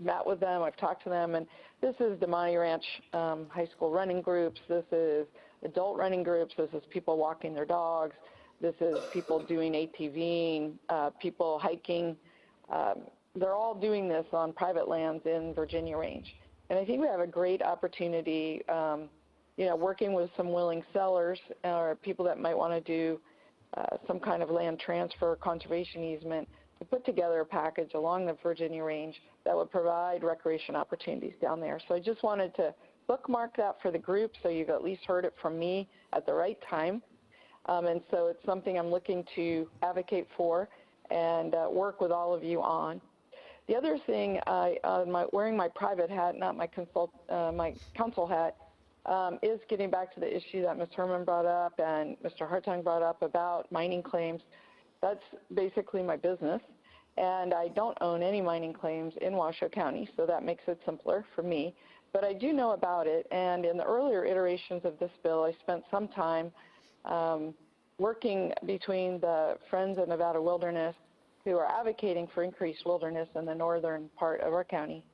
met with them, I've talked to them, and this is Demonte Ranch high school running groups, this is adult running groups, this is people walking their dogs, this is people doing ATVing, people hiking. They're all doing this on private lands in Virginia range. And I think we have a great opportunity, working with some willing sellers or people that might want to do some kind of land transfer, conservation easement, to put together a package along the Virginia range that would provide recreation opportunities down there. So I just wanted to bookmark that for the group so you've at least heard it from me at the right time. And so it's something I'm looking to advocate for and work with all of you on. The other thing, wearing my private hat, not my council hat, is getting back to the issue that Ms. Herman brought up and Mr. Hartung brought up about mining claims. That's basically my business, and I don't own any mining claims in Washoe County, so that makes it simpler for me. But I do know about it, and in the earlier iterations of this bill, I spent some time working between the Friends of Nevada Wilderness, who are advocating for increased wilderness in the northern part of our county,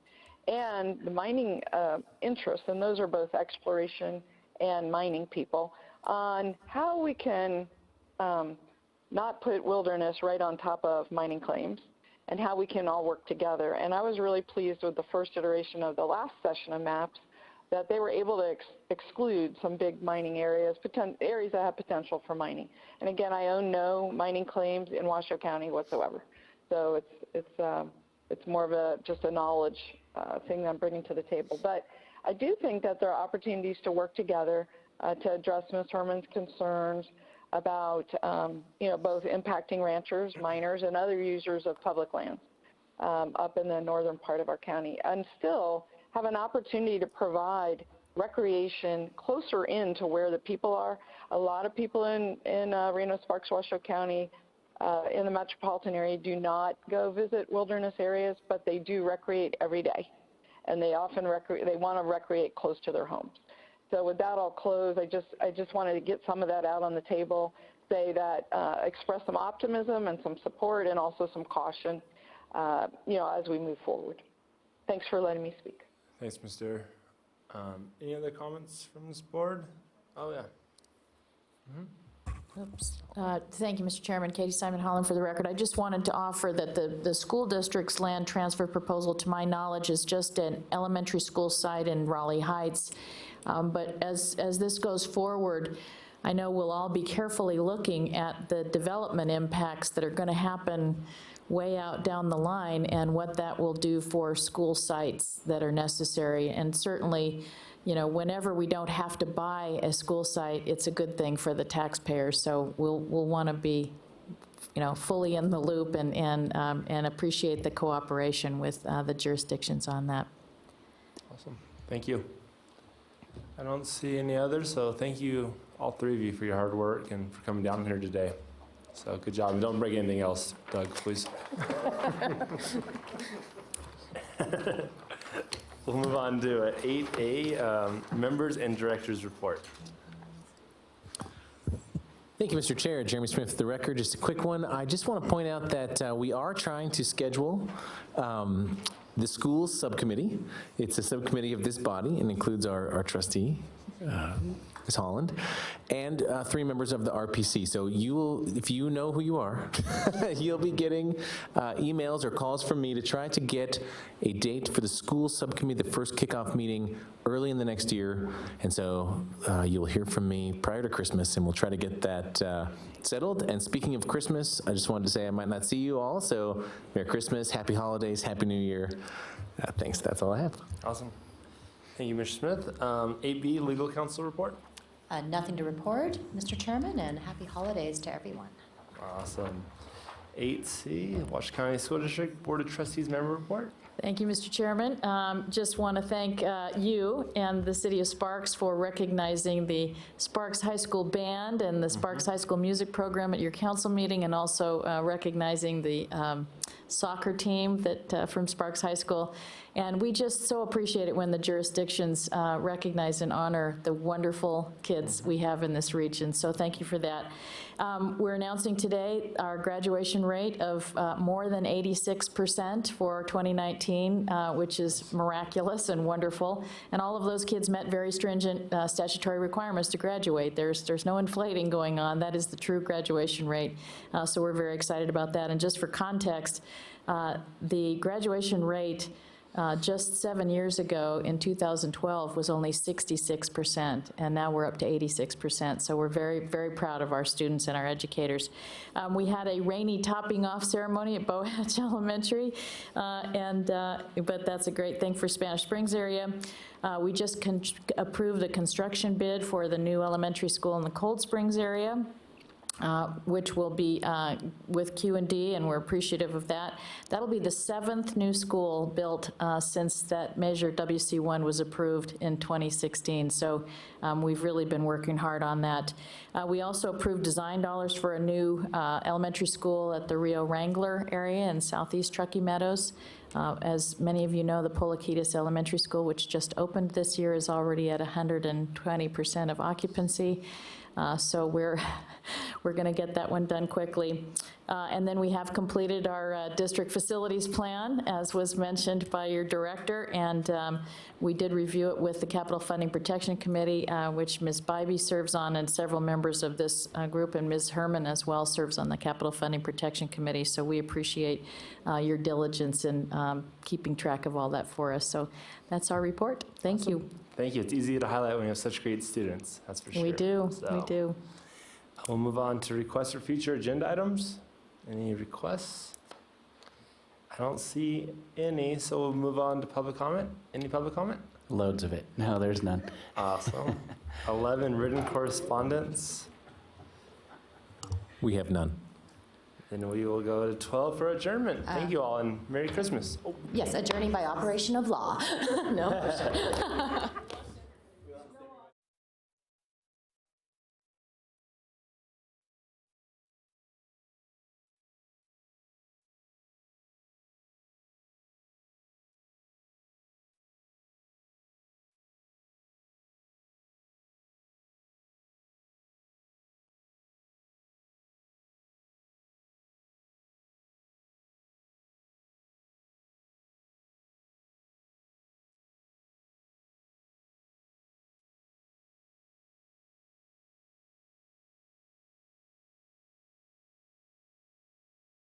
and the mining interests, and those are both exploration and mining people, on how we can not put wilderness right on top of mining claims, and how we can all work together. And I was really pleased with the first iteration of the last session of maps that they were able to exclude some big mining areas, areas that have potential for mining. And again, I own no mining claims in Washoe County whatsoever. So it's more of just a knowledge thing that I'm bringing to the table. But I do think that there are opportunities to work together to address Ms. Herman's concerns about both impacting ranchers, miners, and other users of public lands up in the northern part of our county, and still have an opportunity to provide recreation closer in to where the people are. A lot of people in Reno, Sparks, Washoe County, in the metropolitan area do not go visit wilderness areas, but they do recreate every day, and they often they want to recreate close to their homes. So with that, I'll close. I just wanted to get some of that out on the table, say that express some optimism and some support, and also some caution, as we move forward. Thanks for letting me speak. Thanks, Mr. Any other comments from this board? Oh, yeah. Oops. Thank you, Mr. Chairman. Katie Simon Holland for the record. I just wanted to offer that the school district's land transfer proposal, to my knowledge, is just an elementary school site in Raleigh Heights. But as this goes forward, I know we'll all be carefully looking at the development impacts that are going to happen way out down the line and what that will do for school sites that are necessary. And certainly, whenever we don't have to buy a school site, it's a good thing for the taxpayers. So we'll want to be, fully in the loop and appreciate the cooperation with the jurisdictions on that. Awesome. Thank you. I don't see any others, so thank you, all three of you, for your hard work and for coming down here today. So good job. Don't break anything else, Doug, please. We'll move on to 8A, members and directors report. Thank you, Mr. Chair. Jeremy Smith for the record. Just a quick one. I just want to point out that we are trying to schedule the schools subcommittee. It's a subcommittee of this body and includes our trustee, Ms. Holland, and 3 members of the RPC. So you will, if you know who you are, you'll be getting emails or calls from me to try to get a date for the school subcommittee, the first kickoff meeting early in the next year. And so you'll hear from me prior to Christmas, and we'll try to get that settled. And speaking of Christmas, I just wanted to say I might not see you all, so Merry Christmas, Happy Holidays, Happy New Year. Thanks, that's all I have. Awesome. Thank you, Mr. Smith. 8B, legal counsel report. Nothing to report, Mr. Chairman, and happy holidays to everyone. Awesome. 8C, Washoe County School District Board of Trustees member report. Thank you, Mr. Chairman. Just want to thank you and the City of Sparks for recognizing the Sparks High School Band and the Sparks High School Music Program at your council meeting, and also recognizing the soccer team that from Sparks High School. And we just so appreciate it when the jurisdictions recognize and honor the wonderful kids we have in this region. So thank you for that. We're announcing today our graduation rate of more than 86% for 2019, which is miraculous and wonderful. And all of those kids met very stringent statutory requirements to graduate. There's no inflating going on. That is the true graduation rate. So we're very excited about that. And just for context, the graduation rate just 7 years ago, in 2012, was only 66%, and now we're up to 86%. So we're very, very proud of our students and our educators. We had a rainy topping off ceremony at Bow Hatch Elementary, but that's a great thing for Spanish Springs area. We just approved a construction bid for the new elementary school in the Cold Springs area, which will be with Q&D, and we're appreciative of that. That'll be the 7th new school built since that measure WC1 was approved in 2016. So we've really been working hard on that. We also approved design dollars for a new elementary school at the Rio Wrangler area in southeast Truckee Meadows. As many of you know, the Polaquitas Elementary School, which just opened this year, is already at 120% of occupancy. So we're going to get that one done quickly. And then we have completed our district facilities plan, as was mentioned by your director, and we did review it with the Capital Funding Protection Committee, which Ms. Bybee serves on, and several members of this group, and Ms. Herman as well serves on the Capital Funding Protection Committee. So we appreciate your diligence in keeping track of all that for us. So that's our report. Thank you. Thank you. It's easy to highlight when you have such great students, that's for sure. We do, we So, do. We'll move on to requests for future agenda items. Any requests? I don't see any, so we'll move on to public comment. Any public comment? Loads of it. No, there's none. Awesome. 11, written correspondence. We have none. Then we will go to 12 for adjournment. Thank you all, and Merry Christmas. Yes, adjourning by operation of law. No.